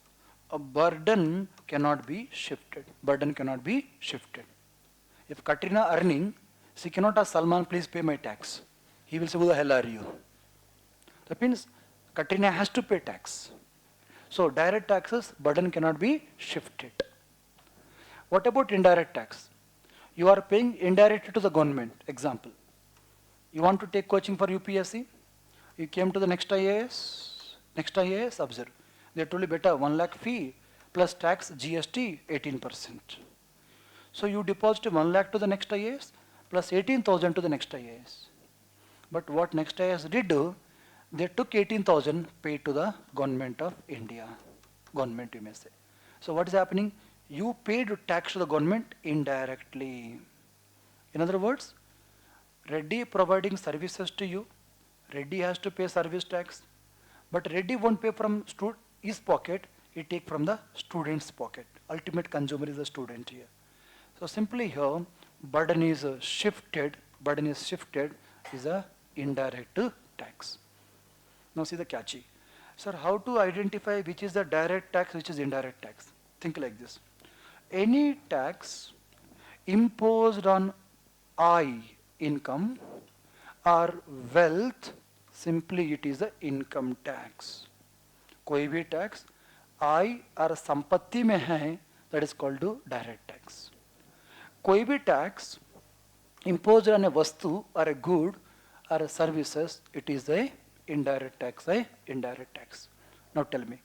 Speaker 1: a burden cannot be shifted. If Katrina earning, she cannot ask Salman, please pay my tax. He will say, who the hell are you? That means Katrina has to pay tax. So direct taxes, burden cannot be shifted. What about indirect tax? You are paying indirectly to the government. Example, you want to take coaching for UPSC, you came to the next IAS, observe. They told you better 1 lakh fee plus tax GST 18%. So you deposit 1 lakh to the next IAS plus 18,000 to the next IAS. But what next IAS did, They took 18,000 paid to the government of India. Government, you may say. So what is happening? You paid tax to the government indirectly. In other words, Reddy providing services to you. Reddy has to pay service tax. But Reddy won't pay from his pocket. He take from the student's pocket. Ultimate consumer is the student here. So simply here, burden is shifted. Burden is shifted is a indirect tax. Now see the catchy. Sir, how to identify which is the direct tax, which is indirect tax? Think like this. Any tax imposed on I, income, or wealth, simply it is the income tax. कोई भी tax I और संपत्ति में है, that is called to direct tax. कोई भी tax imposed on a vastu or a good or a services, it is a indirect tax. Indirect tax. Now tell me,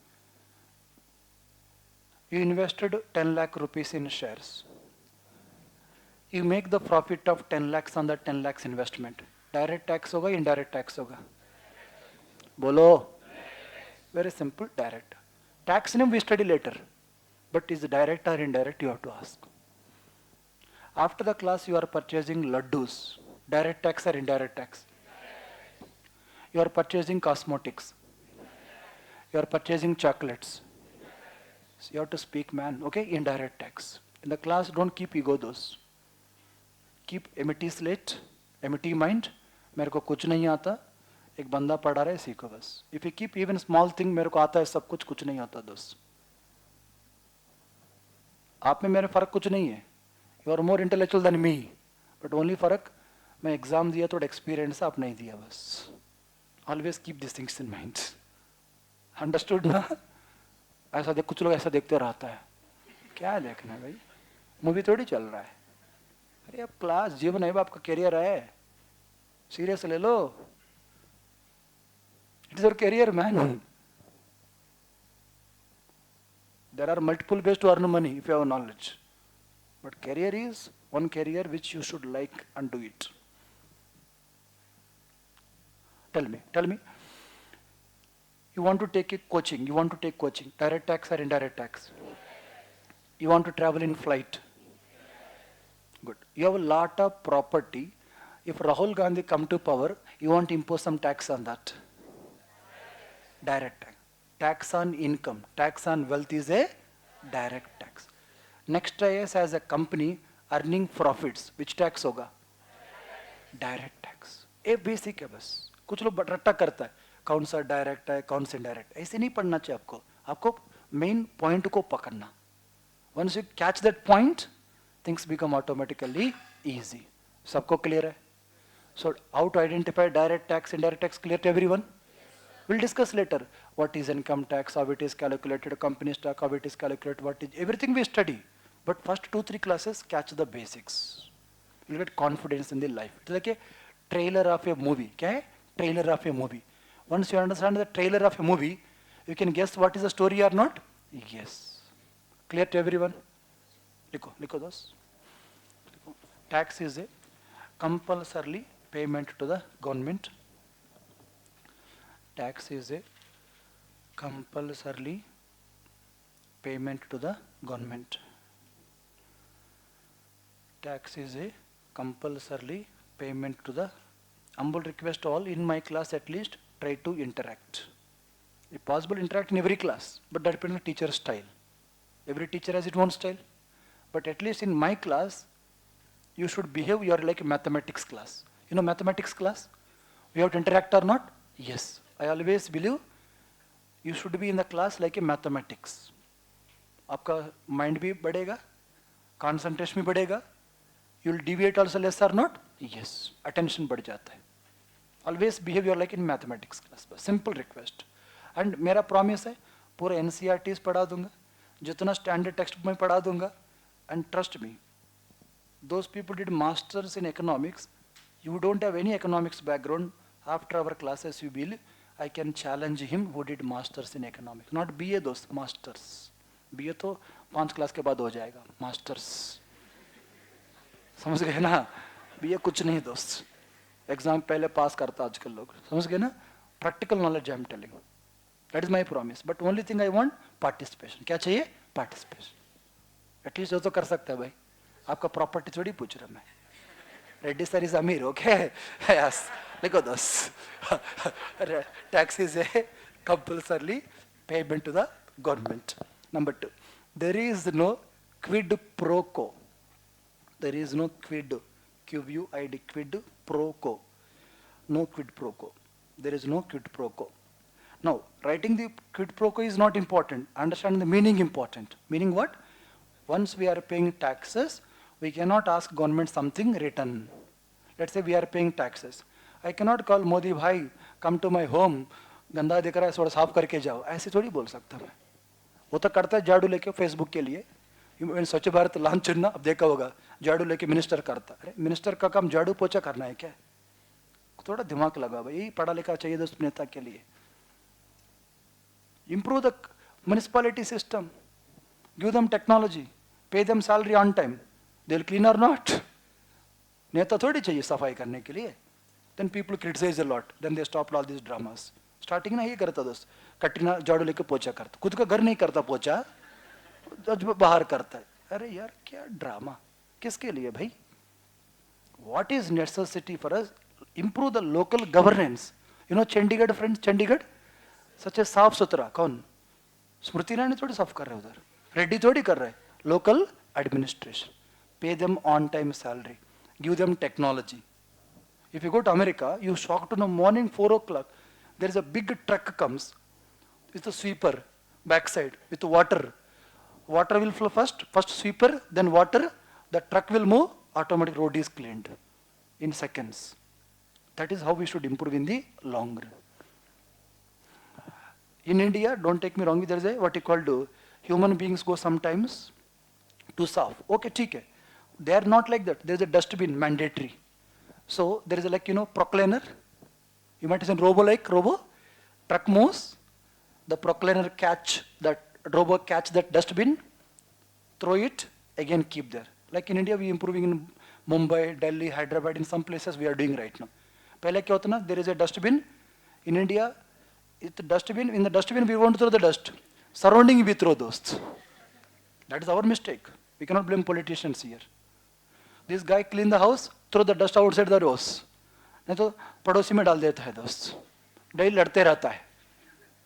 Speaker 1: you invested 10 lakh rupees in shares. You make the profit of 10 lakhs on the 10 lakhs investment. Direct tax होगा, indirect tax होगा? बोलो. Very simple, direct. Tax name we study later, but is it direct or indirect? You have to ask. After the class, you are purchasing laddus. Direct tax or indirect tax? You are purchasing cosmetics. You are purchasing chocolates. So you have to speak, man. Okay, indirect tax. In the class, don't keep ego those. Keep empty slate, empty mind. मेरे को कुछ नहीं आता. एक बंदा पढ़ा रहा है, सीखो बस. If you keep even small thing, मेरे को आता है सब कुछ नहीं आता दोस्त. आप में मेरे फर्क कुछ नहीं है. You are more intellectual than me, but only फर्क मैं एग्जाम दिया थोड़ा एक्सपीरियंस आप नहीं दिया बस. Always keep these things in mind. Understood ना? ऐसा देख कुछ लोग ऐसा देखते रहता है. क्या देखना है भाई? मूवी थोड़ी चल रहा है. अरे अब क्लास जीवन है, आपका करियर है. सीरियस ले लो. It is your career, man. There are multiple ways to earn money if you have knowledge. But career is one career which you should like and do it. Tell me. You want to take coaching. Direct tax or indirect tax? You want to travel in flight. Good. You have a lot of property. If Rahul Gandhi come to power, you want to impose some tax on that. Direct tax. Tax on income. Tax on wealth is a direct tax. Next IS has a company earning profits. Which tax होगा? Direct tax. ये basic है बस. कुछ लोग रट्टा करता है. कौन सा डायरेक्ट है, कौन सा डायरेक्ट. ऐसे नहीं पढ़ना चाहिए आपको. आपको मेन पॉइंट को पकड़ना. Once you catch that point, things become automatically easy. सबको clear है? So how to identify direct tax, indirect tax, clear to everyone? We'll discuss later what is income tax, how it is calculated, company stock, how it is calculated, what is everything we study. But first 2-3 classes catch the basics. You'll get confidence in the life. It's like a trailer of a movie. क्या है? Trailer of a movie. Once you understand the trailer of a movie, you can guess what is the story or not. Yes. Clear to everyone? लिखो दोस्त. Tax is a compulsory payment to the government. Tax is a compulsory payment to the government. Tax is a compulsory payment to the. Humble request all in my class at least try to interact. If possible, interact in every class, but that depends on teacher's style. Every teacher has its own style, but at least in my class, you should behave. You are like a mathematics class. You know mathematics class. We have to interact or not? Yes. I always believe you should be in the class like a mathematics. आपका mind भी बढ़ेगा, concentration भी बढ़ेगा. You will deviate also less or not? Yes. Attention बढ़ जाता है. Always behave like in mathematics class. Simple request. And मेरा promise है पूरा NCERTs पढ़ा दूंगा, जितना standard textbook में पढ़ा दूंगा. And trust me, those people did masters in economics. You don't have any economics background. After our classes, you will. I can challenge him who did masters in economics. Not BA दोस्त, masters. BA तो 5 class के बाद हो जाएगा. Masters. समझ गए ना? BA कुछ नहीं दोस्त. एग्जाम पहले पास करता आजकल लोग. समझ गए ना? Practical knowledge I am telling. That is my promise. But only thing I want, participation. क्या चाहिए? Participation. At least वो तो कर सकता है भाई. आपका property थोड़ी पूछ रहा मैं. Reddy sir is Amir, okay? Yes. Look at this. Tax is a compulsory payment to the government. Number 2, there is no quid pro quo. There is no quid, Q-U-I-D, quid pro quo. No quid pro quo. There is no quid pro quo. Now, writing the quid pro quo is not important. Understand the meaning important. Meaning what? Once we are paying taxes, we cannot ask government something written. Let's say we are paying taxes. I cannot call Modi bhai, come to my home, गंदा दिख रहा है थोड़ा साफ करके जाओ. ऐसे थोड़ी बोल सकता मैं. वो तो करता है झाड़ू लेके फेसबुक के लिए. स्वच्छ भारत लॉन्च ना, अब देखा होगा झाड़ू लेके मिनिस्टर करता. अरे मिनिस्टर का काम झाड़ू पोछा करना है क्या? थोड़ा दिमाग लगा भाई, पढ़ा लिखा चाहिए दोस्त नेता के लिए. Improve the municipality system, give them technology, pay them salary on time. They'll clean or not. नेता थोड़ी चाहिए सफाई करने के लिए. Then people criticize a lot. Then they stopped all these dramas. Starting ना ये करता दोस्त, कटरीना झाड़ू लेके पोछा करता, खुद का घर नहीं करता पोछा, बाहर करता है. अरे यार क्या ड्रामा, किसके लिए भाई? What is necessity for us? Improve the local governance. You know Chandigarh, friends, Chandigarh, सच है साफ सुथरा. कौन? स्मृति ईरानी थोड़ी साफ कर रहे उधर, रेड्डी थोड़ी कर रहे. Local administration, pay them on time salary, give them technology. If you go to America, you shocked to know morning 4 o'clock, there is a big truck comes with a sweeper backside with water. Water will flow first sweeper, then water, the truck will move, automatic road is cleaned in seconds. That is how we should improve in the long run. In India, don't take me wrongly, there is a what you call do, human beings go sometimes to south. Okay, ठीक है. They are not like that. There is a dustbin mandatory. So there is a procliner. You might say robo, truck moves, the procliner catch that robo catch that dustbin, throw it, again keep there. Like in India, we are improving in Mumbai, Delhi, Hyderabad, in some places we are doing right now. पहले क्या होता ना, there is a dustbin. In India, in the dustbin we won't throw the dust. Surrounding we throw those. That is our mistake. We cannot blame politicians here. This guy clean the house, throw the dust outside the doors. नहीं तो पड़ोसी में डाल देता है दोस्त. Daily लड़ते रहता है.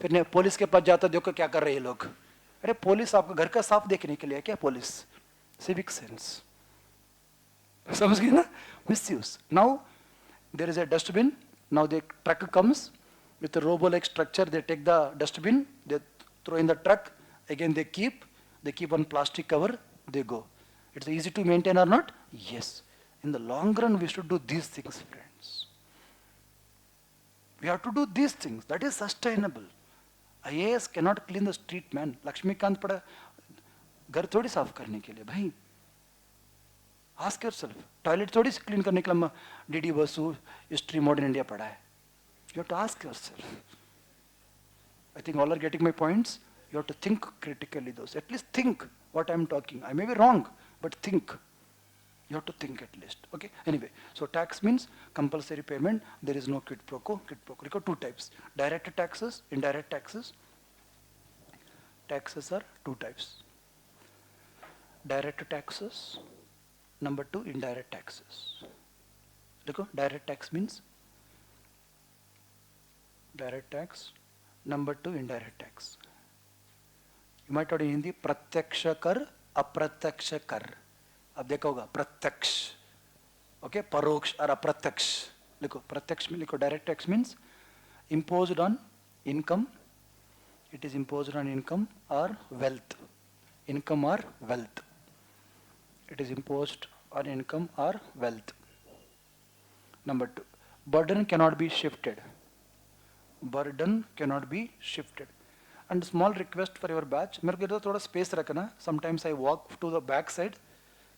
Speaker 1: फिर पुलिस के पास जाता, देखो क्या कर रहे हैं लोग. अरे पुलिस आपका घर का साफ देखने के लिए क्या? पुलिस सिविक सेंस समझ गए ना? Misuse. Now there is a dustbin. Now the truck comes with a robo-like structure. They take the dustbin, they throw in the truck, again they keep one plastic cover, they go. It's easy to maintain or not? Yes. In the long run, we should do these things, friends. We have to do these things. That is sustainable. IAS cannot clean the street, man. Lakshmikant पड़ा घर थोड़ी साफ करने के लिए भाई. Ask yourself. Toilet थोड़ी clean करने के लिए DD Basu, History, Modern India पढ़ा है. You have to ask yourself. I think all are getting my points. You have to think critically those. At least think what I am talking. I may be wrong, but think. You have to think at least. Okay? Anyway, so tax means compulsory payment. There is no quid pro quo. Quid pro quo. There are two types. Direct taxes, indirect taxes. Taxes are two types. Direct taxes. Number 2, indirect taxes. Look, direct tax means direct tax. Number 2, indirect tax. You might have in Hindi प्रत्यक्ष कर, अप्रत्यक्ष कर. अब देखा होगा प्रत्यक्ष, okay, परोक्ष और अप्रत्यक्ष. लिखो प्रत्यक्ष में लिखो. Direct tax means imposed on income. It is imposed on income or wealth. Income or wealth. It is imposed on income or wealth. Number 2, burden cannot be shifted. Burden cannot be shifted. And small request for your batch, मेरे को थोड़ा space रखना. Sometimes I walk to the back side.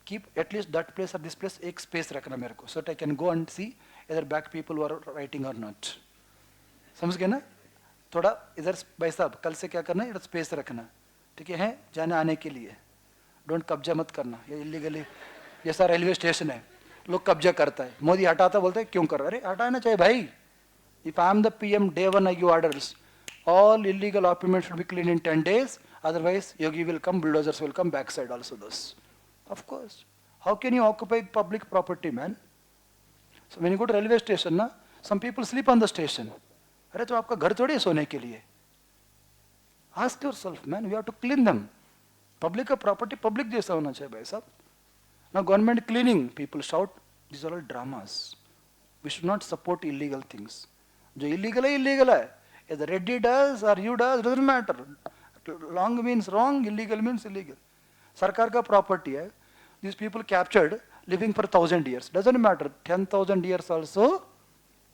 Speaker 1: Keep at least that place or this place एक space रखना मेरे को, so that I can go and see either back people who are writing or not. समझ गए ना? थोड़ा इधर भाई साहब कल से क्या करना है, इधर space रखना. ठीक है? जाने आने के लिए. डोंट कब्जा मत करना. ये इलीगली जैसा रेलवे स्टेशन है, लोग कब्जा करता है. मोदी हटाता बोलते हैं क्यों कर रहा है? अरे हटाना चाहिए भाई. If I am the PM, day one I give orders. All illegal occupants should be cleaned in 10 days. Otherwise, Yogi will come, bulldozers will come, backside also those. Of course. How can you occupy public property, man? So when you go to railway station, na, some people sleep on the station. अरे तो आपका घर थोड़ी है सोने के लिए. Ask yourself, man, we have to clean them. Public property, public जैसा होना चाहिए भाई साहब. Now government cleaning, people shout, these are all dramas. We should not support illegal things. जो illegal है, illegal है. Either Reddy does or you does, doesn't matter. Wrong means wrong, illegal means illegal. Sarkar का property है. These people captured, living for 1,000 years. Doesn't matter. 10,000 years also,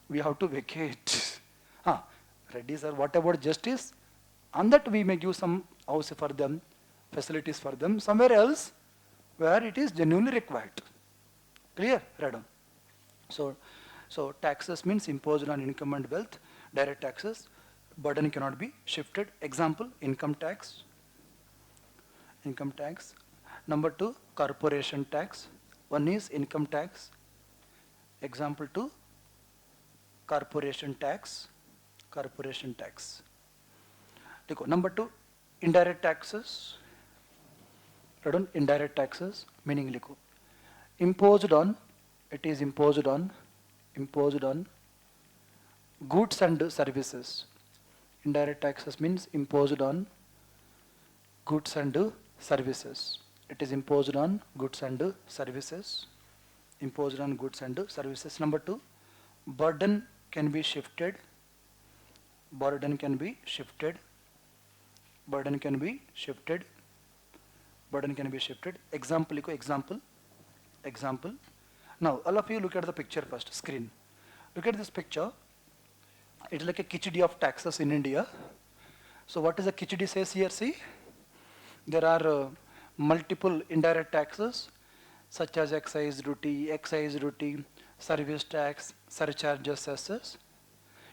Speaker 1: we have to vacate. Reddy sir, what about justice? On that we may give some house for them, facilities for them, somewhere else where it is genuinely required. Clear? Right on. So taxes means imposed on income and wealth. Direct taxes, burden cannot be shifted. Example, income tax. Income tax. Number 2, corporation tax. One is income tax. Example 2, corporation tax. Corporation tax. Number 2, indirect taxes. Indirect taxes, meaning imposed on, it is imposed on goods and services. Indirect taxes means imposed on goods and services. It is imposed on goods and services. Imposed on goods and services. Number 2, burden can be shifted. Burden can be shifted. Burden can be shifted. Burden can be shifted. Example. Now, all of you look at the picture first, screen. Look at this picture. It's like a khichdi of taxes in India. So what is a khichdi says here, see? There are multiple indirect taxes, such as excise duty, service tax, surcharges, cesses.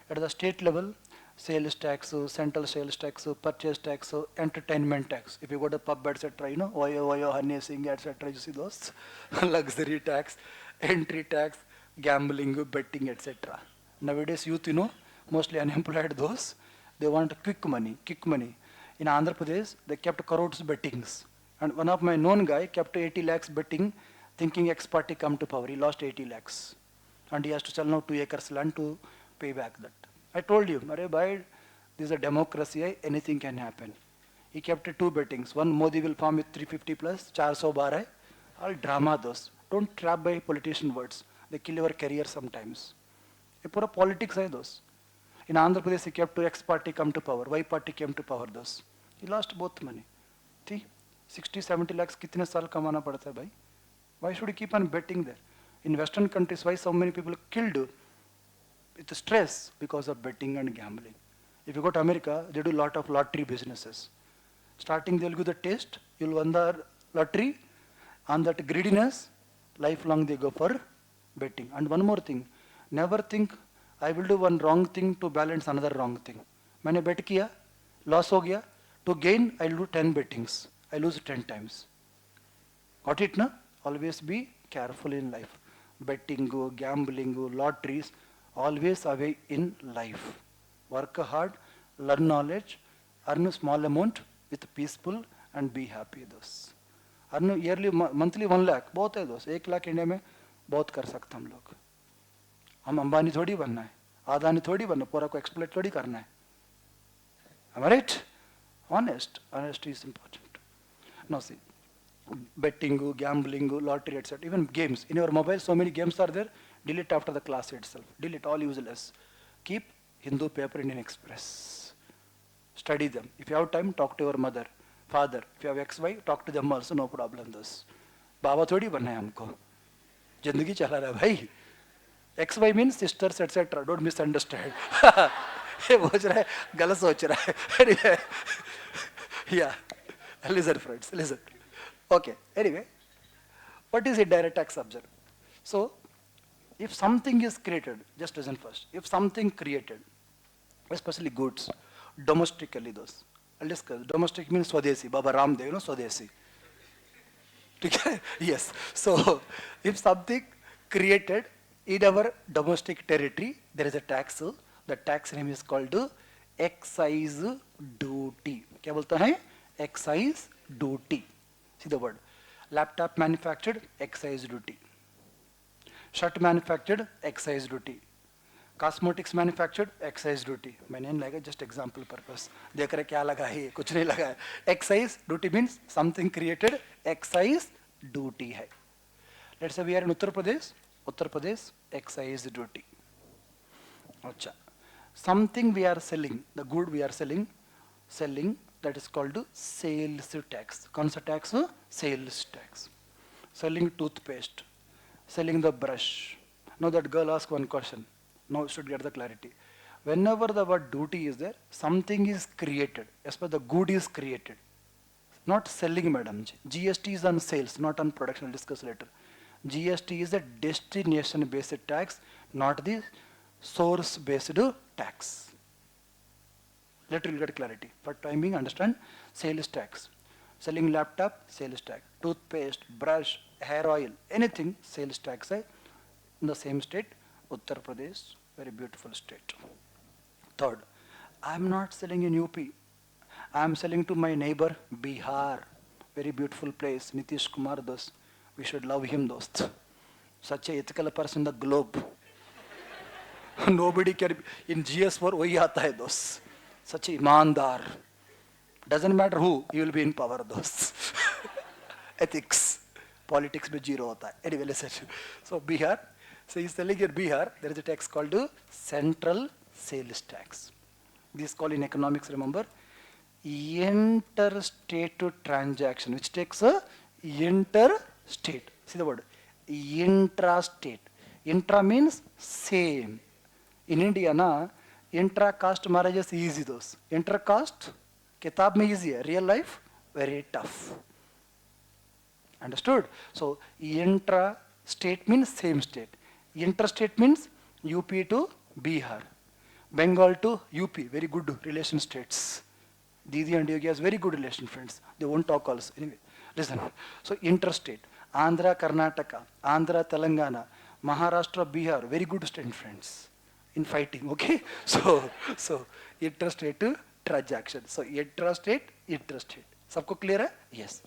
Speaker 1: At the state level, sales tax, central sales tax, purchase tax, entertainment tax. If you go to pub, etc., you know, Oyo, Honey Singh, etc., you see those. Luxury tax, entry tax, gambling, betting, etc. Nowadays, youth, you know, mostly unemployed those, they want quick money. In Andhra Pradesh, they kept crores bettings. And one of my known guy kept 80 lakhs betting, thinking ex-party come to power. He lost 80 lakhs. And he has to sell now 2 acres land to pay back that. I told you, this is a democracy, anything can happen. He kept 2 bettings. One, Modi will farm with 350 plus, 400 bar hai. All drama those. Don't trap by politician words. They kill your career sometimes. It's pura politics hai those. In Andhra Pradesh, he kept X party come to power, Y party came to power those. He lost both money. See, 60-70 lakhs kitne saal kamana padta hai bhai? Why should you keep on betting there? In Western countries, why so many people killed with stress because of betting and gambling? If you go to America, they do a lot of lottery businesses. Starting, they'll give the taste, you'll win the lottery, and that greediness, lifelong they go for betting. And one more thing, never think, I will do one wrong thing to balance another wrong thing. मैंने bet किया, loss हो गया, to gain, I'll do 10 bettings. I lose 10 times. Got it, na? Always be careful in life. Betting, gambling, lotteries, always away in life. Work hard, learn knowledge, earn a small amount with peaceful and be happy those. Earn yearly, monthly 1 lakh, बहुत है दोस्त. 1 lakh India में बहुत कर सकते हम लोग. हम अंबानी थोड़ी बनना है, आदानी थोड़ी बनना, पूरा को एक्सप्लोइट थोड़ी करना है. Am I right? Honesty is important. Now see, betting, gambling, lottery, etc. Even games. In your mobile, so many games are there. Delete after the class itself. Delete, all useless. Keep Hindu paper, Indian Express. Study them. If you have time, talk to your mother, father. If you have ex-wife, talk to them also, no problem. Those. बाबा थोड़ी बनना है हमको. जिंदगी चला रहा है भाई. Ex-wife means sisters, etc. Don't misunderstand. ये सोच रहा है, गलत सोच रहा है. Anyway, yeah. Listen, friends, listen. Okay, anyway, what is indirect tax? Observe. So, if something is created, just listen first. If something created, especially goods, domestically those. I'll discuss. Domestic means Swadesi. Baba Ramdev, you know Swadesi. Yes. So, if something created in our domestic territory, there is a tax the tax name is called excise duty. क्या बोलता है? Excise duty. See the word. Laptop manufactured, excise duty. Shirt manufactured, excise duty. Cosmetics manufactured, excise duty. मैंने नहीं लगा, just example purpose. देख रहे क्या लगा है? कुछ नहीं लगा है. Excise duty means something created, excise duty है. Let's say we are in Uttar Pradesh. Uttar Pradesh excise duty. अच्छा, something we are selling, the good we are selling that is called sales tax. कौन सा tax? Sales tax. Selling toothpaste, selling the brush. Now that girl asked one question. Now you should get the clarity. Whenever the word duty is there, something is created. As per the good is created. Not selling, madam. GST is on sales, not on production. I'll discuss later. GST is a destination-based tax, not the source-based tax. Later you'll get clarity. For time being, understand sales tax. Selling laptop, sales tax. Toothpaste, brush, hair oil, anything, sales tax है. In the same state, Uttar Pradesh, very beautiful state. Third, I am not selling in UP. I am selling to my neighbor, Bihar. Very beautiful place. Nitish Kumar dost. We should love him dost. Such a ethical person in the globe. Nobody can. In GS4 वही आता है दोस्त. Such a ईमानदार. Doesn't matter who, he will be in power दोस्त. Ethics. Politics में zero होता है. Anyway, listen. So Bihar. So he's telling here Bihar, there is a tax called central sales tax. This is called in economics, remember, interstate transaction. Which tax? Interstate. See the word. Intrastate. Intra means same. In India, na, intra-caste marriages easy those. Inter-caste, kitab mein easy hai. Real life, very tough. Understood? So, intra-state means same state. Interstate means UP to Bihar. Bengal to UP, very good relation states. Didi and Yogi has very good relation friends. They won't talk also. Anyway, listen. So, interstate. Andhra, Karnataka, Andhra, Telangana, Maharashtra, Bihar, very good state friends. In fighting, okay? So interstate transaction. So interstate. सबको clear है? Yes.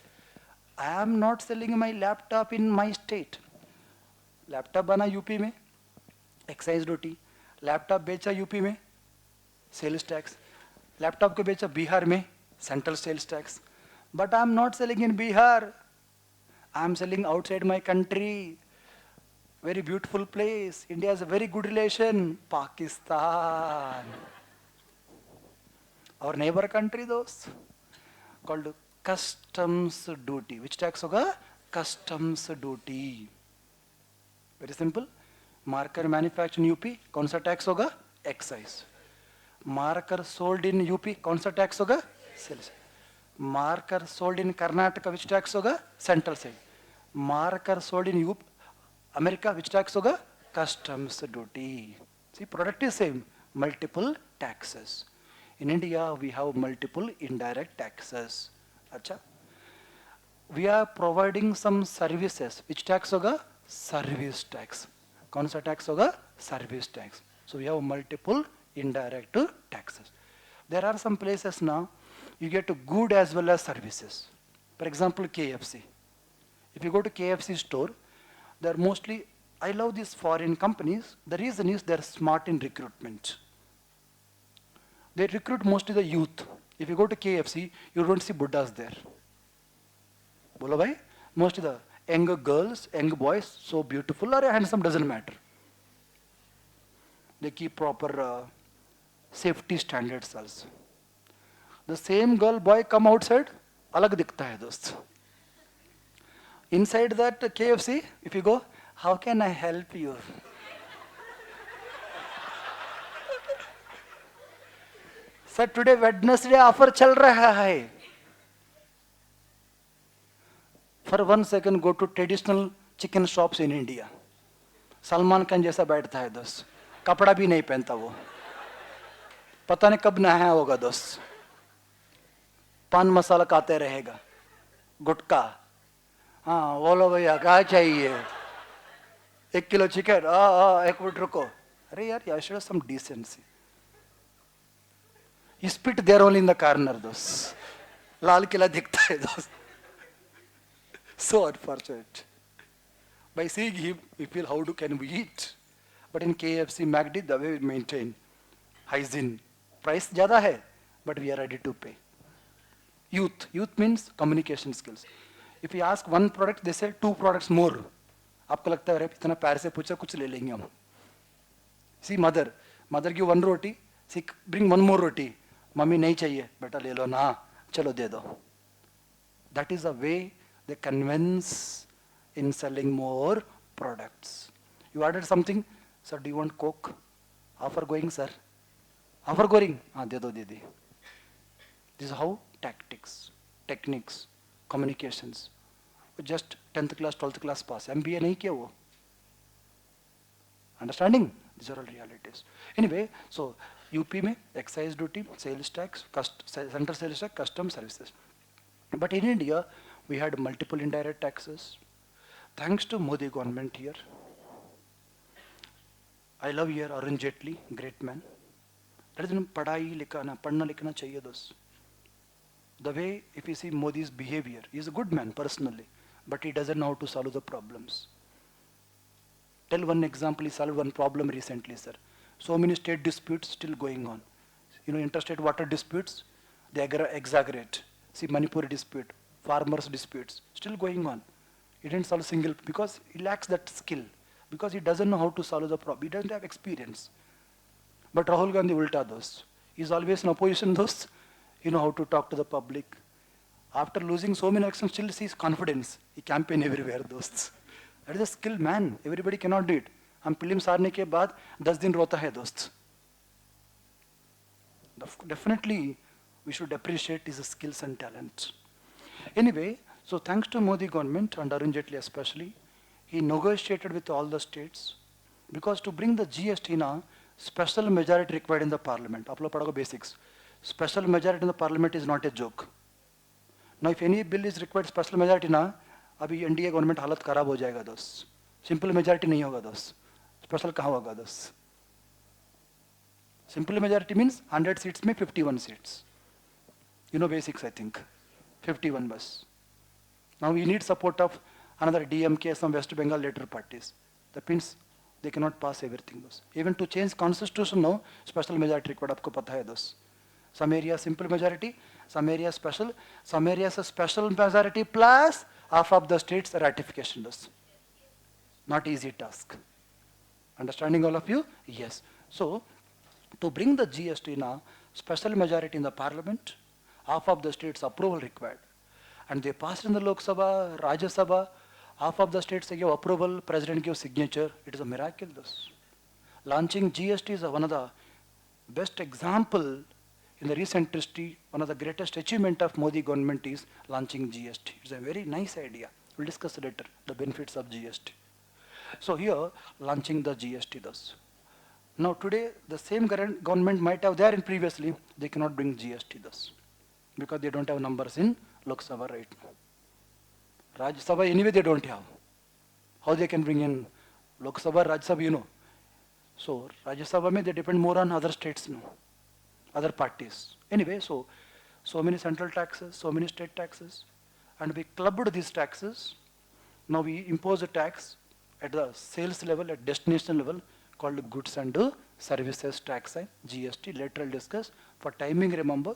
Speaker 1: I am not selling my laptop in my state. Laptop बना UP में, excise duty. Laptop बेचा UP में, sales tax. Laptop को बेचा बिहार में, central sales tax. But I am not selling in Bihar. I am selling outside my country. Very beautiful place. India has a very good relation. Pakistan. Our neighbor country, those called customs duty. Which tax hoga? Customs duty. Very simple. Marker manufactured in UP. कौन सा tax होगा? Excise. Marker sold in UP. कौन सा tax होगा? Sales. Marker sold in Karnataka. Which tax होगा? Central sale. Marker sold in UP. America, which tax hoga? Customs duty. See, product is same, multiple taxes. In India, we have multiple indirect taxes. Acha. We are providing some services. Which tax hoga? Service tax. कौन सा tax होगा? Service tax. So we have multiple indirect taxes. There are some places now you get good as well as services. For example, KFC. If you go to KFC store, they're mostly, I love these foreign companies. The reason is they're smart in recruitment. They recruit mostly the youth. If you go to KFC, you don't see Buddhas there. Bolo bhai? Mostly the younger girls, young boys, so beautiful or handsome doesn't matter. They keep proper safety standards also. The same girl, boy come outside, alag dikhta hai dost. Inside that KFC, if you go, how can I help you? Sir, today Wednesday offer chal raha hai. For 1 second, go to traditional chicken shops in India. Salman Khan जैसा बैठता है दोस्त. कपड़ा भी नहीं पहनता वो. पता नहीं कब नहाया होगा दोस्त. पान मसाला खाते रहेगा. गुटखा. हाँ बोलो भैया क्या चाहिए? 1 किलो चिकन. 1 मिनट रुको. अरे यार, you should have some decency. He spit there only in the corner, those. Lal Kila dikhta hai, those. So unfortunate. By seeing him, we feel how can we eat? But in KFC, McD, the way we maintain hygiene. Price ज़्यादा है, but we are ready to pay. Youth. Youth means communication skills. If you ask one product, they say two products more. आपको लगता है अरे इतना प्यार से पूछा कुछ ले लेंगे हम. See mother. Mother give one roti. See bring one more roti. Mummy नहीं चाहिए बेटा ले लो ना चलो दे दो. That is the way they convince in selling more products. You ordered something, sir, do you want Coke? Offer going, sir. Offer going? हाँ दे दो दीदी. This is how tactics, techniques, communications. Just 10th class, 12th class pass. MBA नहीं किया वो. Understanding? These are all realities. Anyway, so UP में excise duty, sales tax, central sales tax, custom services. But in India, we had multiple indirect taxes. Thanks to Modi government here. I love here Arun Jaitley, great man. That is पढ़ाई लिखाना, पढ़ना लिखना चाहिए दोस्त. The way, if you see Modi's behavior, he is a good man personally, but he doesn't know how to solve the problems. Tell one example, he solved one problem recently, sir. So many state disputes still going on. You know, interstate water disputes, they exaggerate. See, Manipur dispute, farmers disputes, still going on. He didn't solve single, because he lacks that skill. Because he doesn't know how to solve the problem. He doesn't have experience. But Rahul Gandhi ulta dost. He's always in opposition dost. You know how to talk to the public. After losing so many elections, still sees confidence. He campaign everywhere dosts. That is a skilled man. Everybody cannot do it. हम prelims हारने के बाद 10 दिन रोता है दोस्त. Definitely, we should appreciate his skills and talents. Anyway, so thanks to Modi government and Arun Jaitley especially, he negotiated with all the states because to bring the GST na, special majority required in the parliament. आप लोग पढ़ोगे basics. Special majority in the parliament is not a joke. Now if any bill is required special majority ना, अभी NDA government हालत खराब हो जाएगा दोस्त. Simple majority नहीं होगा दोस्त. Special कहाँ होगा दोस्त? Simple majority means 100 seats में 51 seats. You know basics I think. 51 bus. Now we need support of another DMK, some West Bengal later parties. That means they cannot pass everything those. Even to change constitution now, special majority required आपको पता है दोस्त. Some areas simple majority, some areas special, some areas a special majority plus half of the states ratification does. Not easy task. Understanding all of you? Yes. So, to bring the GST now, special majority in the parliament, half of the states approval required. And they passed in the Lok Sabha, Rajya Sabha, half of the states give approval, president gives signature. It is a miracle this. Launching GST is one of the best example in the recent history. One of the greatest achievement of Modi government is launching GST. It's a very nice idea. We'll discuss later the benefits of GST. So here, launching the GST thus. Now today, the same government might have there in previously, they cannot bring GST thus. Because they don't have numbers in Lok Sabha right now. Rajya Sabha anyway they don't have. How they can bring in Lok Sabha, Rajya Sabha, you know. So Rajya Sabha may they depend more on other states now, other parties. Anyway, so many central taxes, so many state taxes, and we clubbed these taxes. Now we impose a tax at the sales level, at destination level, called goods and services tax, GST. Later I'll discuss. For timing, remember,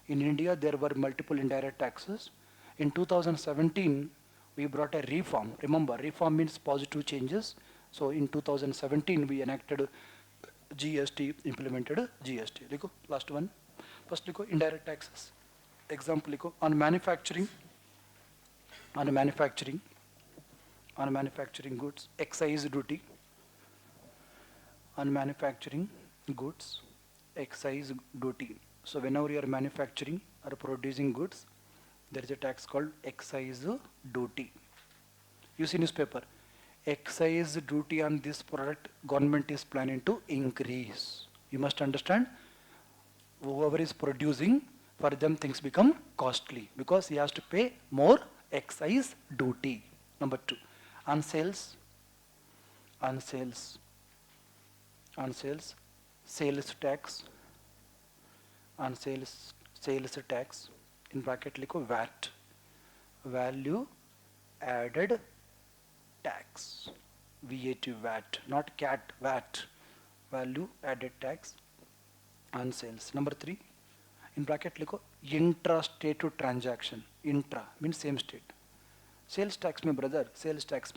Speaker 1: in India there were multiple indirect taxes. In 2017, we brought a reform. Remember, reform means positive changes. So in 2017, we enacted GST, implemented GST. Likho, last one. First, likho, indirect taxes. Example, likho, on manufacturing goods, excise duty. On manufacturing goods, excise duty. So whenever you are manufacturing or producing goods, there is a tax called excise duty. You see newspaper. Excise duty on this product, government is planning to increase. You must understand, whoever is producing, for them things become costly because he has to pay more excise duty. Number two, on sales, sales tax, on sales tax. In bracket लिखो VAT, value added tax, VAT, VAT, not cat, VAT, value added tax on sales. Number 3, in bracket लिखो intra-state transaction. Intra means same state. Sales tax में brother, sales tax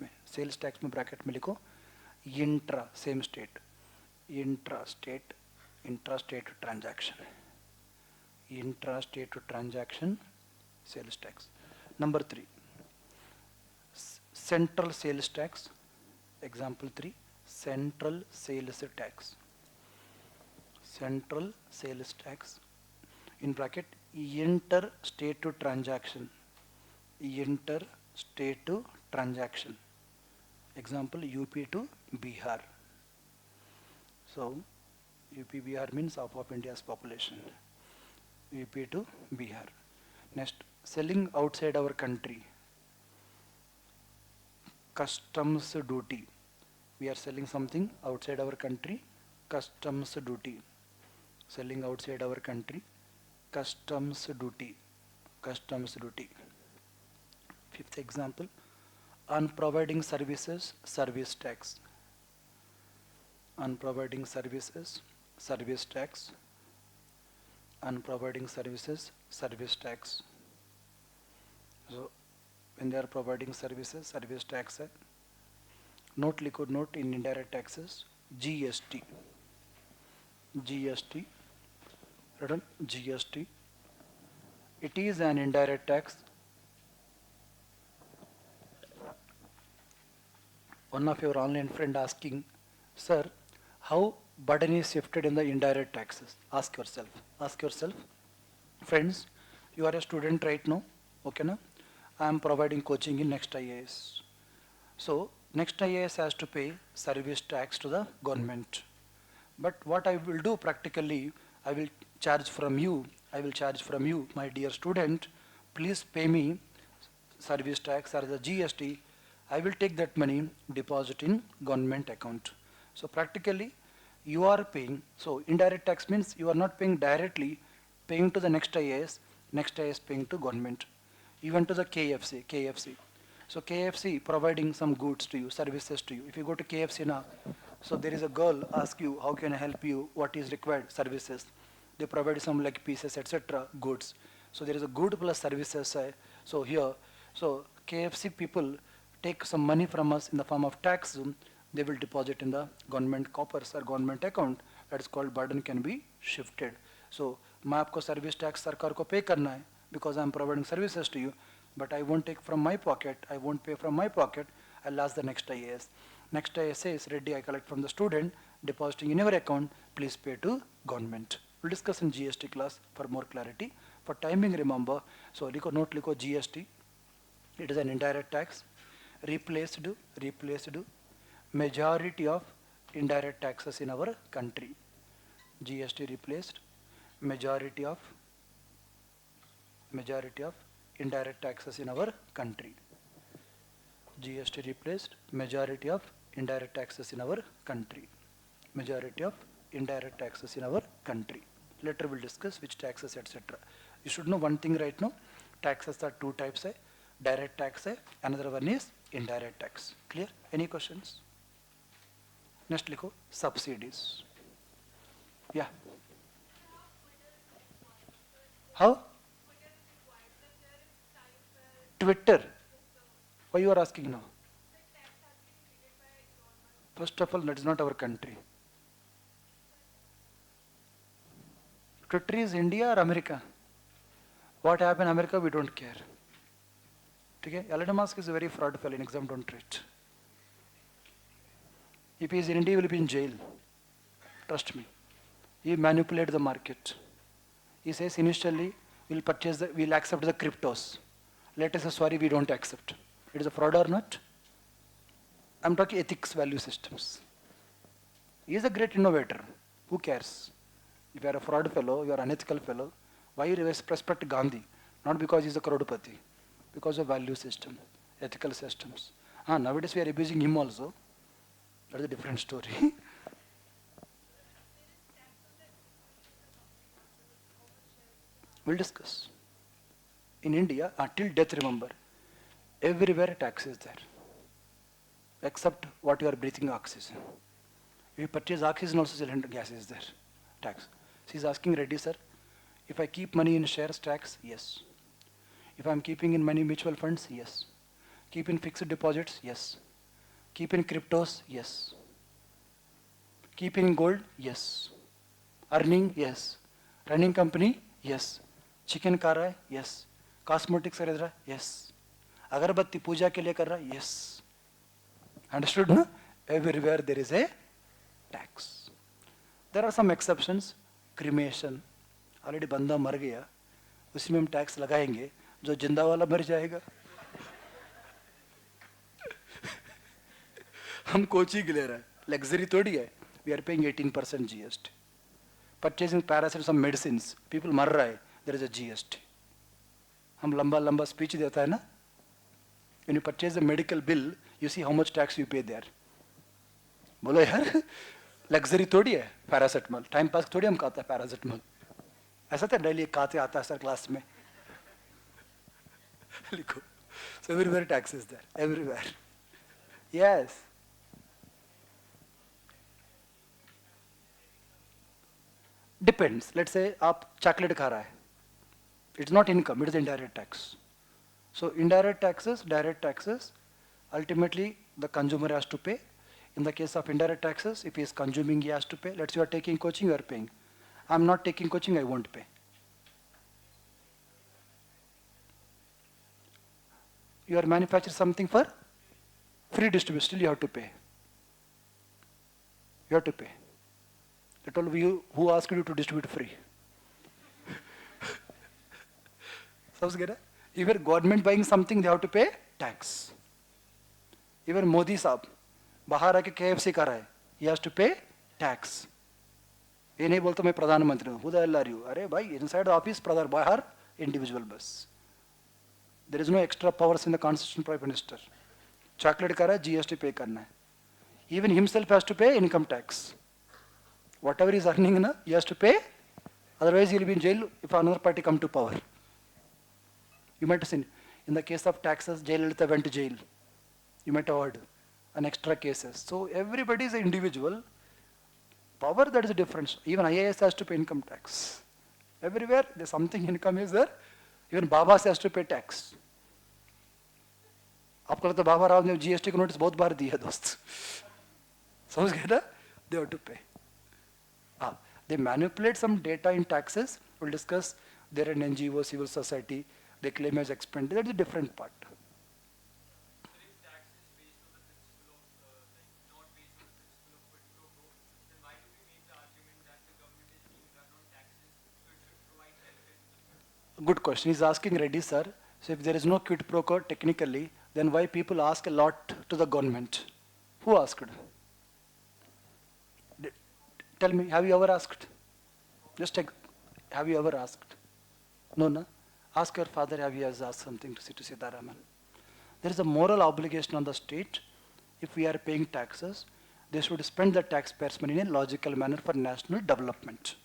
Speaker 1: में bracket में लिखो intra, same state, intra state transaction sales tax. Number 3, central sales tax. Example 3, central sales tax in bracket inter state transaction. Example UP to Bihar. So UP Bihar means half of India's population. UP to Bihar. Next, selling outside our country. Customs duty. We are selling something outside our country. Customs duty. Selling outside our country. Customs duty. Fifth example, on providing services, service tax. On providing services, service tax. On providing services, service tax. So when they are providing services, service tax, note liquid note in indirect taxes, GST. Written GST. It is an indirect tax. One of your online friend asking, sir, how burden is shifted in the indirect taxes? Ask yourself. Friends, you are a student right now, okay na? I am providing coaching in Next IAS. So Next IAS has to pay service tax to the government. But what I will do practically, I will charge from you, my dear student, please pay me service tax or the GST. I will take that money, deposit in government account. So practically you are paying. So indirect tax means you are not paying directly, paying to the Next IAS paying to government. Even to the KFC. So KFC providing some goods to you, services to you. If you go to KFC now, so there is a girl ask you, how can I help you? What is required? Services. They provide some leg pieces, etc. goods. So there is a good plus services. So here, so KFC people take some money from us in the form of tax. They will deposit in the government coffers or government account. That is called burden can be shifted. So मैं आपको service tax सरकार को pay करना है because I am providing services to you. But I won't take from my pocket. I won't pay from my pocket. I'll ask the Next IAS. Next IAS says, ready, I collect from the student, depositing in your account, please pay to government. We'll discuss in GST class for more clarity. For timing, remember, so note GST. It is an indirect tax. Replaced majority of indirect taxes in our country. GST replaced majority of indirect taxes in our country. GST replaced majority of indirect taxes in our country. Later we'll discuss which taxes, etc. You should know one thing right now. Taxes are two types. Direct tax, another one is indirect tax. Clear? Any questions? Next, likho subsidies. Yeah. How? Twitter. Why you are asking now? First of all, that is not our country. Twitter is India or America? What happened in America, we don't care. Okay? Elon Musk is a very fraud fellow in exam, don't treat. If he is in India, he will be in jail. Trust me. He manipulated the market. He says initially, we'll accept the cryptos. Later says, sorry, we don't accept. It is a fraud or not? I'm talking ethics, value systems. He is a great innovator. Who cares? If you are a fraud fellow, you are an unethical fellow, why you respect Gandhi? Not because he is a Crorepati, because of value system, ethical systems. Nowadays we are abusing him also. That is a different story. We'll discuss. In India, until death, remember, everywhere tax is there, except what you are breathing oxygen. If you purchase oxygen, also cylinder gas is there, tax. She's asking Reddy, sir, if I keep money in shares, tax, yes. If I'm keeping in money mutual funds, yes. Keep in fixed deposits, yes. Keep in cryptos, yes. Keep in gold, yes. Earning, yes. Running company, yes. Chicken खा रहा है, yes. Cosmetics खरीद रहा है, yes. अगरबत्ती पूजा के लिए कर रहा है, yes. Understood, no? Everywhere there is a tax. There are some exceptions. Cremation. Already बंदा मर गया, उसी में हम टैक्स लगाएंगे, जो जिंदा वाला मर जाएगा. हम कोची के ले रहे हैं, लग्जरी थोड़ी है. We are paying 18% GST. Purchasing paracetamol, some medicines, people मर रहा है, there is a GST. हम लंबा लंबा स्पीच देता है ना. When you purchase a medical bill, you see how much tax you pay there. बोलो यार, लग्जरी थोड़ी है पैरासिटामोल, टाइम पास थोड़ी हम खाते हैं पैरासिटामोल. ऐसा था डेली खाते आता है सर क्लास में. लिखो. So everywhere tax is there, everywhere. Yes. Depends. Let's say आप chocolate खा रहा है. It's not income, it is indirect tax. So indirect taxes, direct taxes, ultimately the consumer has to pay. In the case of indirect taxes, if he is consuming, he has to pay. Let's say you are taking coaching, you are paying. I'm not taking coaching, I won't pay. You are manufacturing something for free distribution, still you have to pay. You have to pay. I told you, who asked you to distribute free? Sounds good? Even government buying something, they have to pay tax. Even Modi साहब बाहर आके KFC कर रहा है, he has to pay tax. ये नहीं बोलता मैं प्रधानमंत्री हूँ, who the hell are you? अरे भाई, inside the office प्रधान, बाहर individual bus. There is no extra powers in the constitution prime minister. Chocolate कर रहा है, GST pay करना है. Even himself has to pay income tax. Whatever he is earning, na, he has to pay. Otherwise, he will be in jail if another party come to power. You might have seen, in the case of taxes, Jayalalitha went to jail. You might have heard an extra cases. So everybody is an individual. Power, that is a difference. Even IAS has to pay income tax. Everywhere, there's something income is there. Even Babas has to pay tax. आपको लगता है बाबा राव ने GST का notice बहुत बार दिया दोस्त. समझ गए ना? They have to pay. They manipulate some data in taxes. We'll discuss. They're an NGO, civil society. They claim as expenditure. That's a different part. Good question. He's asking Reddy, sir. So if there is no quid pro quo technically, then why people ask a lot to the government? Who asked? Tell me, have you ever asked? Just take, have you ever asked? No, no. Ask your father, have you ever asked something to Sitaraman? There is a moral obligation on the state. If we are paying taxes, they should spend the taxpayers' money in a logical manner for national development.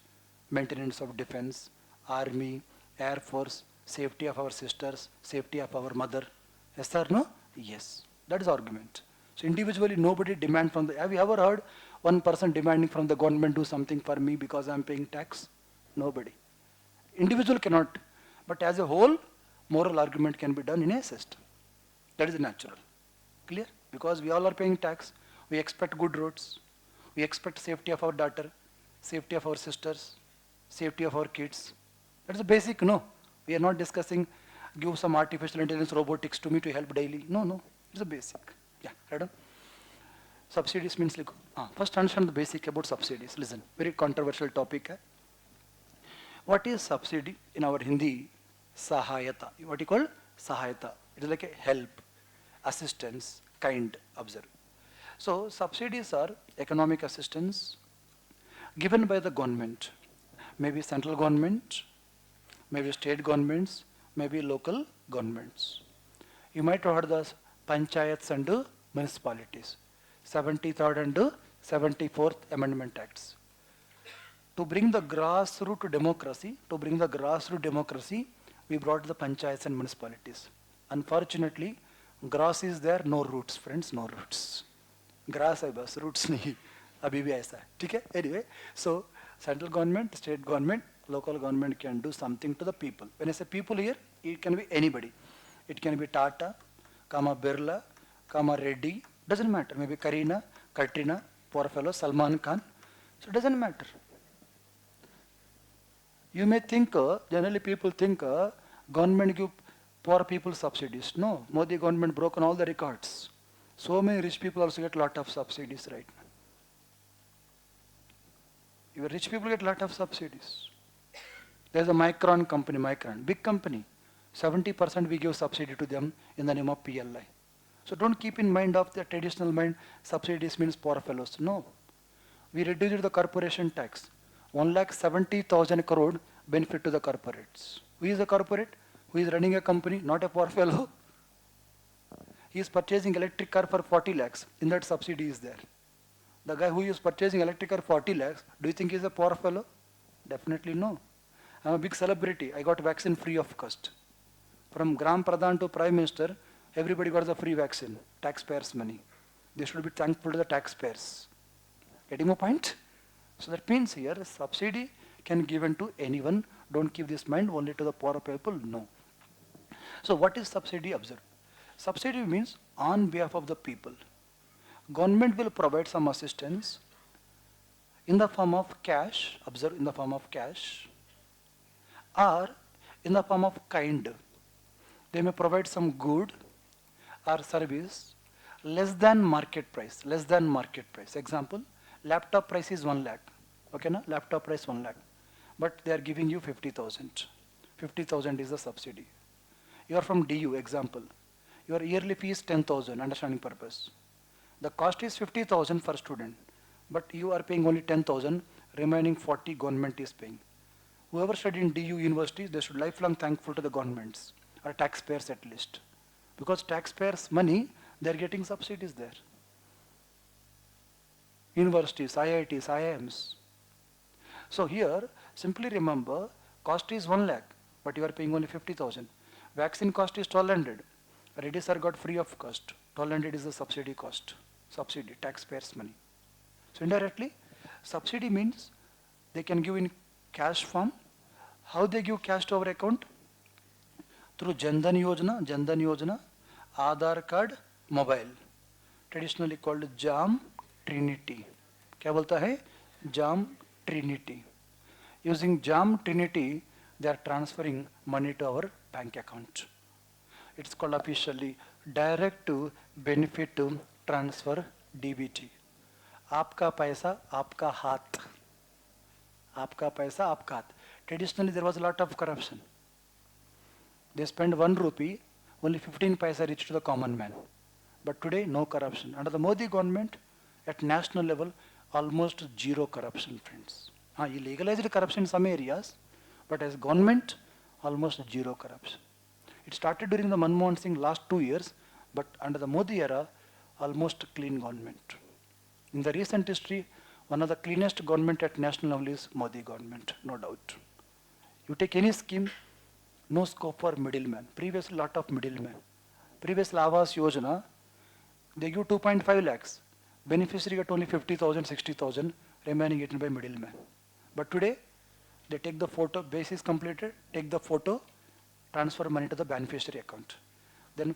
Speaker 1: Maintenance of defense, army, air force, safety of our sisters, safety of our mother. Yes or no? Yes. That is argument. So individually, nobody demand from the, have you ever heard one person demanding from the government do something for me because I am paying tax? Nobody. Individual cannot, but as a whole, moral argument can be done in a system. That is natural. Clear? Because we all are paying tax, we expect good roads, we expect safety of our daughter, safety of our sisters, safety of our kids. That is a basic, no. We are not discussing give some artificial intelligence robotics to me to help daily. No, no. It's a basic. Yeah, right on. Subsidies means like, first understand the basic about subsidies. Listen, very controversial topic. What is subsidy? In our Hindi, sahayata. What you call sahayata? It is like a help, assistance, kind, observe. So subsidies are economic assistance given by the government, maybe central government, maybe state governments, maybe local governments. You might have heard the panchayats and municipalities, 73rd and 74th Amendment Acts. To bring the grassroots democracy, we brought the panchayats and municipalities. Unfortunately, grass is there, no roots, friends, no roots. Grass है बस, roots नहीं. अभी भी ऐसा है, ठीक है? Anyway, so central government, state government, local government can do something to the people. When I say people here, it can be anybody. It can be Tata, comma Birla, comma Reddy, doesn't matter. Maybe Karina, Katrina, poor fellow, Salman Khan. So it doesn't matter. You may think, generally people think, government give poor people subsidies. No, Modi government broken all the records. So many rich people also get lot of subsidies right now. Even rich people get lot of subsidies. There's a Micron company, Micron, big company. 70% we give subsidy to them in the name of PLI. So don't keep in mind of the traditional mind, subsidies means poor fellows. No. We reduced the corporation tax. 1,70,000 crore benefit to the corporates. Who is a corporate? Who is running a company? Not a poor fellow. He is purchasing electric car for 40 lakhs. In that subsidy is there. The guy who is purchasing electric car 40 lakhs, do you think he is a poor fellow? Definitely no. I'm a big celebrity. I got vaccine free of cost. From Gram Pradhan to Prime Minister, everybody got the free vaccine. Taxpayers' money. They should be thankful to the taxpayers. Getting my point? So that means here subsidy can be given to anyone. Don't keep this mind only to the poor people. No. So what is subsidy? Observe. Subsidy means on behalf of the people. Government will provide some assistance in the form of cash, observe, in the form of cash, or in the form of kind. They may provide some good or service less than market price, less than market price. Example, laptop price is 1 lakh. Okay, na? Laptop price 1 lakh. But they are giving you 50,000. 50,000 is the subsidy. You are from DU, example. Your yearly fee is 10,000, understanding purpose. The cost is 50,000 for student, but you are paying only 10,000, remaining 40 government is paying. Whoever studied in DU universities, they should lifelong thankful to the governments, or taxpayers at least. Because taxpayers' money, they are getting subsidies there. Universities, IITs, IIMs. So here, simply remember, cost is 1 lakh, but you are paying only 50,000. Vaccine cost is 1200. Reddy sir got free of cost. 1200 is the subsidy cost. Subsidy, taxpayers' money. So indirectly, subsidy means they can give in cash form. How they give cash to our account? Through Jan Dhan Yojana, Aadhaar card, mobile. Traditionally called JAM Trinity. क्या बोलता है? JAM Trinity. Using JAM Trinity, they are transferring money to our bank account. It's called officially Direct to Benefit to Transfer DBT. आपका पैसा आपका हाथ. आपका पैसा आपका हाथ. Traditionally there was a lot of corruption. They spend 1 rupee, only 15 paisa reach to the common man. But today no corruption. Under the Modi government, at national level, almost zero corruption, friends. He legalized corruption in some areas, but as government, almost zero corruption. It started during the Manmohan Singh last 2 years, but under the Modi era, almost clean government. In the recent history, one of the cleanest government at national level is Modi government, no doubt. You take any scheme, no scope for middleman. Previously, lot of middleman. Previous Awas Yojana, they give 2.5 lakhs. Beneficiary get only 50,000, 60,000, remaining eaten by middleman. But today, they take the photo, base is completed, take the photo, transfer money to the beneficiary account. Then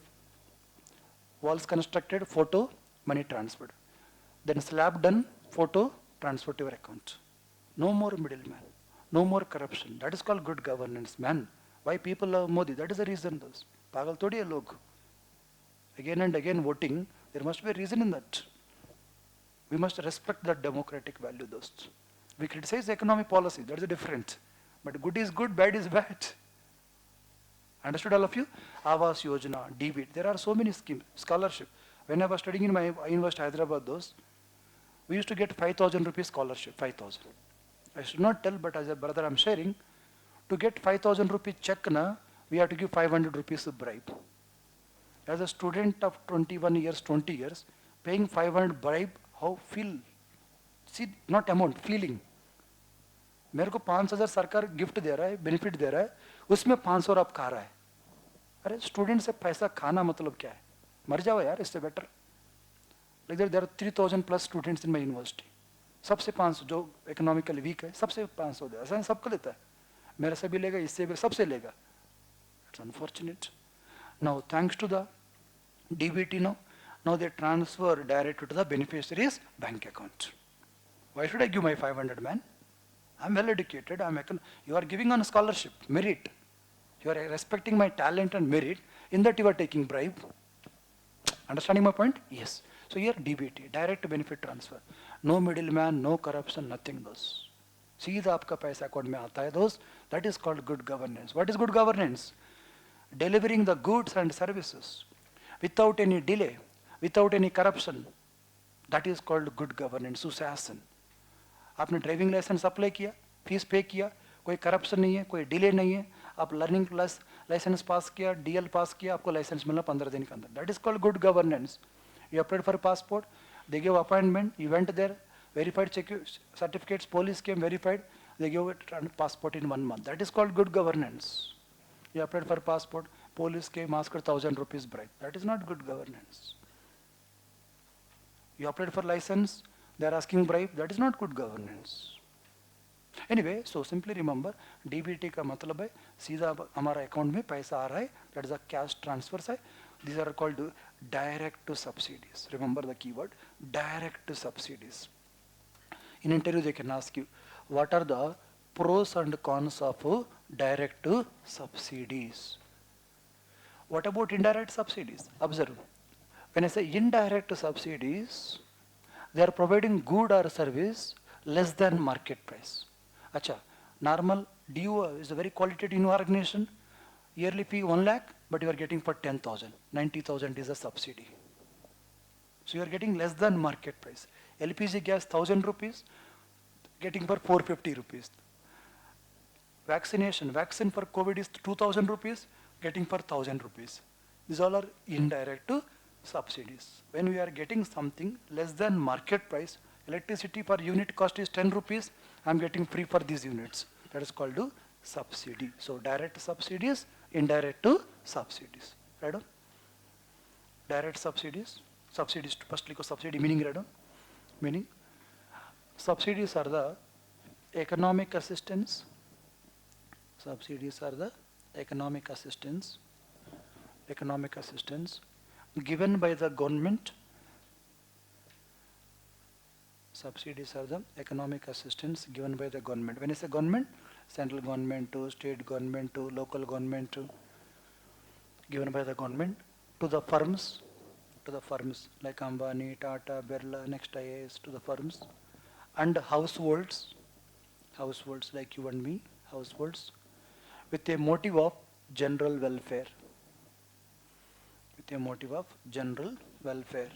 Speaker 1: walls constructed, photo, money transferred. Then slab done, photo, transfer to your account. No more middleman, no more corruption. That is called good governance, man. Why people love Modi? That is the reason. Those pagal thodi hai log. Again and again voting, there must be a reason in that. We must respect that democratic value. Those. We criticize economic policy, that is different. But good is good, bad is bad. Understood all of you? Awas Yojana, DBT. There are so many schemes. Scholarship. When I was studying in my University Hyderabad, we used to get 5,000 rupees scholarship. 5,000. I should not tell, but as a brother I'm sharing. To get 5,000 rupees check, we have to give 500 rupees bribe. As a student of 21 years, 20 years, paying 500 bribe, how feel? See, not amount, feeling. मेरे को 5,000 सरकार gift दे रहा है, benefit दे रहा है, उसमें 500 आप खा रहा है। अरे स्टूडेंट से पैसा खाना मतलब क्या है? मर जाओ यार, इससे better. Like there are 3,000 plus students in my university, सबसे 500 जो इकोनॉमिकली वीक है सबसे 500 दे, ऐसा सबको लेता है। मेरे से भी लेगा, इससे भी, सबसे लेगा। It's unfortunate. Now thanks to the DBT, now they transfer directly to the beneficiary's bank account. Why should I give my 500, man? I'm well educated. You are giving on scholarship, merit. You are respecting my talent and merit. In that you are taking bribe. Understanding my point? Yes. So here DBT, direct benefit transfer. No middleman, no corruption, nothing those. सीधा आपका पैसा account में आता है those. That is called good governance. What is good governance? Delivering the goods and services without any delay, without any corruption. That is called good governance, सुशासन। आपने driving licence apply किया, fees पे किया, कोई corruption नहीं है, कोई delay नहीं है, आप लर्निंग क्लास लाइसेंस पास किया, DL पास किया, आपको लाइसेंस मिलना 15 दिन के अंदर। That is called good governance. You applied for passport, they give appointment, you went there, verified certificates, police came verified, they give it passport in 1 month. That is called good governance. You applied for passport, police came, asked 1,000 rupees bribe. That is not good governance. You applied for license, they are asking bribe. That is not good governance. Anyway, so simply remember, DBT का मतलब है सीधा हमारा account में पैसा आ रहा है. That is a cash transfers है. These are called direct to subsidies. Remember the keyword, direct to subsidies. In interview they can ask you, what are the pros and cons of direct subsidies? What about indirect subsidies? Observe, when I say indirect subsidies, they are providing good or service less than market price. Acha, normal DU is a very qualitative organization, yearly fee 1 lakh, but you are getting for 10,000, 90,000 is a subsidy. So you are getting less than market price. LPG gas 1,000 rupees, getting for 450 rupees. Vaccine for COVID is 2,000 rupees, getting for 1,000 rupees. These all are indirect subsidies. When we are getting something less than market price, electricity per unit cost is 10 rupees, I am getting free for these units. That is called subsidy. So direct subsidies, indirect subsidies. Right on? Direct subsidies. Subsidies, first look at subsidy meaning, right on? Meaning, subsidies are the economic assistance. Subsidies are the economic assistance given by the government. Subsidies are the economic assistance given by the government. When I say government, central government to state government to local government to, given by the government to the firms like Ambani, Tata, Birla, Next IAS, to the firms, and households like you and me, households, with a motive of general welfare. With a motive of general welfare.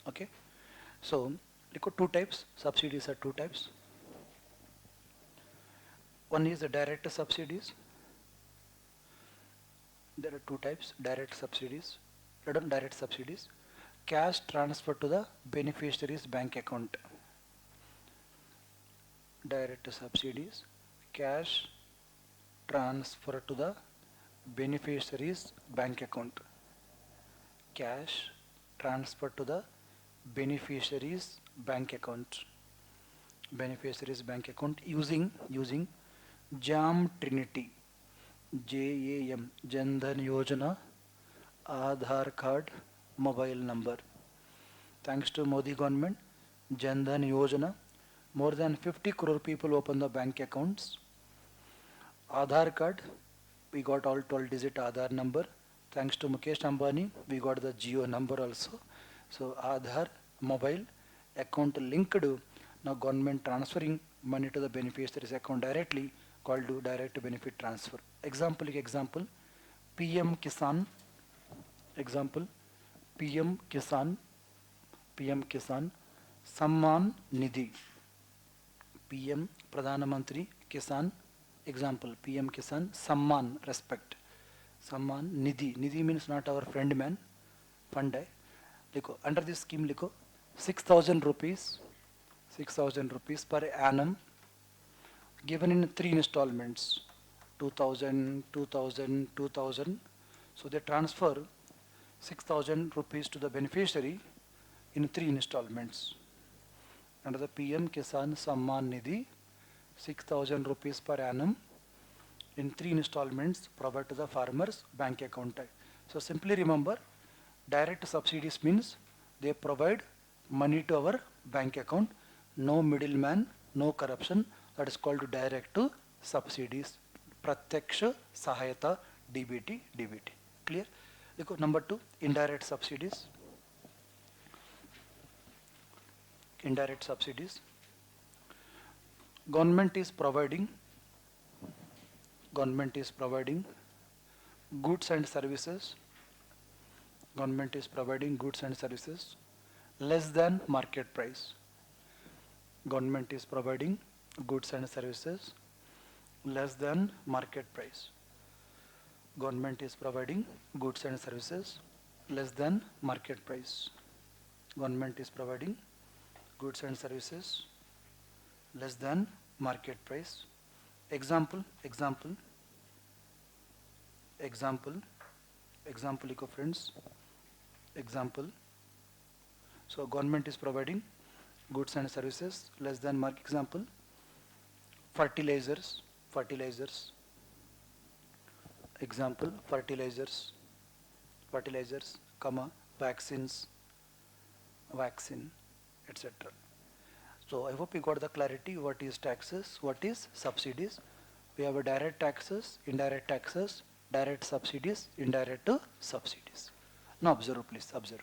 Speaker 1: Okay, so look at two types. Subsidies are two types. One is the direct subsidies. There are two types, direct subsidies. Direct subsidies. Cash transfer to the beneficiary's bank account. Direct subsidies. Cash transfer to the beneficiary's bank account. Cash transfer to the beneficiary's bank account. Beneficiary's bank account using JAM Trinity. JAM, Jan Dhan Yojana, Aadhaar card, mobile number. Thanks to Modi government, Jan Dhan Yojana, more than 50 crore people open the bank accounts. Aadhaar card, we got all 12-digit Aadhaar number. Thanks to Mukesh Ambani, we got the Jio number also. So Aadhaar, mobile, account linked. Now government transferring money to the beneficiary's account directly, called direct benefit transfer. Example, PM Kisan, example, PM Kisan Samman Nidhi, PM Pradhan Mantri Kisan Example, PM Kisan Samman, respect. Samman Nidhi. Nidhi means not our friend man. Fund hai. Likho. Under this scheme likho 6,000 rupees. 6,000 rupees per annum given in 3 installments. 2,000, 2,000, 2,000. So they transfer 6,000 rupees to the beneficiary in 3 installments. Under the PM Kisan Samman Nidhi, 6,000 rupees per annum in 3 installments provided to the farmer's bank account. So simply remember, direct subsidies means they provide money to our bank account, no middleman, no corruption. That is called direct to subsidies. Pratyaksha Sahayata DBT DBT. Clear? Look, number 2, indirect subsidies. Indirect subsidies. Government is providing goods and services. Government is providing goods and services less than market price. Government is providing goods and services less than market price. Government is providing goods and services less than market price. Government is providing goods and services less than market price. Example, eco friends. Example. So government is providing goods and services less than market. Example, fertilizers. Example, fertilizers, comma, vaccine, etc. So I hope you got the clarity what is taxes, what is subsidies. We have a direct taxes, indirect taxes, direct subsidies, indirect subsidies. Now observe, please observe.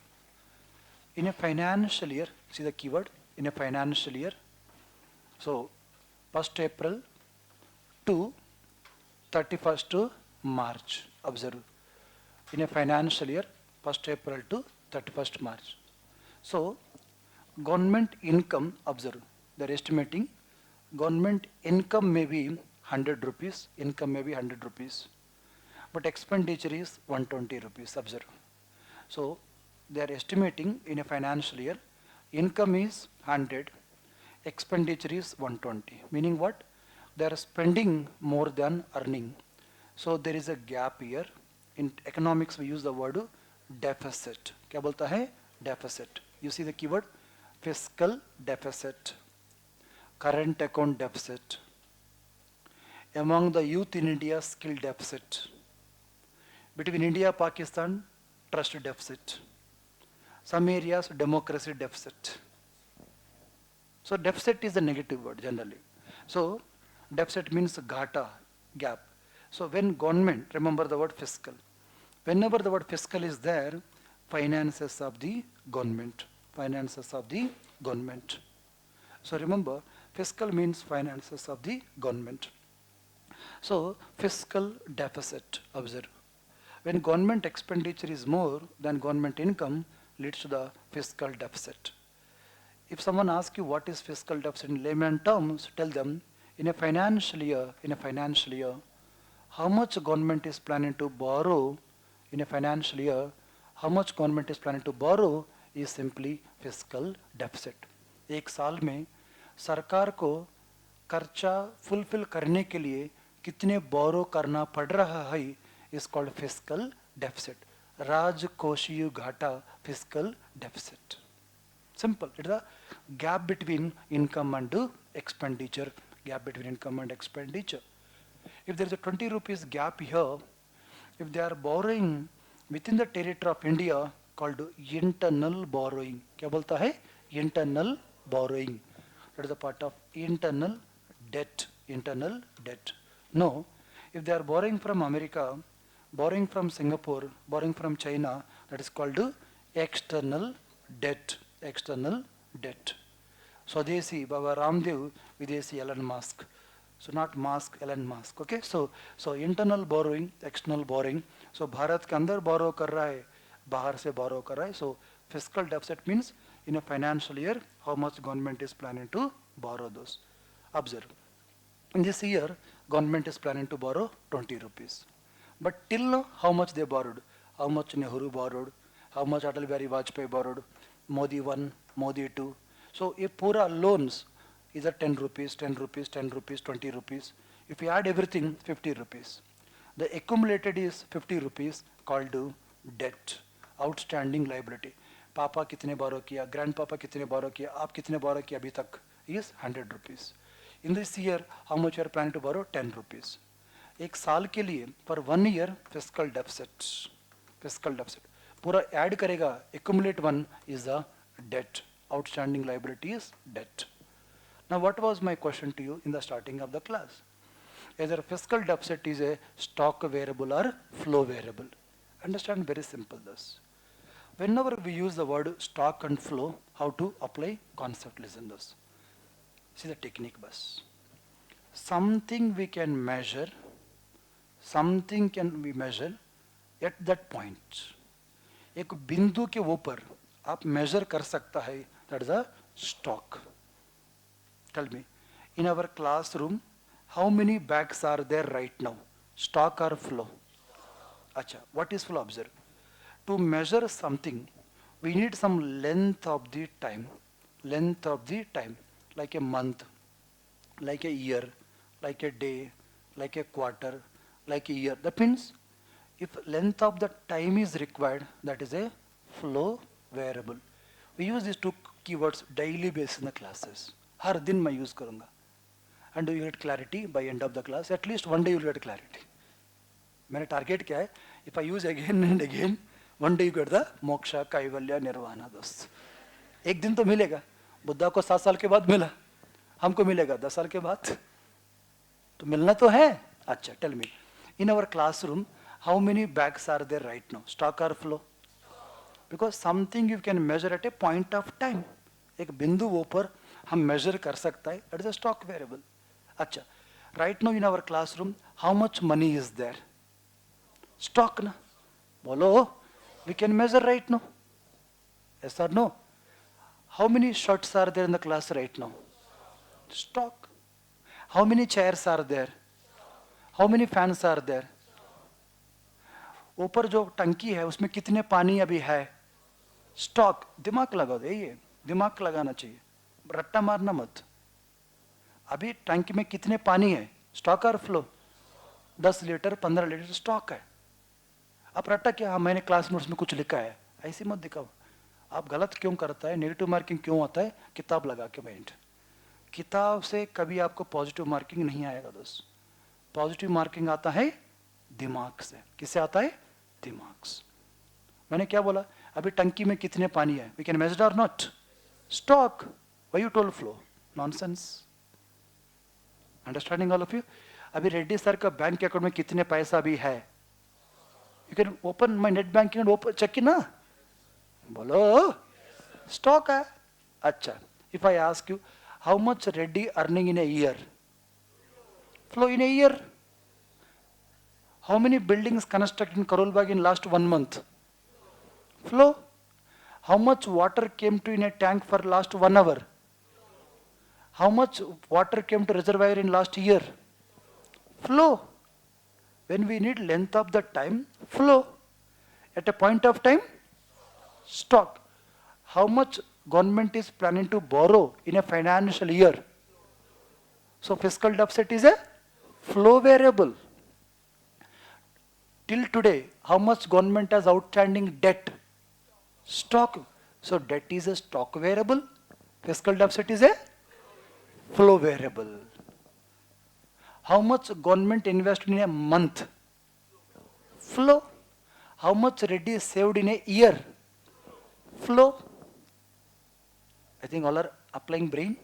Speaker 1: In a financial year, see the keyword, in a financial year. So 1st April to 31st March, observe. In a financial year, 1st April to 31st March. So government income, observe, they are estimating government income may be 100 rupees, but expenditure is 120 rupees, observe. So they are estimating in a financial year, income is 100, expenditure is 120, meaning what? They are spending more than earning. So there is a gap here. In economics we use the word deficit. क्या बोलता है? Deficit. You see the keyword? Fiscal deficit, current account deficit, among the youth in India skill deficit, between India Pakistan trust deficit, some areas democracy deficit. So deficit is a negative word generally. So deficit means ghata, gap. So when government, remember the word fiscal, whenever the word fiscal is there, finances of the government. So remember, fiscal means finances of the government. So fiscal deficit, observe. When government expenditure is more than government income, leads to the fiscal deficit. If someone asks you what is fiscal deficit in layman terms, tell them in a financial year, how much government is planning to borrow in a financial year, how much government is planning to borrow is simply fiscal deficit. एक साल में सरकार को खर्चा fulfil करने के लिए कितने बोरो करना पड़ रहा है is called fiscal deficit. राजकोषीय घाटा, fiscal deficit. Simple. It is a gap between income and expenditure. If there is a 20 rupees gap here, if they are borrowing within the territory of India, called internal borrowing. क्या बोलता है? Internal borrowing. That is a part of internal debt. No, if they are borrowing from America, borrowing from Singapore, borrowing from China, that is called external debt. Swadeshi, Baba Ramdev, Videshi, Elon Musk. So not Musk, Elon Musk. Okay, so internal borrowing, external borrowing. So Bharat के अंदर borrow कर रहा है, बाहर से borrow कर रहा है. So fiscal deficit means in a financial year how much government is planning to borrow those. Observe. In this year, government is planning to borrow 20 rupees. But till now, how much they borrowed? How much Nehru borrowed? How much Atal Bihari Vajpayee borrowed? Modi 1, Modi 2. So a pura loans is at 10 rupees, 10 rupees, 10 rupees, 20 rupees. If you add everything, 50 rupees. The accumulated is 50 rupees called debt, outstanding liability. पापा कितने borrow किया, grandpapa कितने borrow किया, आप कितने borrow किया अभी तक is 100 rupees. In this year, how much you are planning to borrow? 10 rupees. एक साल के लिए for 1 year fiscal deficit पूरा ऐड करेगा, accumulate one is the debt, outstanding liability is debt. Now what was my question to you in the starting of the class? Either fiscal deficit is a stock variable or flow variable. Understand very simple this. Whenever we use the word stock and flow, how to apply concept, listen this. See the technique bus. Something we can measure, something can be measured at that point. एक बिंदु के ऊपर आप measure कर सकता है, that is a stock. Tell me, in our classroom, how many bags are there right now? Stock or flow? Acha, what is flow? Observe. To measure something, we need some length of the time, like a month, like a year, like a day, like a quarter, like a year. That means if length of the time is required, that is a flow variable. We use these two keywords daily basis in the classes. हर दिन मैं use करूँगा. And you get clarity by end of the class. At least one day you will get clarity. मेरा target क्या है? If I use again and again, one day you get the moksha, kaivalya, nirvana दोस्त. एक दिन तो मिलेगा. बुद्धा को 7 साल के बाद मिला, हमको मिलेगा 10 साल के बाद. तो मिलना तो है. अच्छा, tell me, in our classroom, how many bags are there right now? Stock or flow? Because something you can measure at a point of time. एक बिंदु ऊपर हम measure कर सकता है. That is a stock variable. अच्छा, right now in our classroom, how much money is there? Stock ना? बोलो, we can measure right now. Yes or no? How many shirts are there in the class right now? Stock. How many chairs are there? How many fans are there? ऊपर जो टंकी है उसमें कितने पानी अभी है? स्टॉक. दिमाग लगाओ, ये दिमाग लगाना चाहिए, रट्टा मारना मत. अभी टंकी में कितने पानी है? स्टॉक और फ्लो? 10 लीटर 15 लीटर स्टॉक है. अब रट्टा क्या? हाँ, मैंने क्लास नोट्स में कुछ लिखा है, ऐसी मत दिखाओ. आप गलत क्यों करता है, नेगेटिव मार्किंग क्यों आता है? किताब लगा के बैठ. किताब से कभी आपको पॉजिटिव मार्किंग नहीं आएगा दोस्त. पॉजिटिव मार्किंग आता है दिमाग से. किससे आता है? दिमाग से. मैंने क्या बोला? अभी टंकी में कितने पानी है? वी कैन मेजर और not? Stock. Why you told flow? Nonsense. Understanding all of you? अभी रेड्डी सर का बैंक अकाउंट में कितने पैसा भी है? You can open my net banking and check ना. बोलो, स्टॉक है. अच्छा, if I ask you, how much Reddy earning in a year? Flow in a year. How many buildings constructed in Karol Bagh in last 1 month? Flow. How much water came to in a tank for last 1 hour? How much water came to reservoir in last year? Flow. When we need length of the time, flow. At a point of time, stock. How much government is planning to borrow in a financial year? So fiscal deficit is a flow variable. Till today, how much government has outstanding debt? Stock. So debt is a stock variable. Fiscal deficit is a flow variable. How much government invested in a month? Flow. How much Reddy saved in a year? Flow. I think all are applying brain.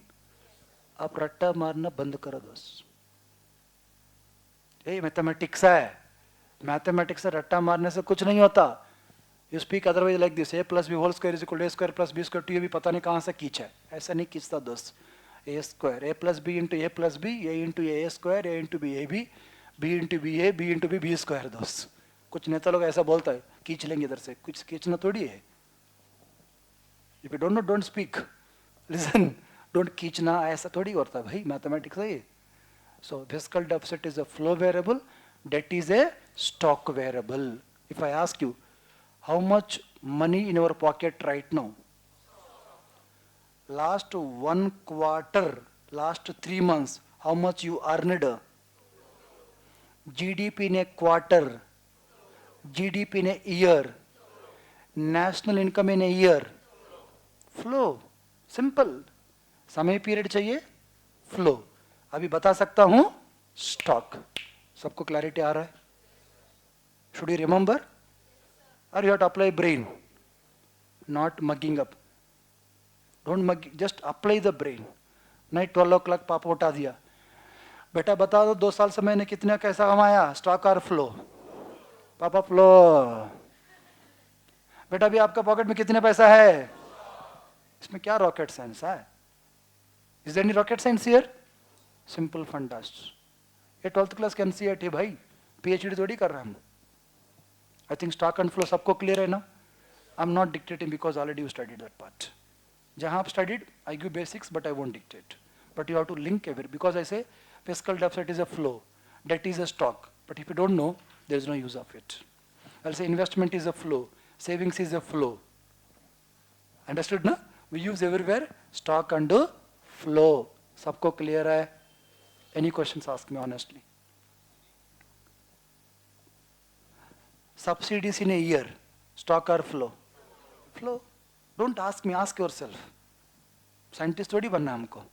Speaker 1: आप रट्टा मारना बंद करो दोस्त. ये mathematics है. Mathematics से रट्टा मारने से कुछ नहीं होता. You speak otherwise like this, a plus b whole square is equal to a square plus b square. तो ये भी पता नहीं कहाँ से खींचा है. ऐसा नहीं खींचता दोस्त. a square a plus b into a plus b, a into a square, a into b a b, b into b a, b into b b square दोस्त. कुछ नेता लोग ऐसा बोलता है, खींच लेंगे इधर से. कुछ खींचना थोड़ी है. If you don't know, don't speak. Listen, don't खींचना, ऐसा थोड़ी होता भाई. मैथमेटिक्स है ये. So fiscal deficit is a flow variable, debt is a stock variable. If I ask you, how much money in your pocket right now? Last 1 quarter, last 3 months, how much you earned? GDP in a quarter, GDP in a year, national income in a year. Flow simple. समय period चाहिए, flow. अभी बता सकता हूं stock. सबको clarity आ रहा है? शुड यू रिमेंबर और you have to apply brain, not mugging up. Don't mug, just apply the brain. नहीं 12 o'clock पापा उठा दिया, बेटा बता दो 2 साल से मैंने कितने कैसा कमाया, स्टॉक और फ्लो. पापा फ्लो. बेटा अभी आपका पॉकेट में कितने पैसा है? इसमें क्या रॉकेट साइंस है? Is there any rocket science here? Simple fundas. ये 12th क्लास के एनसीईआरटी भाई, पीएचडी थोड़ी कर रहे हैं हम. I think stock and flow सबको क्लियर है ना? I am not dictating because already you studied that part. जहां आप studied I give basics but I won't dictate, but you have to link every, because I say fiscal deficit is a flow, debt is a stock, but if you don't know, there is no use of it. I'll say investment is a flow, savings is a flow. Understood na? We use everywhere stock and flow. सबको clear है? Any questions, ask me honestly. Subsidies in a year, stock or flow? Flow. Don't ask me, ask yourself. Scientist थोड़ी बनना है हमको.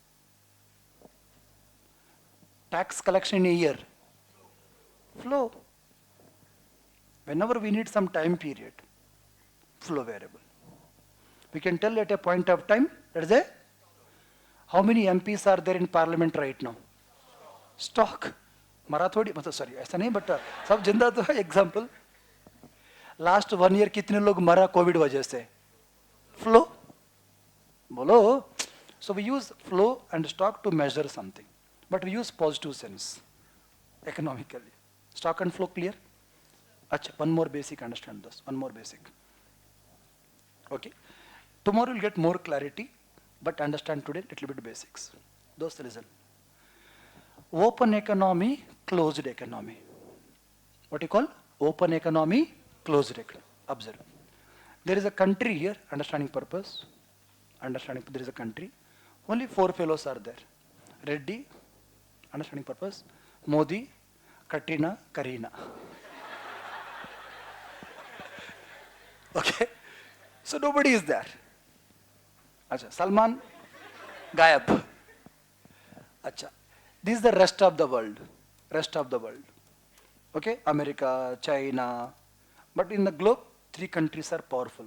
Speaker 1: Tax collection in a year, flow. Whenever we need some time period, flow variable. We can tell at a point of time, that is a, how many MPs are there in parliament right now? Stock. मरा थोड़ी, मतलब sorry ऐसा नहीं, but सब जिंदा तो है. Example, last 1 year कितने लोग मरा कोविड वजह से? फ्लो. बोलो. So we use flow and stock to measure something. But we use positive sense economically. Stock and flow clear? Achha, one more basic, understand this. One more basic. Okay. Tomorrow you'll get more clarity, but understand today little bit basics. Those listen. Open economy, closed economy. What you call? Open economy, closed economy. Observe. There is a country here, understanding purpose. Understanding, there is a country. Only 4 fellows are there. Reddy, understanding purpose, Modi, Katrina, Kareena. Okay, so nobody is there. Acha, Salman, Gayab. Acha, this is the rest of the world. Rest of the world. Okay, America, China. But in the globe, 3 countries are powerful.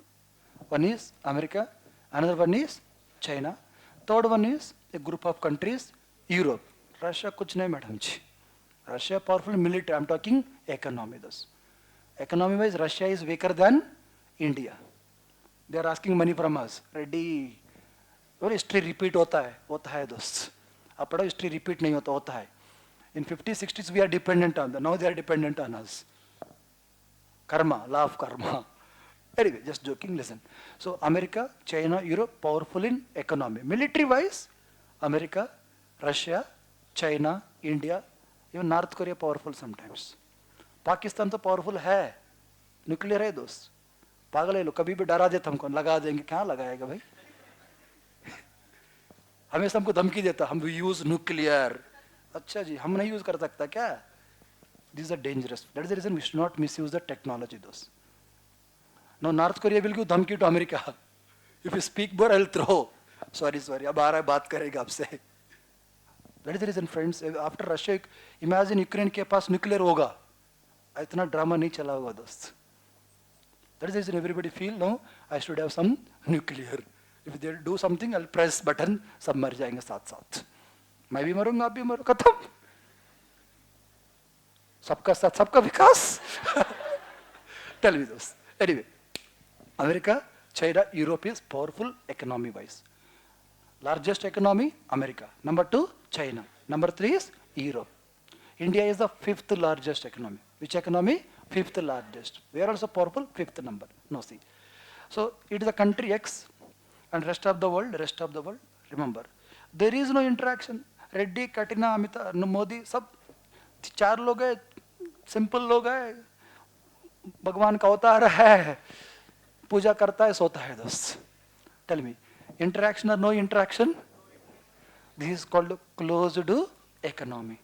Speaker 1: One is America, another one is China, third one is a group of countries, Europe. Russia कुछ नहीं madam ji. Russia powerful military. I'm talking economy. Thus, economy wise, Russia is weaker than India. They are asking money from us. Ready? और history repeat होता है दोस्त. आप पढ़ो history repeat नहीं होता है. In 50s, 60s we are dependent on them. Now they are dependent on us. Karma, law of karma. Anyway, just joking. Listen. So America, China, Europe powerful in economy. Military wise, America, Russia, China, India, even North Korea powerful sometimes. Pakistan तो powerful है, nuclear है दोस्त. पागल है लोग, कभी भी डरा देता हमको, लगा देंगे. क्या लगाएगा भाई? हमेशा हमको धमकी देता, हम use nuclear. अच्छा जी, हम नहीं use कर सकता क्या? These are dangerous. That is the reason we should not misuse the technology दोस्त. Now North Korea will give धमकी to America. If you speak more, I'll throw. Sorry. अब आ रहा है बात करेगा आपसे. That is the reason, friends. After Russia, imagine Ukraine के पास nuclear होगा, इतना ड्रामा नहीं चला होगा दोस्त. That is the reason everybody feel, no, I should have some nuclear. If they do something, I'll press button, सब मर जाएंगे साथ. मैं भी मरूंगा, आप भी मरो, खत्म. सबका साथ, सबका विकास. Tell me दोस्त. Anyway, America, China, Europe is powerful economy wise. Largest economy, America. Number 2, China. Number 3 is Europe. India is the 5th largest economy. Which economy? 5th largest. We are also powerful, 5th number. No, see. So it is a country X and rest of the world, remember, there is no interaction. Reddy, कटिना, Amita, Modi, सब 4 लोग है, simple लोग है, भगवान का अवतार है, पूजा करता है, सोता है दोस्त. Tell me, interaction or no interaction? This is called closed economy.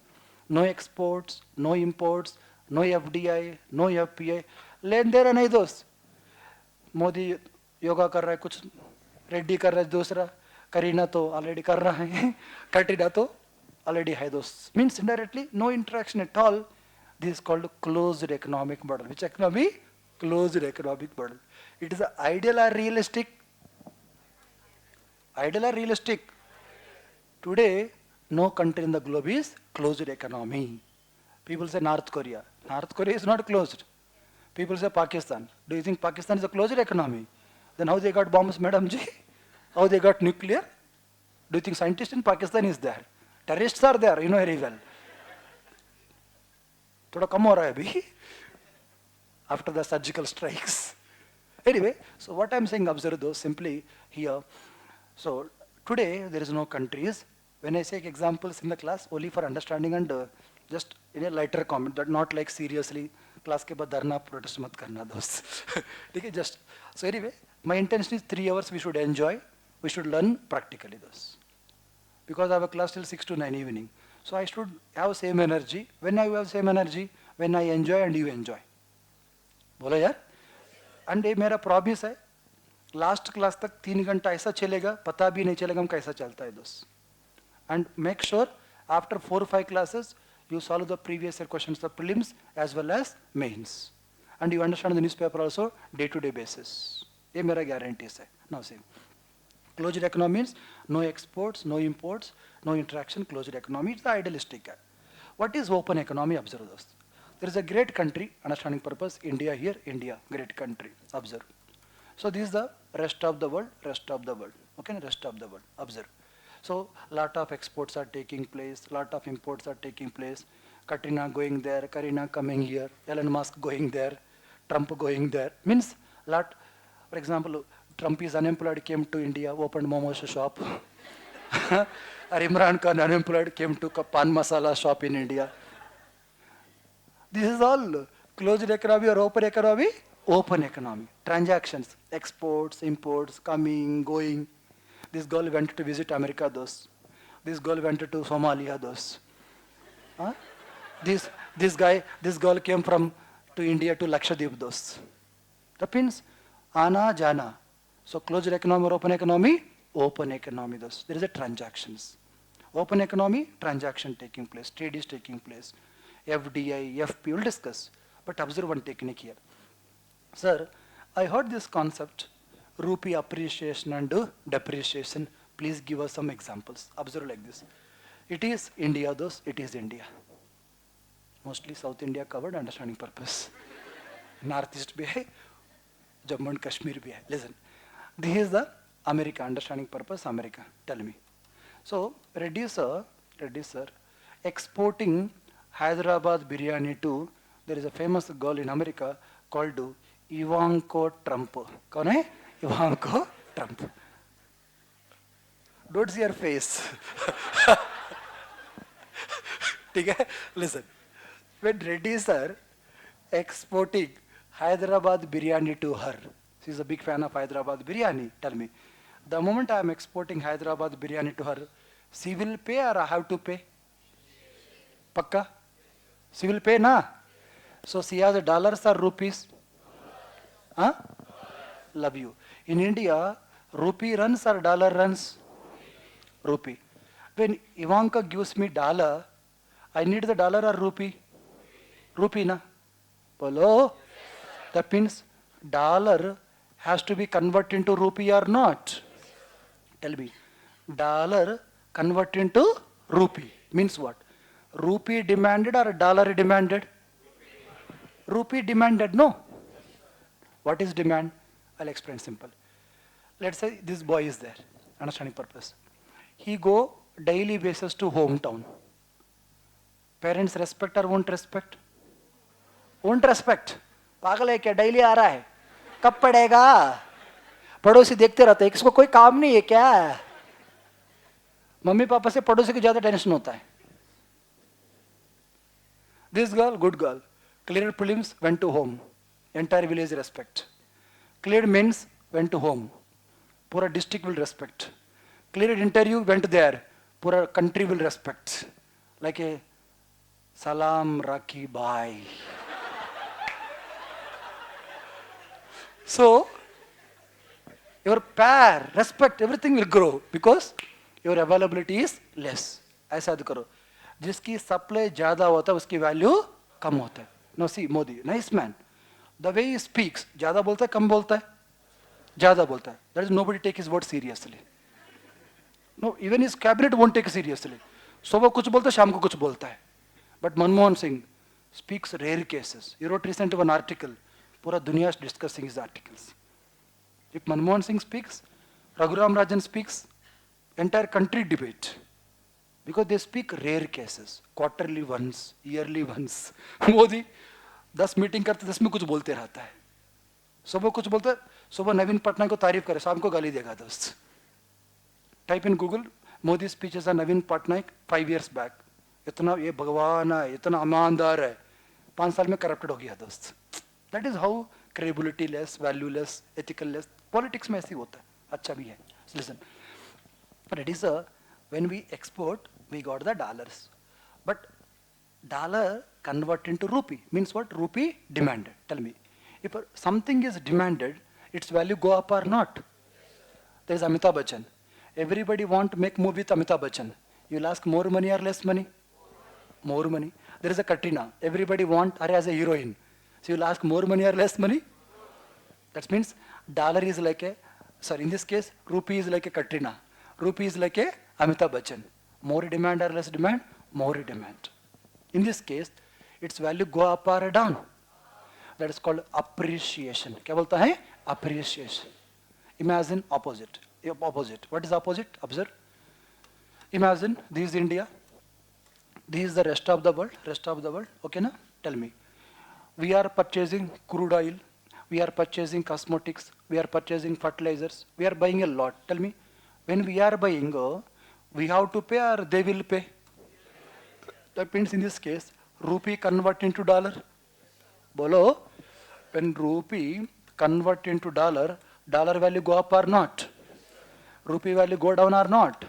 Speaker 1: No exports, no imports, no FDI, no FPI. लेन देना नहीं दोस्त. मोदी योगा कर रहा है कुछ, रेड्डी कर रहा है दूसरा, करीना तो ऑलरेडी कर रहा है, कटिना तो ऑलरेडी है दोस्त. Means indirectly no interaction at all. This is called closed economic model. Which economy? Closed economic model. It is ideal or realistic? Ideal or realistic? Today, no country in the globe is closed economy. People say North Korea. North Korea is not closed. People say Pakistan. Do you think Pakistan is a closed economy? Then how they got bombs, Madam Ji? How they got nuclear? Do you think scientists in Pakistan is there? Terrorists are there, you know very well. थोड़ा कम हो रहा है अभी after the surgical strikes. Anyway, so what I'm saying, observe those simply here. So today there is no countries. When I say examples in the class, only for understanding and just in a lighter comment, that not like seriously class के बाद धरना protest मत करना दोस्त. ठीक है, just so anyway, my intention is 3 hours we should enjoy, we should learn practically those. Because I have a class till 6 to 9 evening. So I should have same energy. When I have same energy, when I enjoy and you enjoy. बोलो यार. And ये मेरा promise है, last class तक 3 घंटा ऐसा चलेगा, पता भी नहीं चलेगा हम कैसा चलता है दोस्त. And make sure after 4 or 5 classes you solve the previous year questions, the prelims as well as mains, and you understand the newspaper also day-to-day basis. ये मेरा guarantees है. Now see, closed economy means no exports, no imports, no interaction. Closed economy is the idealistic. What is open economy? Observe those. There is a great country, understanding purpose, India here, India, great country. Observe. So this is the rest of the world, okay, rest of the world, observe. So lot of exports are taking place, lot of imports are taking place. Katrina going there, Karina coming here, Elon Musk going there, Trump going there. Means lot, for example, Trump is unemployed, came to India, opened momos shop. Or Imran Khan unemployed, came to pan masala shop in India. This is all closed economy or open economy? Open economy. Transactions, exports, imports, coming, going. This girl went to visit America, those. This girl went to Somalia, those. Huh? This girl came from to India to Lakshadweep, those. That means ana jana. So closed economy or open economy? Open economy, those. There is a transactions. Open economy, transaction taking place, trade is taking place. FDI, FP, we'll discuss. But observe one technique here. Sir, I heard this concept, rupee appreciation and depreciation. Please give us some examples. Observe like this. It is India, those, it is India. Mostly South India covered, understanding purpose. Northeast bhi hai, Jammu and Kashmir bhi hai. Listen, this is the America, understanding purpose, America. Tell me. So, Reddy sir, exporting Hyderabad biryani to, there is a famous girl in America called Ivanka Trump. कौन है? Ivanka Trump. Don't see her face. ठीक है? Listen. When Reddy sir exporting Hyderabad biryani to her, she is a big fan of Hyderabad biryani. Tell me, the moment I am exporting Hyderabad biryani to her, she will pay or I have to pay? Pakka? She will pay, na? So she has dollars or rupees? Huh? Love you. In India, rupee runs or dollar runs? Rupee. When Ivanka gives me dollar, I need the dollar or rupee? Rupee, na? Bolo? That means dollar has to be converted into rupee or not? Tell me. Dollar converted into rupee means what? Rupee demanded or dollar demanded? Rupee demanded, no? What is demand? I'll explain simple. Let's say this boy is there, understanding purpose. He go daily basis to hometown. Parents respect or won't respect? Won't respect. पागल है क्या? daily आ रहा है, कब पढ़ेगा? पड़ोसी देखते रहते हैं, इसको कोई काम नहीं है क्या? मम्मी पापा से पड़ोसी को ज्यादा टेंशन होता है. This girl, good girl, cleared prelims, went to home. Entire village respect. Cleared mains, went to home. Pura district will respect. Cleared interview, went there. Pura country will respect. Like a salam, Raki, bye. So, your pair, respect, everything will grow because your availability is less. ऐसा करो. जिसकी supply ज्यादा होता है उसकी value कम होता है. No see Modi, nice man. The way he speaks, ज्यादा बोलता है कम बोलता है? ज्यादा बोलता है. That is nobody take his word seriously. No, even his cabinet won't take seriously. सुबह कुछ बोलता है, शाम को कुछ बोलता है. But Manmohan Singh speaks rare cases. He wrote recent one article, पूरा दुनिया is discussing his articles. If Manmohan Singh speaks, Raghuram Rajan speaks, entire country debate. Because they speak rare cases, quarterly once, yearly once. Modi 10 meeting करते 10 में कुछ बोलते रहता है. सुबह कुछ बोलता है, सुबह नवीन पटनायक को तारीफ करे, शाम को गाली देगा दोस्त. Type in Google Modi speeches on Naveen Patnaik 5 years back. इतना ये भगवान है, इतना ईमानदार है, 5 साल में करप्टेड हो गया दोस्त. That is how credibility less, valueless, ethical less. Politics में ऐसे ही होता है. अच्छा भी है. Listen, but it is a, when we export we got the dollars, but dollar convert into rupee means what? Rupee demanded. Tell me, if something is demanded, its value go up or not? There is Amitabh Bachchan. Everybody want to make movie with Amitabh Bachchan. You'll ask more money or less money? More money. There is a Katrina. Everybody want her as a heroine. So you'll ask more money or less money? That means dollar is like a, sorry, in this case, rupee is like a Katrina. Rupee is like a Amitabh Bachchan. More demand or less demand? More demand. In this case, its value go up or down. That is called appreciation. क्या बोलता है? Appreciation. Imagine opposite. Opposite. What is opposite? Observe. Imagine this is India. This is the rest of the world. Rest of the world. Okay, na? Tell me. We are purchasing crude oil. We are purchasing cosmetics. We are purchasing fertilizers. We are buying a lot. Tell me. When we are buying, we have to pay or they will pay? That means in this case, rupee convert into dollar. Bolo, when rupee convert into dollar, dollar value go up or not? Rupee value go down or not?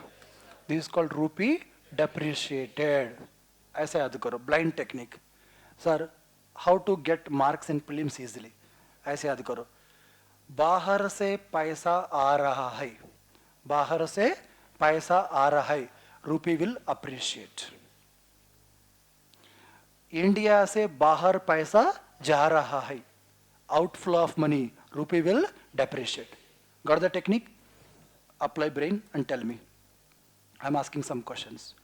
Speaker 1: This is called rupee depreciated. ऐसे याद करो, blind technique. Sir, how to get marks in prelims easily? ऐसे याद करो. बाहर से पैसा आ रहा है. बाहर से पैसा आ रहा है. Rupee will appreciate. इंडिया से बाहर पैसा जा रहा है. Outflow of money. Rupee will depreciate. Got the technique? Apply brain and tell me. I am asking some questions.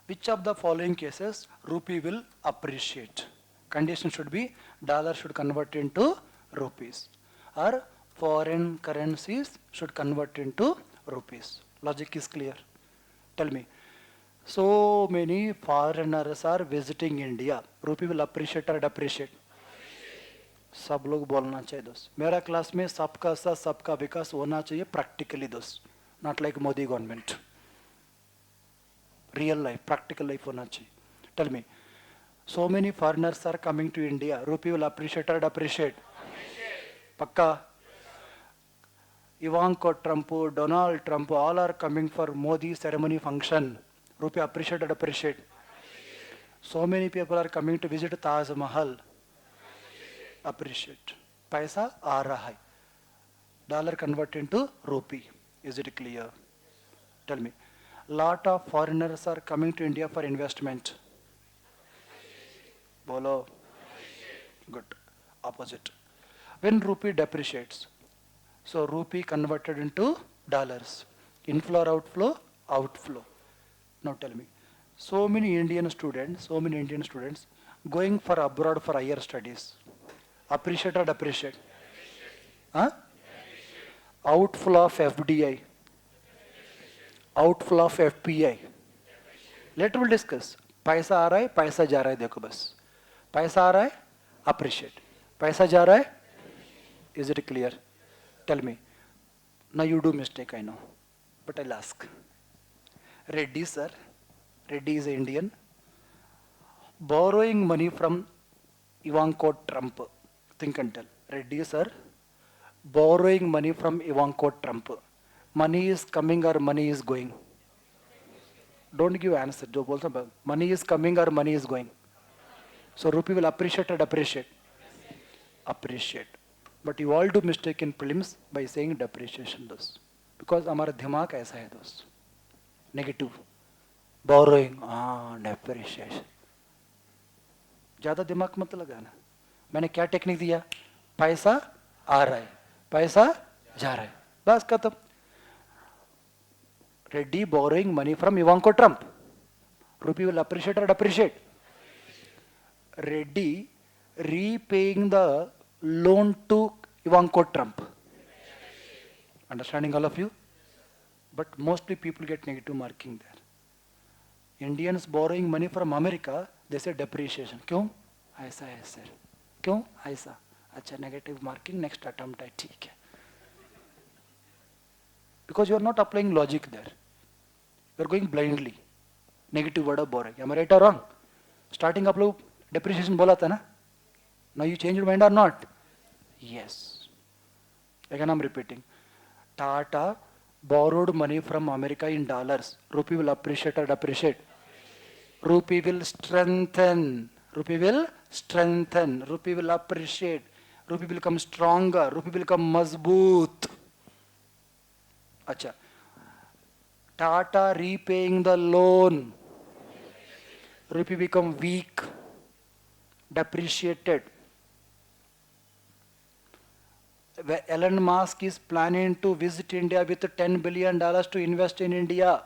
Speaker 1: Which of the following cases rupee will appreciate? Condition should be dollar should convert into rupees, or foreign currencies should convert into rupees. Logic is clear. Tell me. So many foreigners are visiting India. Rupee will appreciate or depreciate? सब लोग बोलना चाहिए दोस्त. मेरा class में सबका साथ सबका विकास होना चाहिए practically दोस्त. Not like Modi government. Real life, practical life होना चाहिए. Tell me. So many foreigners are coming to India. Rupee will appreciate or depreciate? Pakka. Ivanka Trump, Donald Trump, all are coming for Modi ceremony function. Rupee appreciate or depreciate? So many people are coming to visit Taj Mahal. Appreciate. Paisa aa raha hai. Dollar convert into rupee. Is it clear? Tell me. Lot of foreigners are coming to India for investment. Bolo. Good. Opposite. When rupee depreciates, so rupee converted into dollars. Inflow or outflow? Outflow. Now tell me. So many Indian students going for abroad for higher studies. Appreciate or depreciate? Huh? Outflow of FDI. Outflow of FPI. Later we'll discuss. पैसा आ रहा है, पैसा जा रहा है, देखो बस. पैसा आ रहा है, appreciate. पैसा जा रहा है, is it clear? Tell me. Now you do mistake, I know, but I'll ask. Reddy sir, Reddy is Indian, borrowing money from Ivanka Trump. Think and tell. Reddy sir, borrowing money from Ivanka Trump. Money is coming or money is going? Don't give answer. जो बोलता हूँ, money is coming or money is going? So rupee will appreciate or depreciate? Appreciate. But you all do mistake in prelims by saying depreciation दोस्त. Because हमारा दिमाग ऐसा है दोस्त. Negative. Borrowing. Depreciation. ज़्यादा दिमाग मत लगाना. मैंने क्या टेक्निक दिया? पैसा आ रहा है, पैसा जा रहा है, बस खत्म. Reddy borrowing money from Ivanka Trump. Rupee will appreciate or depreciate? Reddy repaying the loan to Ivanka Trump. Understanding all of you? But mostly people get negative marking there. Indians borrowing money from America, they say depreciation. क्यों? ऐसा है sir. क्यों? ऐसा. अच्छा, negative marking, next attempt है, ठीक है. Because you are not applying logic there. You are going blindly. Negative word of borrowing. Am I right or wrong? Starting आप लोग depreciation बोला था ना? Now you change your mind or not? Yes. Again I'm repeating. Tata borrowed money from America in dollars. Rupee will appreciate or depreciate? Rupee will strengthen. Rupee will strengthen. Rupee will appreciate. Rupee will become stronger. Rupee will become mazboot. Acha. Tata repaying the loan. Rupee become weak, depreciated. Elon Musk is planning to visit India with $10 billion to invest in India.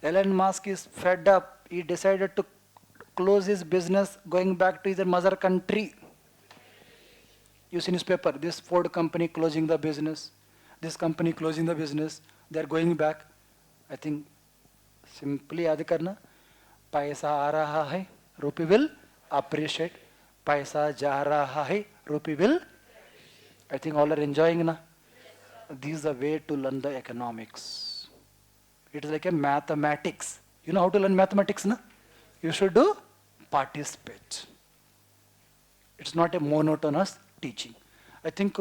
Speaker 1: Elon Musk is fed up. He decided to close his business, going back to his mother country. You see newspaper, this Ford company closing the business, this company closing the business, they are going back. I think simply याद करना, पैसा आ रहा है, rupee will appreciate. पैसा जा रहा है, rupee will. I think all are enjoying na. This is the way to learn the economics. It is like a mathematics. You know how to learn mathematics na? You should do participate. It's not a monotonous teaching. I think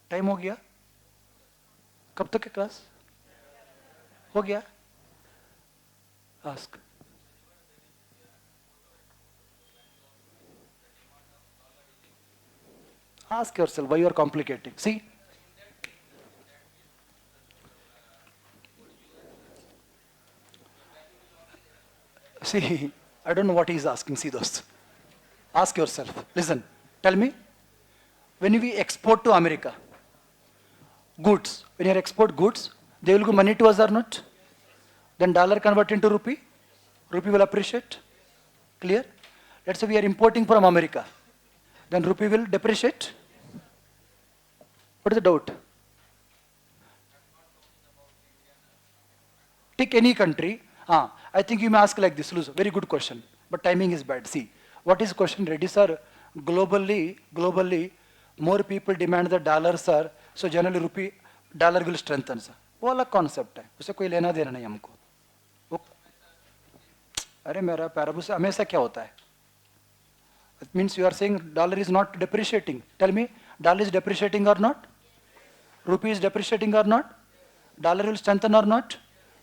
Speaker 1: time हो गया. कब तक है class? हो गया? Ask. Ask yourself why you are complicating. See? See, I don't know what he is asking. See those. Ask yourself. Listen. Tell me. When we export to America, goods, when you export goods, they will give money to us or not? Then dollar convert into rupee. Rupee will appreciate. Clear? Let's say we are importing from America. Then rupee will depreciate. What is the doubt? Take any country. I think you may ask like this. Very good question. But timing is bad. See, what is question? Reddy sir, globally, more people demand the dollar sir. So generally rupee, dollar will strengthen sir. वो अलग concept है. उसे कोई लेना देना नहीं हमको. वो अरे मेरा पैराबू से हमेशा क्या होता है? It means you are saying dollar is not depreciating. Tell me, dollar is depreciating or not? Rupee is depreciating or not? Dollar will strengthen or not?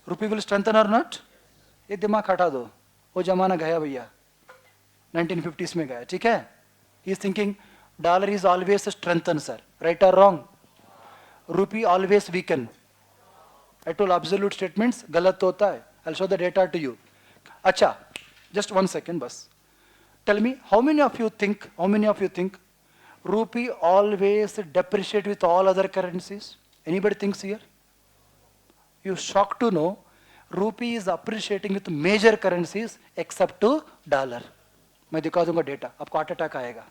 Speaker 1: Rupee will strengthen or not? ये दिमाग हटा दो. वो जमाना गया भैया. 1950s में गया. ठीक है? He is thinking dollar is always strengthen, sir. Right or wrong? Rupee always weaken. I told absolute statements गलत होता है. I'll show the data to you. अच्छा, just 1 second बस. Tell me, how many of you think rupee always depreciate with all other currencies? Anybody thinks here? You're shocked to know rupee is appreciating with major currencies except to dollar. मैं दिखा दूंगा data. आपको heart attack आएगा.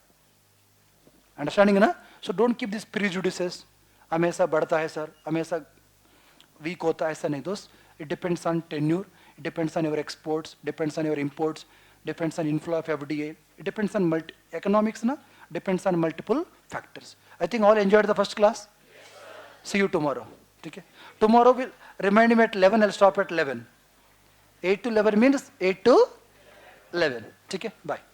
Speaker 1: Understanding ना? So don't keep these prejudices. हमेशा बढ़ता है sir, हमेशा weak होता है ऐसा नहीं दोस्त. It depends on tenure, it depends on your exports, depends on your imports, depends on inflow of FDA. It depends on economics, na? Depends on multiple factors. I think all enjoyed the first class. Yes, see you tomorrow. ठीक है. Tomorrow will remind me at 11. I'll stop at 11. 8 to 11 means 8 to 11. ठीक है. Bye.